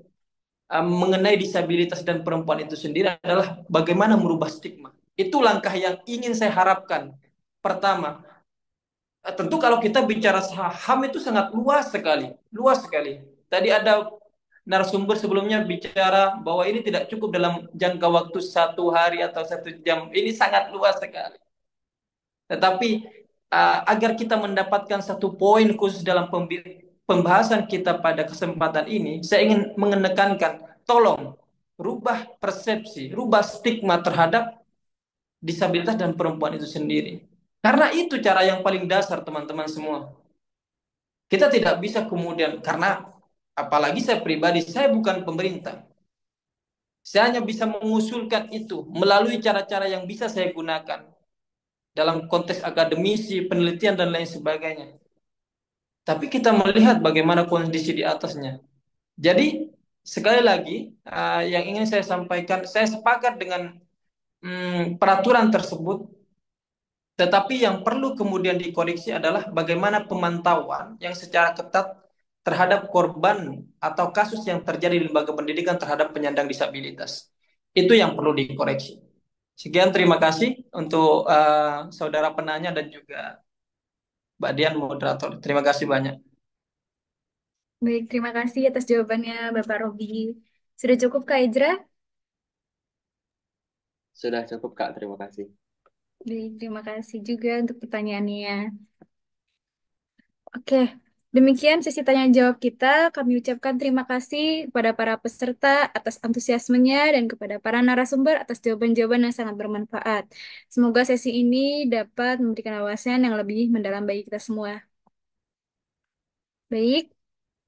S8: mengenai disabilitas dan perempuan itu sendiri adalah bagaimana merubah stigma. Itu langkah yang ingin saya harapkan. Pertama, tentu kalau kita bicara HAM itu sangat luas sekali, luas sekali. Tadi ada narasumber sebelumnya bicara bahwa ini tidak cukup dalam jangka waktu 1 hari atau 1 jam. Ini sangat luas sekali. Tetapi agar kita mendapatkan satu poin khusus dalam pembahasan kita pada kesempatan ini, saya ingin menekankan, tolong rubah persepsi, rubah stigma terhadap disabilitas dan perempuan itu sendiri. Karena itu cara yang paling dasar teman-teman semua. Kita tidak bisa kemudian, karena apalagi saya pribadi, saya bukan pemerintah. Saya hanya bisa mengusulkan itu melalui cara-cara yang bisa saya gunakan dalam konteks akademisi, penelitian, dan lain sebagainya. Tapi kita melihat bagaimana kondisi di atasnya. Jadi, sekali lagi, yang ingin saya sampaikan, saya sepakat dengan peraturan tersebut, tetapi yang perlu kemudian dikoreksi adalah bagaimana pemantauan yang secara ketat terhadap korban atau kasus yang terjadi di lembaga pendidikan terhadap penyandang disabilitas. Itu yang perlu dikoreksi. Sekian, terima kasih untuk saudara penanya dan juga Mbak Dian moderator. Terima kasih banyak.
S4: Baik, terima kasih atas jawabannya Bapak Robi. Sudah cukup Kak Ijra?
S11: Sudah cukup, Kak. Terima kasih.
S4: Baik, terima kasih juga untuk pertanyaannya. Oke, demikian sesi tanya jawab kita. Kami ucapkan terima kasih kepada para peserta atas antusiasmenya dan kepada para narasumber atas jawaban-jawaban yang sangat bermanfaat. Semoga sesi ini dapat memberikan wawasan yang lebih mendalam bagi kita semua. Baik,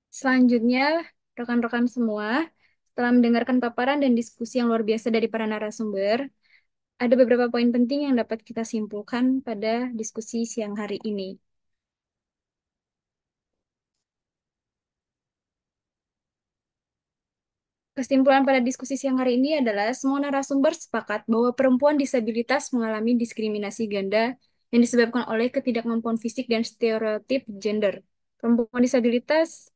S4: selanjutnya rekan-rekan semua, setelah mendengarkan paparan dan diskusi yang luar biasa dari para narasumber, ada beberapa poin penting yang dapat kita simpulkan pada diskusi siang hari ini. Kesimpulan pada diskusi siang hari ini adalah semua narasumber sepakat bahwa perempuan disabilitas mengalami diskriminasi ganda yang disebabkan oleh ketidakmampuan fisik dan stereotip gender. Perempuan disabilitas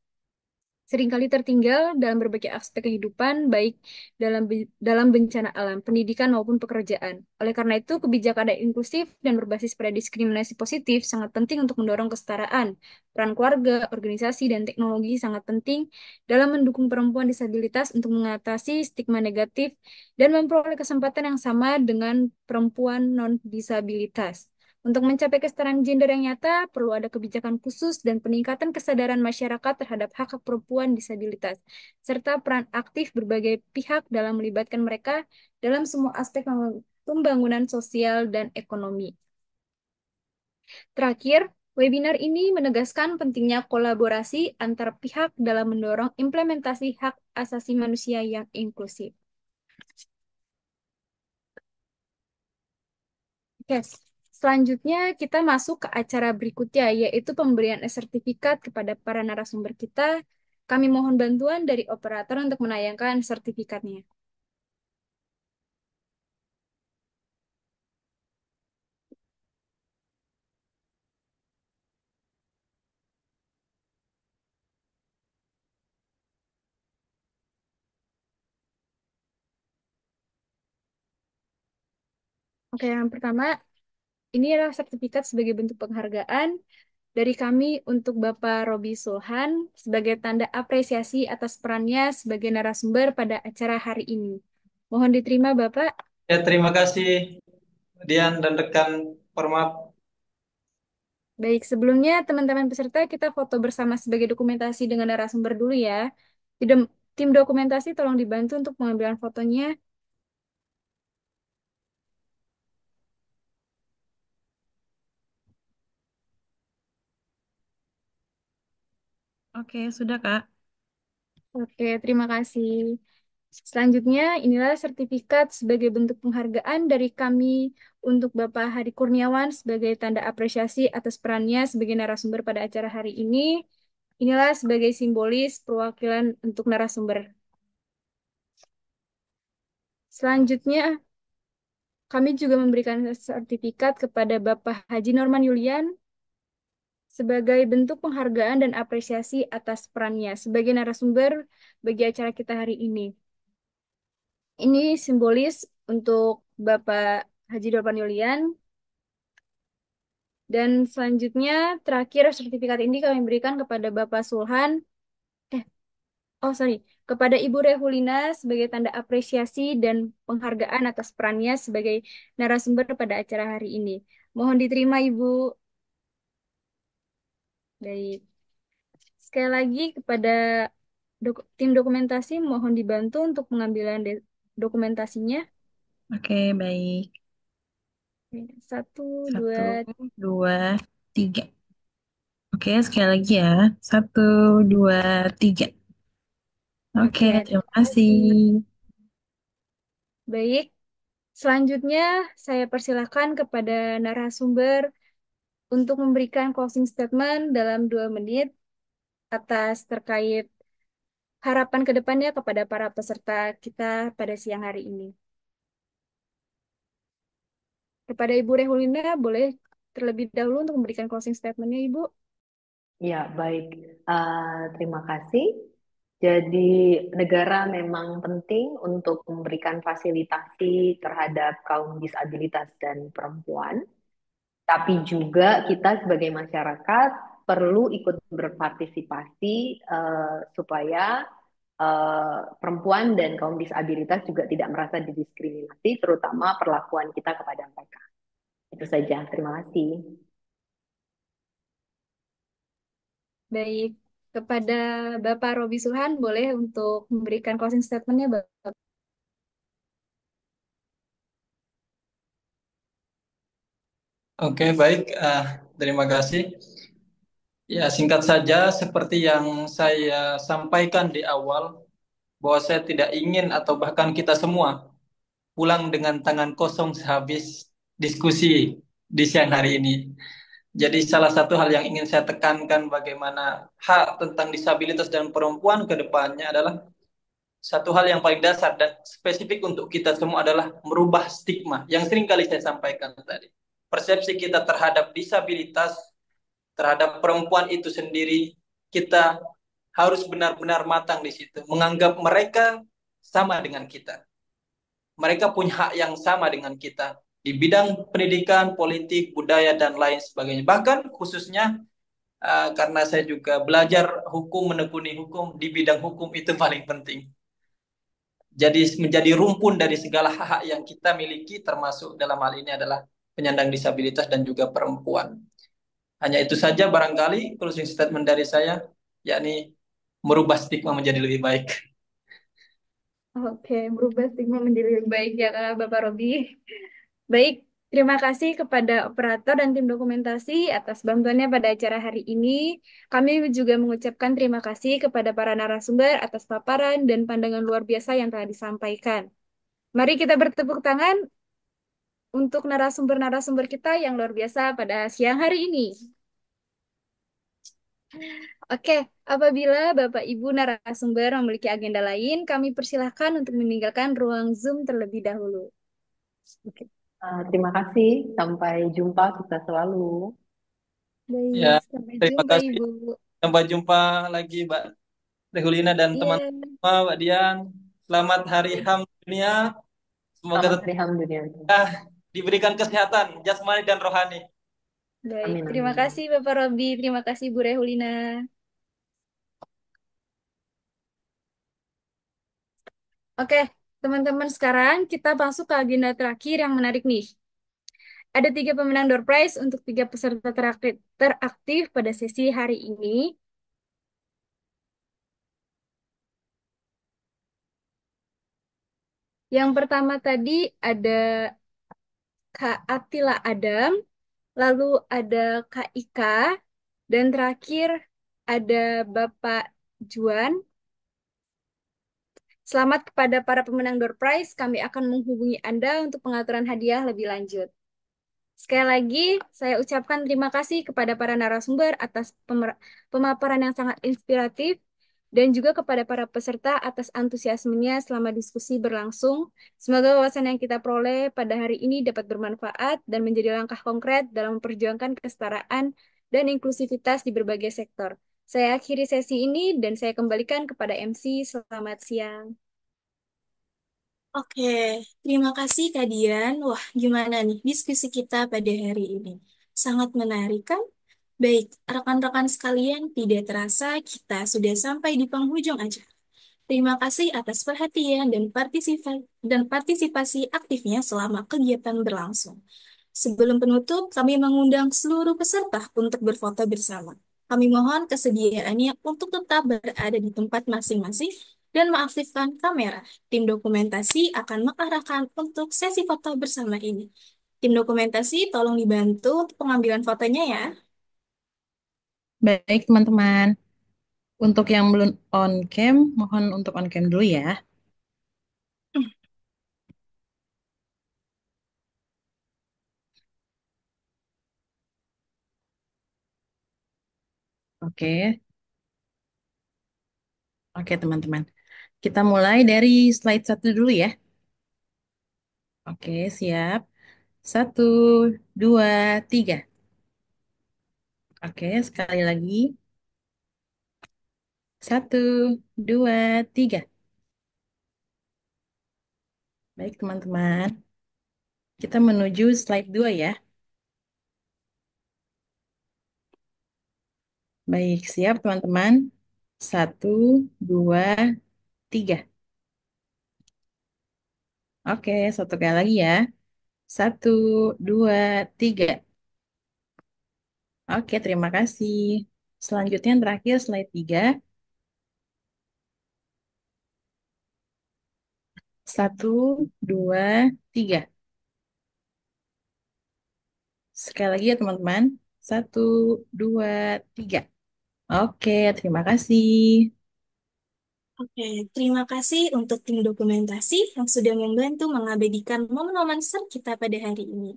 S4: seringkali tertinggal dalam berbagai aspek kehidupan, baik dalam bencana alam, pendidikan maupun pekerjaan. Oleh karena itu, kebijakan yang inklusif dan berbasis pada diskriminasi positif sangat penting untuk mendorong kesetaraan. Peran keluarga, organisasi, dan teknologi sangat penting dalam mendukung perempuan disabilitas untuk mengatasi stigma negatif dan memperoleh kesempatan yang sama dengan perempuan non-disabilitas. Untuk mencapai kesetaraan gender yang nyata, perlu ada kebijakan khusus dan peningkatan kesadaran masyarakat terhadap hak-hak perempuan disabilitas, serta peran aktif berbagai pihak dalam melibatkan mereka dalam semua aspek pembangunan sosial dan ekonomi. Terakhir, webinar ini menegaskan pentingnya kolaborasi antar pihak dalam mendorong implementasi hak asasi manusia yang inklusif. Oke, selanjutnya kita masuk ke acara berikutnya, yaitu pemberian sertifikat kepada para narasumber kita. Kami mohon bantuan dari operator untuk menayangkan sertifikatnya. Oke, yang pertama, ini adalah sertifikat sebagai bentuk penghargaan dari kami untuk Bapak Robi Sulhan sebagai tanda apresiasi atas perannya sebagai narasumber pada acara hari ini. Mohon diterima, Bapak.
S8: Ya, terima kasih Dian dan rekan Permap.
S4: Baik, sebelumnya teman-teman peserta kita foto bersama sebagai dokumentasi dengan narasumber dulu ya. Tim dokumentasi tolong dibantu untuk pengambilan fotonya.
S12: Oke, sudah Kak.
S4: Oke, terima kasih. Selanjutnya, inilah sertifikat sebagai bentuk penghargaan dari kami untuk Bapak Hari Kurniawan sebagai tanda apresiasi atas perannya sebagai narasumber pada acara hari ini. Inilah sebagai simbolis perwakilan untuk narasumber. Selanjutnya, kami juga memberikan sertifikat kepada Bapak Haji Norman Yulian sebagai bentuk penghargaan dan apresiasi atas perannya sebagai narasumber bagi acara kita hari ini. Ini simbolis untuk Bapak Haji Norman Yulian. Dan selanjutnya, terakhir sertifikat ini kami berikan kepada Bapak Sulhan, eh, oh sorry, kepada Ibu Rehulina sebagai tanda apresiasi dan penghargaan atas perannya sebagai narasumber pada acara hari ini. Mohon diterima, Ibu. Baik. Sekali lagi kepada tim dokumentasi, mohon dibantu untuk pengambilan dokumentasinya.
S12: Oke, baik.
S4: Satu,
S12: Satu,
S4: dua,
S12: dua, tiga. Oke, sekali lagi ya. Satu, dua, tiga. Oke,
S4: Oke,
S12: terima
S4: terima
S12: kasih.
S4: kasih. Baik, selanjutnya saya persilakan kepada narasumber untuk memberikan closing statement dalam 2 menit atas terkait harapan ke depannya kepada para peserta kita pada siang hari ini. Kepada Ibu Rehulina, boleh terlebih dahulu untuk memberikan closing statement-nya, Ibu.
S6: Ya, baik. Terima kasih. Jadi, negara memang penting untuk memberikan fasilitasi terhadap kaum disabilitas dan perempuan. Tapi juga kita sebagai masyarakat perlu ikut berpartisipasi supaya perempuan dan kaum disabilitas juga tidak merasa didiskriminasi, terutama perlakuan kita kepada mereka. Itu saja. Terima kasih.
S4: Baik, kepada Bapak Robi Suhan, boleh untuk memberikan closing statement-nya, Bapak.
S8: Oke, baik. Terima kasih. Ya, singkat saja, seperti yang saya sampaikan di awal, bahwa saya tidak ingin atau bahkan kita semua pulang dengan tangan kosong sehabis diskusi di siang hari ini. Jadi salah satu hal yang ingin saya tekankan bagaimana hak tentang disabilitas dan perempuan ke depannya adalah satu hal yang paling dasar dan spesifik untuk kita semua adalah merubah stigma yang sering kali saya sampaikan tadi. Persepsi kita terhadap disabilitas, terhadap perempuan itu sendiri, kita harus benar-benar matang di situ. Menganggap mereka sama dengan kita. Mereka punya hak yang sama dengan kita di bidang pendidikan, politik, budaya, dan lain sebagainya. Bahkan khususnya karena saya juga belajar hukum, menekuni hukum, di bidang hukum itu paling penting. Jadi menjadi rumpun dari segala hak-hak yang kita miliki, termasuk dalam hal ini adalah penyandang disabilitas dan juga perempuan. Hanya itu saja barangkali closing statement dari saya, yakni merubah stigma menjadi lebih baik.
S4: Oke, merubah stigma menjadi lebih baik ya, Bapak Robi. Baik, terima kasih kepada operator dan tim dokumentasi atas bantuannya pada acara hari ini. Kami juga mengucapkan terima kasih kepada para narasumber atas paparan dan pandangan luar biasa yang telah disampaikan. Mari kita bertepuk tangan untuk narasumber-narasumber kita yang luar biasa pada siang hari ini. Oke, apabila Bapak Ibu narasumber memiliki agenda lain, kami persilahkan untuk meninggalkan ruang Zoom terlebih dahulu. Oke.
S6: Terima kasih. Sampai jumpa. Sukses selalu.
S8: Ya,
S4: Baik, sampai
S8: terima
S4: jumpa
S8: kasih.
S4: Ibu.
S8: Sampai jumpa lagi Mbak Regulina dan
S4: Iya,
S8: teman-teman semua, Mbak Dian. Selamat Hari HAM Dunia. Semoga
S6: Selamat
S8: tetap
S6: Hari HAM Dunia.
S8: diberikan kesehatan jasmani dan rohani.
S4: baik.
S6: Amin,
S4: Terima
S6: amin.
S4: kasih Bapak Robi, terima kasih Bu Rehulina. Oke, teman-teman sekarang kita masuk ke agenda terakhir yang menarik nih. Ada 3 pemenang door prize untuk 3 peserta teraktif pada sesi hari ini. Yang pertama tadi ada Kak Atila Adam, lalu ada Kak Ika, dan terakhir ada Bapak Juan. Selamat kepada para pemenang door prize. Kami akan menghubungi Anda untuk pengaturan hadiah lebih lanjut. Sekali lagi, saya ucapkan terima kasih kepada para narasumber atas pemaparan yang sangat inspiratif dan juga kepada para peserta atas antusiasmenya selama diskusi berlangsung. Semoga wawasan yang kita peroleh pada hari ini dapat bermanfaat dan menjadi langkah konkret dalam memperjuangkan kesetaraan dan inklusivitas di berbagai sektor. Saya akhiri sesi ini dan saya kembalikan kepada MC. Selamat siang.
S1: Oke, terima kasih Kak Dian. Wah, gimana nih diskusi kita pada hari ini? Sangat menarik kan? Baik, rekan-rekan sekalian, tidak terasa kita sudah sampai di penghujung acara. Terima kasih atas perhatian dan partisipasi aktifnya selama kegiatan berlangsung. Sebelum penutup, kami mengundang seluruh peserta untuk berfoto bersama. Kami mohon kesediaannya untuk tetap berada di tempat masing-masing dan mengaktifkan kamera. Tim dokumentasi akan mengarahkan untuk sesi foto bersama ini. Tim dokumentasi, tolong dibantu untuk pengambilan fotonya ya.
S12: Baik, teman-teman. Untuk yang belum on cam, mohon untuk on cam dulu ya. Oke, oke teman-teman. Kita mulai dari slide 1 dulu ya. Oke, siap. 1, 2, 3. Oke, sekali lagi. 1, 2, 3. Baik, teman-teman. Kita menuju slide 2 ya. Baik, siap teman-teman. 1, 2, 3. Oke, satu kali lagi ya. 1, 2, 3. Oke, terima kasih. Selanjutnya yang terakhir slide 3. 1, 2, 3. Sekali lagi ya teman-teman. 1, 2, 3. Oke, terima kasih.
S1: Oke, terima kasih untuk tim dokumentasi yang sudah membantu mengabadikan momen-momen seru kita pada hari ini.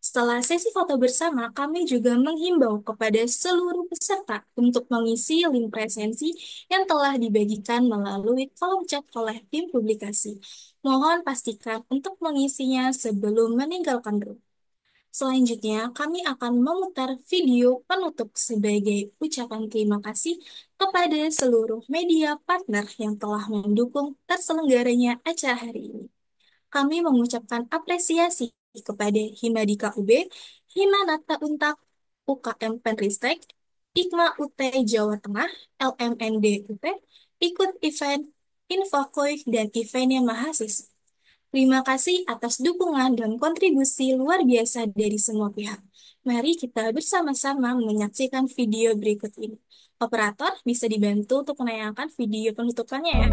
S1: Setelah sesi foto bersama, kami juga menghimbau kepada seluruh peserta untuk mengisi link presensi yang telah dibagikan melalui kolom chat oleh tim publikasi. Mohon pastikan untuk mengisinya sebelum meninggalkan room. Selanjutnya, kami akan memutar video penutup sebagai ucapan terima kasih kepada seluruh media partner yang telah mendukung terselenggaranya acara hari ini. Kami mengucapkan apresiasi kepada Himadika UB, Himanata Untak, UKM Penristek, IKMA UT Jawa Tengah, LMND UT, Ikut Event, Infokoi, dan eventnya mahasiswa. Terima kasih atas dukungan dan kontribusi luar biasa dari semua pihak. Mari kita bersama-sama menyaksikan video berikut ini. Operator bisa dibantu untuk menayangkan video penutupannya ya.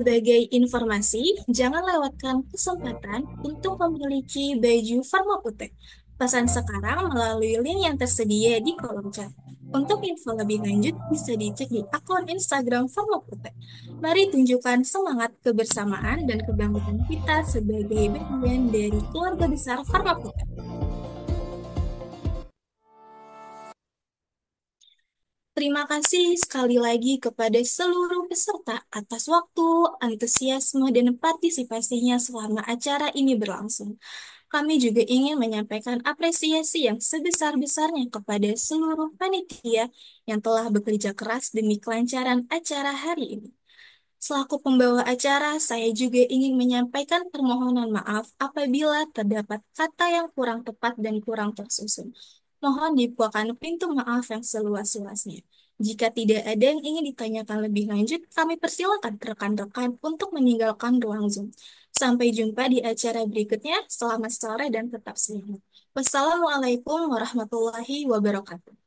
S1: Sebagai informasi, jangan lewatkan kesempatan untuk memiliki baju Farmapute. Pesan sekarang melalui link yang tersedia di kolom chat. Untuk info lebih lanjut, bisa dicek di akun Instagram Farmapute. Mari tunjukkan semangat kebersamaan dan kebanggaan kita sebagai bagian dari keluarga besar Farmapute. Terima kasih sekali lagi kepada seluruh peserta atas waktu, antusiasme, dan partisipasinya selama acara ini berlangsung. Kami juga ingin menyampaikan apresiasi yang sebesar-besarnya kepada seluruh panitia yang telah bekerja keras demi kelancaran acara hari ini. Selaku pembawa acara, saya juga ingin menyampaikan permohonan maaf apabila terdapat kata yang kurang tepat dan kurang tersusun. Mohon dibukakan pintu maaf yang seluas-luasnya. Jika tidak ada yang ingin ditanyakan lebih lanjut, kami persilakan rekan-rekan untuk meninggalkan ruang Zoom. Sampai jumpa di acara berikutnya. Selamat sore dan tetap semangat. Wassalamualaikum warahmatullahi wabarakatuh.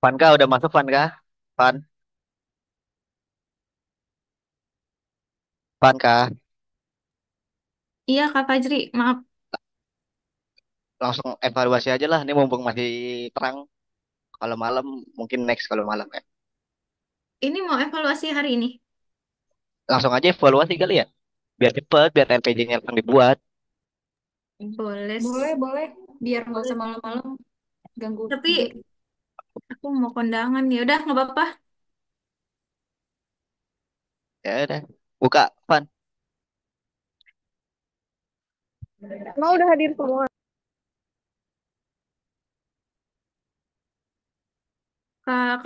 S13: Vanka udah masuk Vanka? Van, Vanka,
S3: Iya, Kak Fajri, maaf.
S13: langsung evaluasi aja lah. Ini mumpung masih terang. Kalau malam mungkin next kalau malam ya.
S3: Ini mau evaluasi hari ini.
S13: Langsung aja evaluasi kali ya. Biar cepet, biar RPG-nya langsung dibuat.
S3: Boleh.
S4: Boleh, boleh. Biar nggak
S3: Boleh.
S4: usah malam-malam ganggu
S3: Tapi
S4: tidur.
S3: aku mau kondangan ya. Udah, nggak apa-apa.
S13: Ya udah. Buka, Van.
S4: Mau udah hadir semua.
S3: Kak